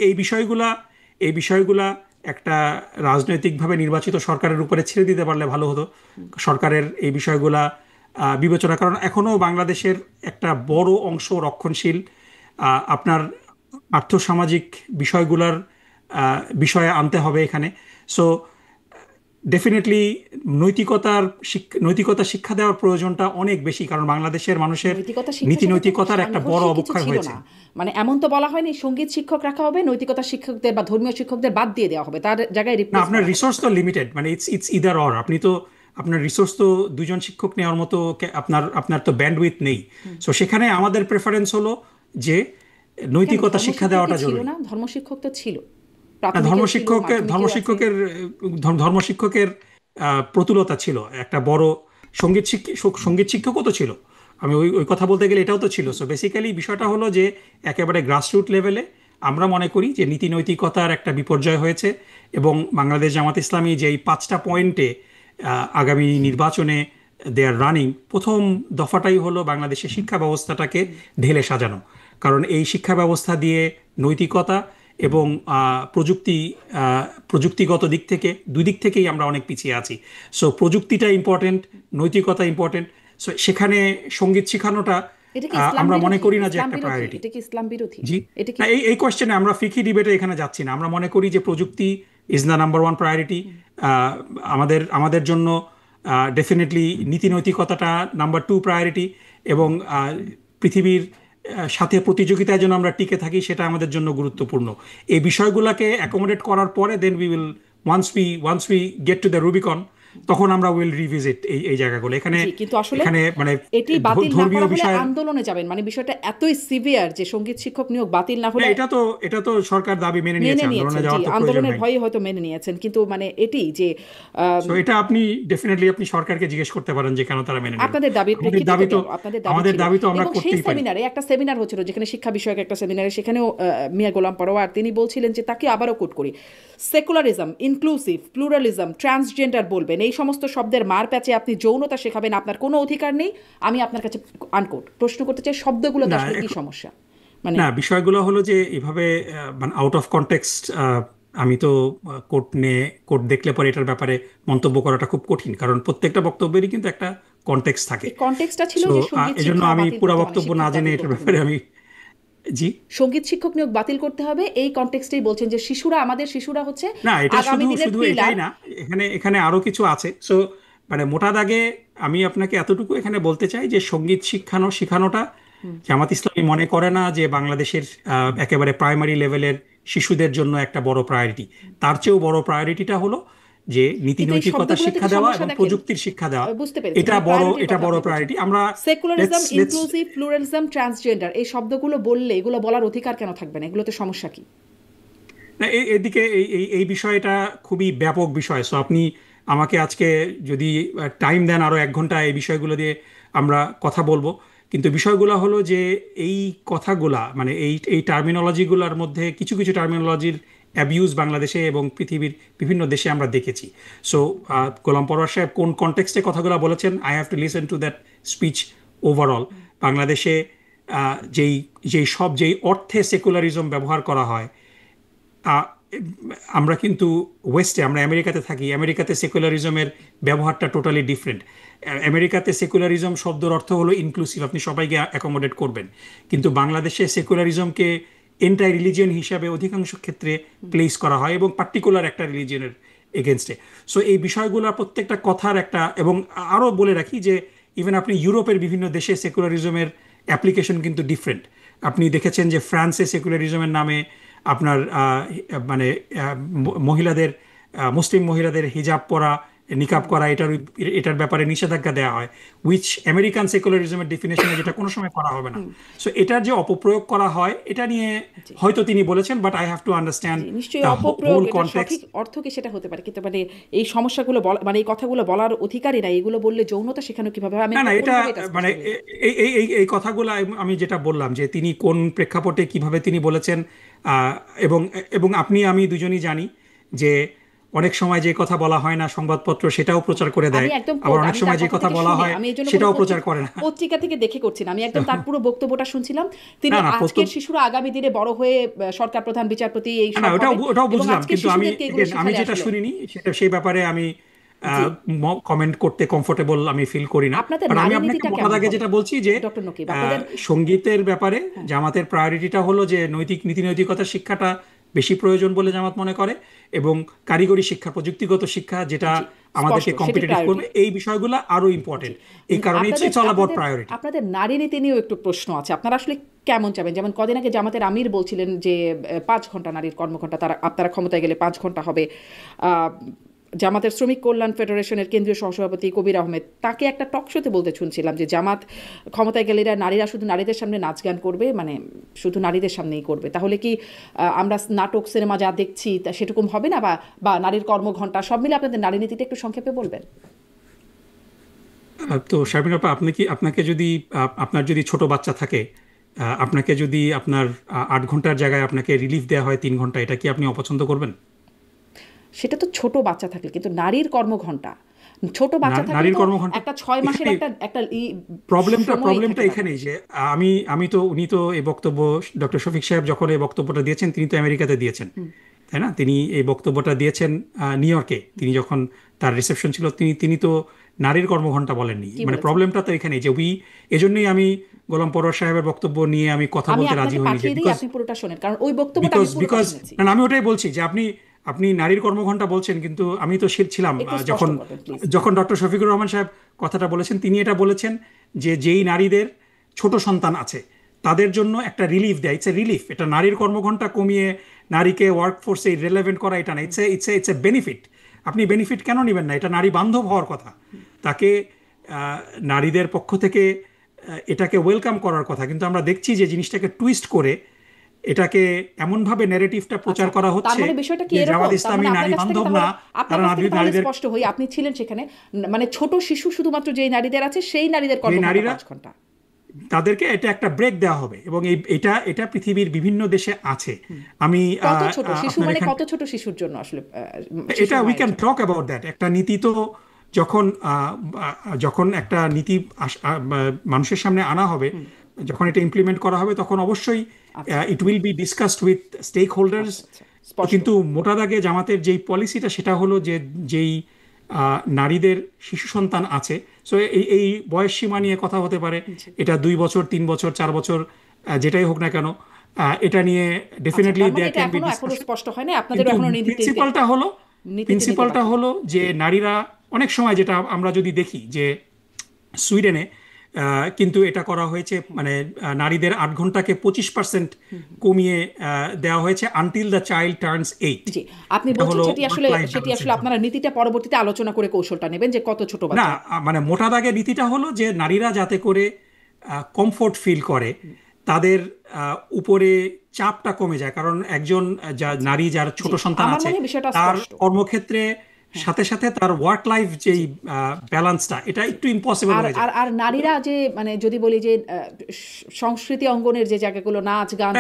এই বিষয়গুলা, এই বিষয়গুলা একটা রাজনৈতিকভাবে নির্বাচিত সরকারের উপরে ছেড়ে দিতে পারলে ভালো হতো। সরকারের এই বিষয়গুলা বিবেচনা, কারণ এখনো বাংলাদেশের একটা বড় অংশ রক্ষণশীল আপনার আর্থসামাজিক বিষয়গুলোর বিষয়ে আনতে হবে এখানে। সো ডেফিনেটলি নৈতিকতা শিক্ষা দেওয়ার প্রয়োজনটা অনেক বেশি, কারণ বাংলাদেশের মানুষের নৈতিকতা শিক্ষার নীতি সাথে তো নৈতিকতার একটা বড় সাংঘর্ষিক কিছু অবক্ষয় ছিল হয়েছে। না। মানে এমন তো বলা হয়নি সঙ্গীত শিক্ষক রাখা হবে, নৈতিকতা শিক্ষকদের বা ধর্মীয় শিক্ষকদের বাদ দিয়ে দেওয়া হবে, তার জায়গায় না, রিপ্লেস আপনার করা হবে। রিসোর্স তো লিমিটেড, মানে ইটস ইদার অর। আপনি তো, আপনার রিসোর্স তো দুজন শিক্ষক নেওয়ার মতো আপনার তো ব্যান্ডউইথ নেই। সো সেখানে আমাদের প্রেফারেন্স হলো যে কেন নৈতিকতা শিক্ষা ধর্মশিক্ষক কি দেওয়াটা ছিল জরুরি। না? ধর্মশিক্ষক তো ছিল, না, প্রাথমিকেও ছিল, মাধ্যমিকেও আছে। ধর্মশিক্ষকের প্রতুলতা ছিল একটা বড়। সঙ্গীত শিক্ষকও তো ছিল। আমি ওই ওই কথা বলতে গেলে এটাও তো ছিল। সো বেসিক্যালি বিষয়টা হলো যে একেবারে গ্রাসরুট লেভেলে আমরা মনে করি যে নীতি নৈতিকতার একটা বিপর্যয় হয়েছে, এবং বাংলাদেশ জামাত ইসলামী যে এই 5টা পয়েন্টে আগামী নির্বাচনে দে আর রানিং, প্রথম দফাটাই হলো বাংলাদেশের শিক্ষা ব্যবস্থাটাকে ঢেলে সাজানো। কারণ এই শিক্ষা ব্যবস্থা দিয়ে নৈতিকতা এবং প্রযুক্তিগত দিক থেকে, দুই দিক থেকেই আমরা অনেক পিছিয়ে আছি। সো প্রযুক্তিটা ইম্পর্টেন্ট, নৈতিকতা ইম্পর্টেন্ট। সো সেখানে সঙ্গীত শেখানোটা এটা কি ইসলাম আমরা মনে বিরোধী? করি না যে ইসলাম একটা বিরোধী? প্রায়োরিটি। এটা কি ইসলাম বিরোধী? জি, এটা কি? না, এই কোয়েশ্চেনে আমরা ফিকি ডিবেটে এখানে যাচ্ছি না। আমরা মনে করি যে প্রযুক্তি is the number one priority আমাদের জন্য। ডেফিনেটলি নীতি নৈতিকতাটা নাম্বার টু প্রায়োরিটি, এবং পৃথিবীর সাথে প্রতিযোগিতায় যেন আমরা টিকে থাকি সেটা আমাদের জন্য গুরুত্বপূর্ণ। এই বিষয়গুলোকে অ্যাকোমোডেট করার পরে then we will, once we get to the Rubicon, তখন আমরা উইল রিভিজিট এই জায়গাগুলো। এখানে জি, কিন্তু আসলে এখানে মানে এটি বাতিল না ধর্মীয় করা হলে বিষয়ের। আন্দোলনে যাবেন, মানে বিষয়টা এতই সিভিয়ার যে সঙ্গীত শিক্ষক নিয়োগ বাতিল না হলে। না, এটা তো সরকার দাবি মেনে মেনে নিয়েছে, নিয়েছেন, আন্দোলনে জি, যাওয়ার তো প্রয়োজন আন্দোলনের নাই। ভয়ে হয়তো মেনে নিয়েছেন, কিন্তু মানে এটি যে সো এটা আপনি ডেফিনেটলি আপনি সরকারকে জিজ্ঞেস করতে পারেন যে কেন তারা মেনে নিল। আপনাদের দাবির আমাদের প্রেক্ষিতে দাবি তো, গেল, আপনাদের দাবি আমাদের ছিল। দাবি তো আমরা এবং সেই করতেই পারি। সেমিনারে একটা সেমিনার হচ্ছিল যেখানে শিক্ষা বিষয়ক একটা সেমিনারে, সেখানেও মিয়া গোলাম পরোয়ার তিনি বলছিলেন যে, তাকে আবারও কোট করি, সেকুলারিজম, ইনক্লুসিভ, প্লুরালিজম, ট্রান্সজেন্ডার বলবেন, এই সমস্ত শব্দের মার প্যাচে আপনি যৌনতা শেখাবেন, আপনার কোনো অধিকার নেই। আমি আপনার কাছে আনকোট প্রশ্ন করতে চাই, শব্দগুলোতে না, আসলে কি সমস্যা? মানে না, বিষয়গুলো হলো যে এভাবে মানে আউট অফ কনটেক্সট, আমি তো কোর্ট দেখলে পরে এটার ব্যাপারে মন্তব্য করাটা খুব কঠিন, কারণ প্রত্যেকটা বক্তব্যেরই কিন্তু একটা কনটেক্সট থাকে। এই কনটেক্সটটা ছিল সো যে সঙ্গীত এজন্য শিক্ষা আমি বাতিল পুরো করতে, মানে বক্তব্য না শিক্ষক জেনে বাতিল এটার করতে হবে। ব্যাপারে আমি। জি। সঙ্গীত শিক্ষক নিয়োগ বাতিল করতে হবে, এই কনটেক্সটেই বলছেন যে শিশুরা, আমাদের শিশুরা হচ্ছে না, এটা আগামী শুধু দিনের শুধু পিলার। এটাই না, এখানে এখানে আরো কিছু আছে। সো মানে মোটা দাগে আমি আপনাকে এতটুকু এখানে বলতে চাই যে সঙ্গীত শেখানোটা জামাত ইসলামী মনে করে না যে বাংলাদেশের একেবারে প্রাইমারি লেভেলের শিশুদের জন্য একটা বড় প্রায়োরিটি। তার চেয়েও বড় প্রায়োরিটিটা হলো যে নীতি কিন্তু এই নৈতিকতা শব্দগুলোতে শিক্ষা কি দেওয়া সমস্যা এবং দেখেন? প্রযুক্তির শিক্ষা দেওয়া। বুঝতে পেরেছি, এটা মানে বড়, প্রায়োরিটির এটা কথা বড় আপনি বলছেন। প্রায়োরিটি। আমরা secularism, let's inclusive, pluralism, transgender, এই শব্দগুলো বললে এগুলো বলার অধিকার কেন থাকবে না? এগুলোতে সমস্যা কি? না, এদিকে এই বিষয়টা খুবই ব্যাপক বিষয়। সো আপনি আমাকে আজকে যদি টাইম দেন আরো 1 ঘন্টা এই বিষয়গুলো দিয়ে আমরা কথা বলবো। কিন্তু বিষয়গুলো হলো যে এই কথাগুলা মানে এই টার্মিনোলজিগুলোর মধ্যে কিছু কিছু টার্মিনোলজির অ্যাবিউজ বাংলাদেশে এবং পৃথিবীর বিভিন্ন দেশে আমরা দেখেছি। সো গোলাম পরোয়ার সাহেব কোন কনটেক্সটে কথাগুলো বলেছেন, I have to listen to that speech. Overall বাংলাদেশে যেই অর্থে সেকুলারিজম ব্যবহার করা হয়, আমরা কিন্তু ওয়েস্টে, আমরা আমেরিকাতে থাকি, আমেরিকাতে সেকুলারিজমের ব্যবহারটা টোটালি ডিফারেন্ট। আমেরিকাতে সেকুলারিজম শব্দের অর্থ হলো ইনক্লুসিভ, আপনি সবাইকে অ্যাকোমোডেট করবেন, কিন্তু বাংলাদেশে সেকুলারিজমকে এন্টাই রিলিজিয়ন হিসাবে অধিকাংশ ক্ষেত্রে প্লেস করা হয় এবং পার্টিকুলার একটা রিলিজিয়নের এগেনস্টে। সো এই বিষয়গুলো প্রত্যেকটা কথার একটা, এবং আরও বলে রাখি যে ইভেন আপনি ইউরোপের বিভিন্ন দেশে সেকুলারিজমের অ্যাপ্লিকেশন কিন্তু ডিফারেন্ট। আপনি দেখেছেন যে ফ্রান্সে সেকুলারিজমের নামে আপনার মানে মহিলাদের, মুসলিম মহিলাদের হিজাব পরা, নিকাব করা, এটার ব্যাপারে নিষেধাজ্ঞা দেওয়া হয়, উইচ আমেরিকান সেকুলারিজমের ডেফিনেশনে যেটা কোনো সময় করা হবে না। সো এটার যে অপপ্রয়োগ করা হয় এটা নিয়ে হয়তো তিনি বলেছেন, but I have to understand নিশ্চয়ই অপপ্রয়োগ, এটা সঠিক অর্থ কি সেটা হতে পারে, কিন্তু মানে এই সমস্যাগুলো মানে এই কথাগুলো বলার অধিকারই নাই, এগুলো বললে যৌনতা শেখানো কিভাবে? আমি না, এটা মানে এই কথাগুলো আমি যেটা বললাম যে তিনি কোন প্রেক্ষাপটে কিভাবে তিনি বলেছেন, এবং এবং আমি দুজনই জানি যে অনেক সময় যে কথা বলা হয় না সংবাদপত্র সেটাও প্রচার করে দেয়, আবার অনেক সময় যে কথা বলা হয় সেটাও প্রচার করে না। পত্রিকা থেকে দেখে করছি না, আমি একদম তার পুরো বক্তব্যটা শুনছিলাম। তিনি আজকের শিশুরা আগামী দিনে বড় হয়ে সরকার প্রধান, বিচারপতি, এই সব ওটাও বুঝলাম, কিন্তু আমি যেটা শুনিনি সেটা, সেই ব্যাপারে আমি কমেন্ট করতে কমফোর্টেবল আমি ফিল করি না। আমি আপনাকে মোটা দাগে যেটা বলছি যে সঙ্গীতের ব্যাপারে জামাতের প্রায়োরিটিটা হলো যে নীতি নৈতিকতার শিক্ষাটা বেশি প্রয়োজন বলে জামাত মনে করে, এবং কারিগরি শিক্ষা, প্রযুক্তিগত শিক্ষা যেটা আমাদেরকে কম্পিটিটিভ করবে, এই বিষয়গুলো আরো ইম্পর্টেন্ট। এই কারণে ইটস অল অ্যাবাউট প্রায়োরিটি। আপনাদের নারী নীতি নিয়েও একটু প্রশ্ন আছে, আপনারা আসলে কেমন চাবেন? যেমন কদিন আগে জামাতের আমির বলছিলেন যে 5 ঘন্টা নারীর কর্মঘণ্টা, আপনারা ক্ষমতায় গেলে 5 ঘন্টা হবে। জামাতের শ্রমিক কল্যাণ ফেডারেশনের কেন্দ্রীয় সহসভাপতি কবির আহমেদ, তাকে একটা টক শোতে বলতে শুনছিলাম যে জামাত ক্ষমতায় গেলে নারীরা শুধু নারীদের সামনে নাচ গান করবে, মানে শুধু নারীদের সামনেই করবে। তাহলে কি আমরা নাটক সিনেমা যা দেখছি তা সেরকম হবে না? বা নারীর কর্মঘণ্টা, সব মিলে আপনাদের নারী নীতিটা একটু সংক্ষেপে বলবেন। তো শারমিন আপা, আপনাকে যদি আপনার যদি ছোট বাচ্চা থাকে, আপনাকে যদি আপনার 8 ঘন্টার জায়গায় আপনাকে রিলিফ দেওয়া হয় 3 ঘন্টা, এটা কি আপনি অপছন্দ করবেন? সেটা তো ছোট বাচ্চা থাকলে, কিন্তু নারীর কর্মঘণ্টা, ছোট বাচ্চা থাকলে একটা 6 মাসের একটা প্রবলেমটা এখানেই যে উনি তো এই বক্তব্য, ডক্টর শফিক সাহেব যখন এই বক্তব্যটা দিয়েছেন তিনি তো আমেরিকাতে দিয়েছেন, তাই না? তিনি এই বক্তব্যটা দিয়েছেন নিউ ইয়র্কে, তিনি যখন তার রিসেপশন ছিল, তিনি তো নারীর কর্মঘণ্টা বলেননি। মানে প্রবলেমটা তো এখানেই যে এজন্যই আমি গোলাম পরোয়ার সাহেবের বক্তব্য নিয়ে আমি কথা বলতে রাজি হইনি, আমি ওটাই বলছি যে আপনি নারীর কর্মঘণ্টা বলছেন, কিন্তু আমি তো ছিলাম যখন ডক্টর শফিকুর রহমান সাহেব কথাটা বলেছেন, তিনি এটা বলেছেন যে যেই নারীদের ছোট সন্তান আছে তাদের জন্য একটা রিলিফ দেয়, ইটস এ রিলিফ। এটা নারীর কর্মঘণ্টা কমিয়ে নারীকে ওয়ার্ক ফোর্সে রিলেভেন্ট করা এটা না, ইটস এ বেনিফিট। আপনি বেনিফিট কেন নেবেন না? এটা নারী বান্ধব হওয়ার কথা, তাকে নারীদের পক্ষ থেকে এটাকে ওয়েলকাম করার কথা। কিন্তু আমরা দেখছি যে জিনিসটাকে টুইস্ট করে এটাকে এমনভাবে ন্যারেটিভটা প্রচার করা হচ্ছে যে জামাত ইসলামী নারী বান্ধব না, তারা নারীদের স্পষ্ট হই, আপনি ছিলেন সেখানে, মানে ছোট শিশু শুধুমাত্র যেই নারীদের আছে সেই নারীদের নারীরা তাদেরকে এটা একটা ব্রেক দেওয়া হবে, এবং এটা পৃথিবীর বিভিন্ন দেশে আছে। আমি কত ছোট শিশুর জন্য আসলে এটা we can talk about that. একটা নীতি তো যখন একটা নীতি মানুষের সামনে আনা হবে, যখন এটা ইমপ্লিমেন্ট করা হবে, তখন অবশ্যই it will be discussed with stakeholders. কিন্তু মোটা দাগে জামাতের যেই পলিসিটা সেটা হলো যে যেই নারীদের শিশু সন্তান আছে, সো এই বয়স সীমা নিয়ে কথা হতে পারে, এটা 2 বছর 3 বছর 4 বছর যেটাই হোক না কেন, এটা নিয়ে ডেফিনেটলি দেয়ার ক্যান বি প্রিন্সিপালটা হলো যে নারীরা অনেক সময়, যেটা আমরা যদি দেখি যে সুইডেনে কিন্তু এটা করা হয়েছে, মানে নারীদের 8 ঘন্টাকে 25% কমিয়ে দেওয়া হয়েছে আনটিল দ্য চাইল্ড টার্নস 8। আপনি বলছেন সেটি আসলে আপনারা নীতিটা পরবর্তীতে আলোচনা করে কৌশলটা নেবেন যে কত ছোট বাচ্চা। না, মানে মোটা দাগে নীতিটা হলো যে নারীরা যাতে করে কমফোর্ট ফিল করে, তাদের উপরে চাপটা কমে যায়। কারণ একজন নারী যার ছোট সন্তান আছে তার কর্মক্ষেত্রে সাথে সাথে তার ওয়ার্ক লাইফ যেই ব্যালেন্সটা, এটা একটু ইম্পসিবল হয়ে যায়। আর নারীরা যে, মানে যদি বলি যে সংস্কৃতি অঙ্গনের যে জায়গাগুলো, নাচ গান,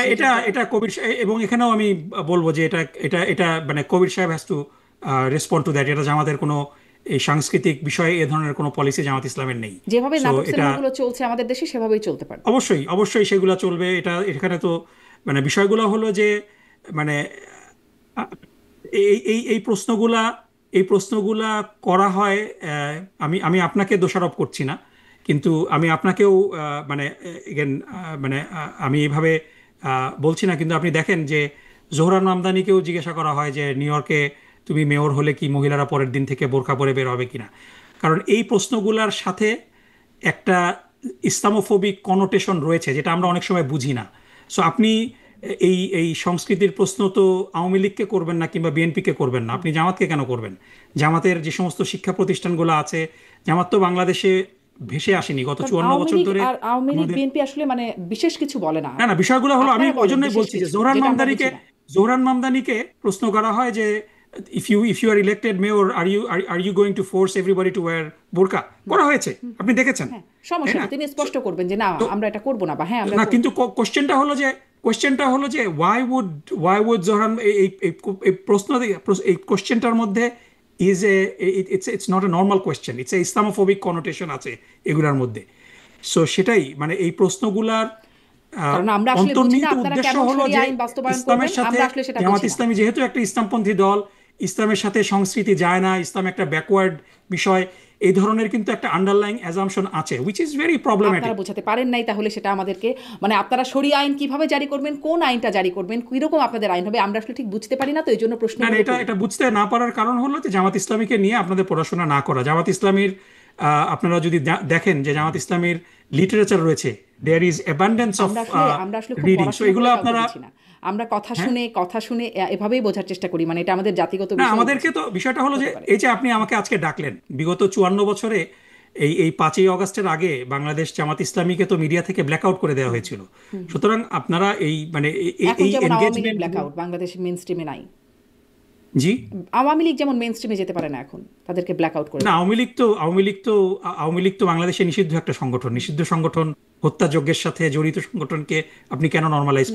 এটা কবির, এবং এখানেও আমি বলবো যে এটা মানে কবির সাহেব has to respond to that. এটা জামাতের কোনো এই সাংস্কৃতিক বিষয়ে এ ধরনের কোনো পলিসি জামাত ইসলামের নেই। যেভাবে নাটক সিনেমাগুলো চলছে আমাদের দেশে সেভাবেই চলতে পারে। অবশ্যই সেগুলো চলবে। এখানে তো মানে বিষয়গুলো হলো যে মানে এই এই এই প্রশ্নগুলা এই প্রশ্নগুলা করা হয়। আমি আমি আপনাকে দোষারোপ করছি না, কিন্তু আমি আপনাকেও মানে এগেন মানে আমি এইভাবে বলছি না, কিন্তু আপনি দেখেন যে জোহরান মামদানিকেও জিজ্ঞাসা করা হয় যে নিউ ইয়র্কে তুমি মেয়র হলে কি মহিলারা পরের দিন থেকে বোরকা পরে বের হবে কিনা। কারণ এই প্রশ্নগুলার সাথে একটা ইসলামোফোবিক কনোটেশন রয়েছে, যেটা আমরা অনেক সময় বুঝি না। সো আপনি এই এই সংস্কৃতির প্রশ্ন তো আওয়ামী লীগকে করবেন না কিংবা বিএনপিকে করবেন না, আপনি জামাতকে কেন করবেন? জামাতের যে সমস্ত শিক্ষা প্রতিষ্ঠানগুলো আছে, জামাত তো বাংলাদেশে ভেসে আসেনি গত কারণ 54 আওয়ামী বছর লীগ ধরে আর আওয়ামী লীগ আমাদের। বিএনপি আসলে মানে বিশেষ কিছু বলে না। না না, বিষয়গুলো হলো, আমি আপনারা ওই বলেন জন্যই বিশেষ বলছি যে কিছু, যেটা আমরা বুঝি না। জোহরান মামদানিকে প্রশ্ন করা হয় যে if you are elected mayor, are you going to force everybody to wear burqa, করা হয়েছে, আপনি দেখেছেন, হ্যাঁ, তাই সমস্যা না? নেই, তিনি স্পষ্ট করবেন যে না তো আমরা এটা করব না, বা হ্যাঁ আমরা না, করব। কিন্তু কোশ্চেনটা হলো যে ওয়াই উড জোহরান এই প্রশ্ন এই কোশ্চেনটার মধ্যে is a it's not a normal question, it's a Islamophobic connotation আছে এগুলার মধ্যে। সো সেটাই মানে এই প্রশ্নগুলার কারণ আমরা আসলে বুঝি না অন্তর্নিহিত আপনারা উদ্দেশ্য কেমন হলো শরিয়া যে আইন বাস্তবায়ন করবেন, ইসলামের সাথে আমরা আসলে সেটা জামাত বুঝি না। ইসলামী যেহেতু একটা ইসলামপন্থী দল, ইসলামের সাথে সংস্কৃতি যায় না, ইসলাম একটা ব্যাকওয়ার্ড বিষয়, এই ধরনের কিন্তু একটা আন্ডারলাইং অ্যাজাম্পশন আছে, উইচ ইজ ভেরি প্রবলেম্যাটিক। আপনারা বোঝাতে পারেন নাই, তাহলে সেটা আমাদেরকে মানে আপনারা শরিয়া আইন কিভাবে জারি করবেন, কোন আইনটা জারি করবেন, কিরকম আপনাদের আইন হবে, আমরা আসলে ঠিক বুঝতে পারি না, তো এই জন্য প্রশ্ন না না, এটা বুঝতে না পারার কারণ হলো যে জামাত ইসলামীকে নিয়ে আপনাদের পড়াশোনা না করা। জামাত ইসলামীর আপনারা যদি দেখেন যে জামাত ইসলামীর লিটারেচার রয়েছে, দেয়ার ইজ অ্যাবান্ডেন্স অফ আমরা আসলে খুব রিডিং। সো পড়াশোনা এগুলো করে কাউকে আপনারা, বুঝি না। আমরা হ্যাঁ, কথা শুনে এভাবেই বোঝার চেষ্টা করি, মানে এটা আমাদের জাতিগত না বিষয় আমাদেরকে তো বিষয়টা হলো যে হতে পারে। এই যে আপনি আমাকে আজকে ডাকলেন, বিগত 54 বছরে এই এই 5ই অগস্টের আগে বাংলাদেশ জামাত ইসলামীকে তো মিডিয়া থেকে ব্ল্যাকআউট করে দেওয়া হয়েছিল। সুতরাং আপনারা এই মানে এখন এই যেমন আওয়ামী লীগ এনগেজমেন্ট। ব্ল্যাকআউট বাংলাদেশের মেইন স্ট্রিমে নাই। জি, আওয়ামী লীগ যেমন মেইন স্ট্রিমে যেতে পারে না, এখন তাদেরকে ব্ল্যাকআউট করে না, দেয়। আওয়ামী লীগ তো বাংলাদেশে নিষিদ্ধ একটা সংগঠন, নিষিদ্ধ সংগঠন হত্যাযজ্ঞের সাথে জড়িত সংগঠনকে আপনি কেন নর্মালাইজ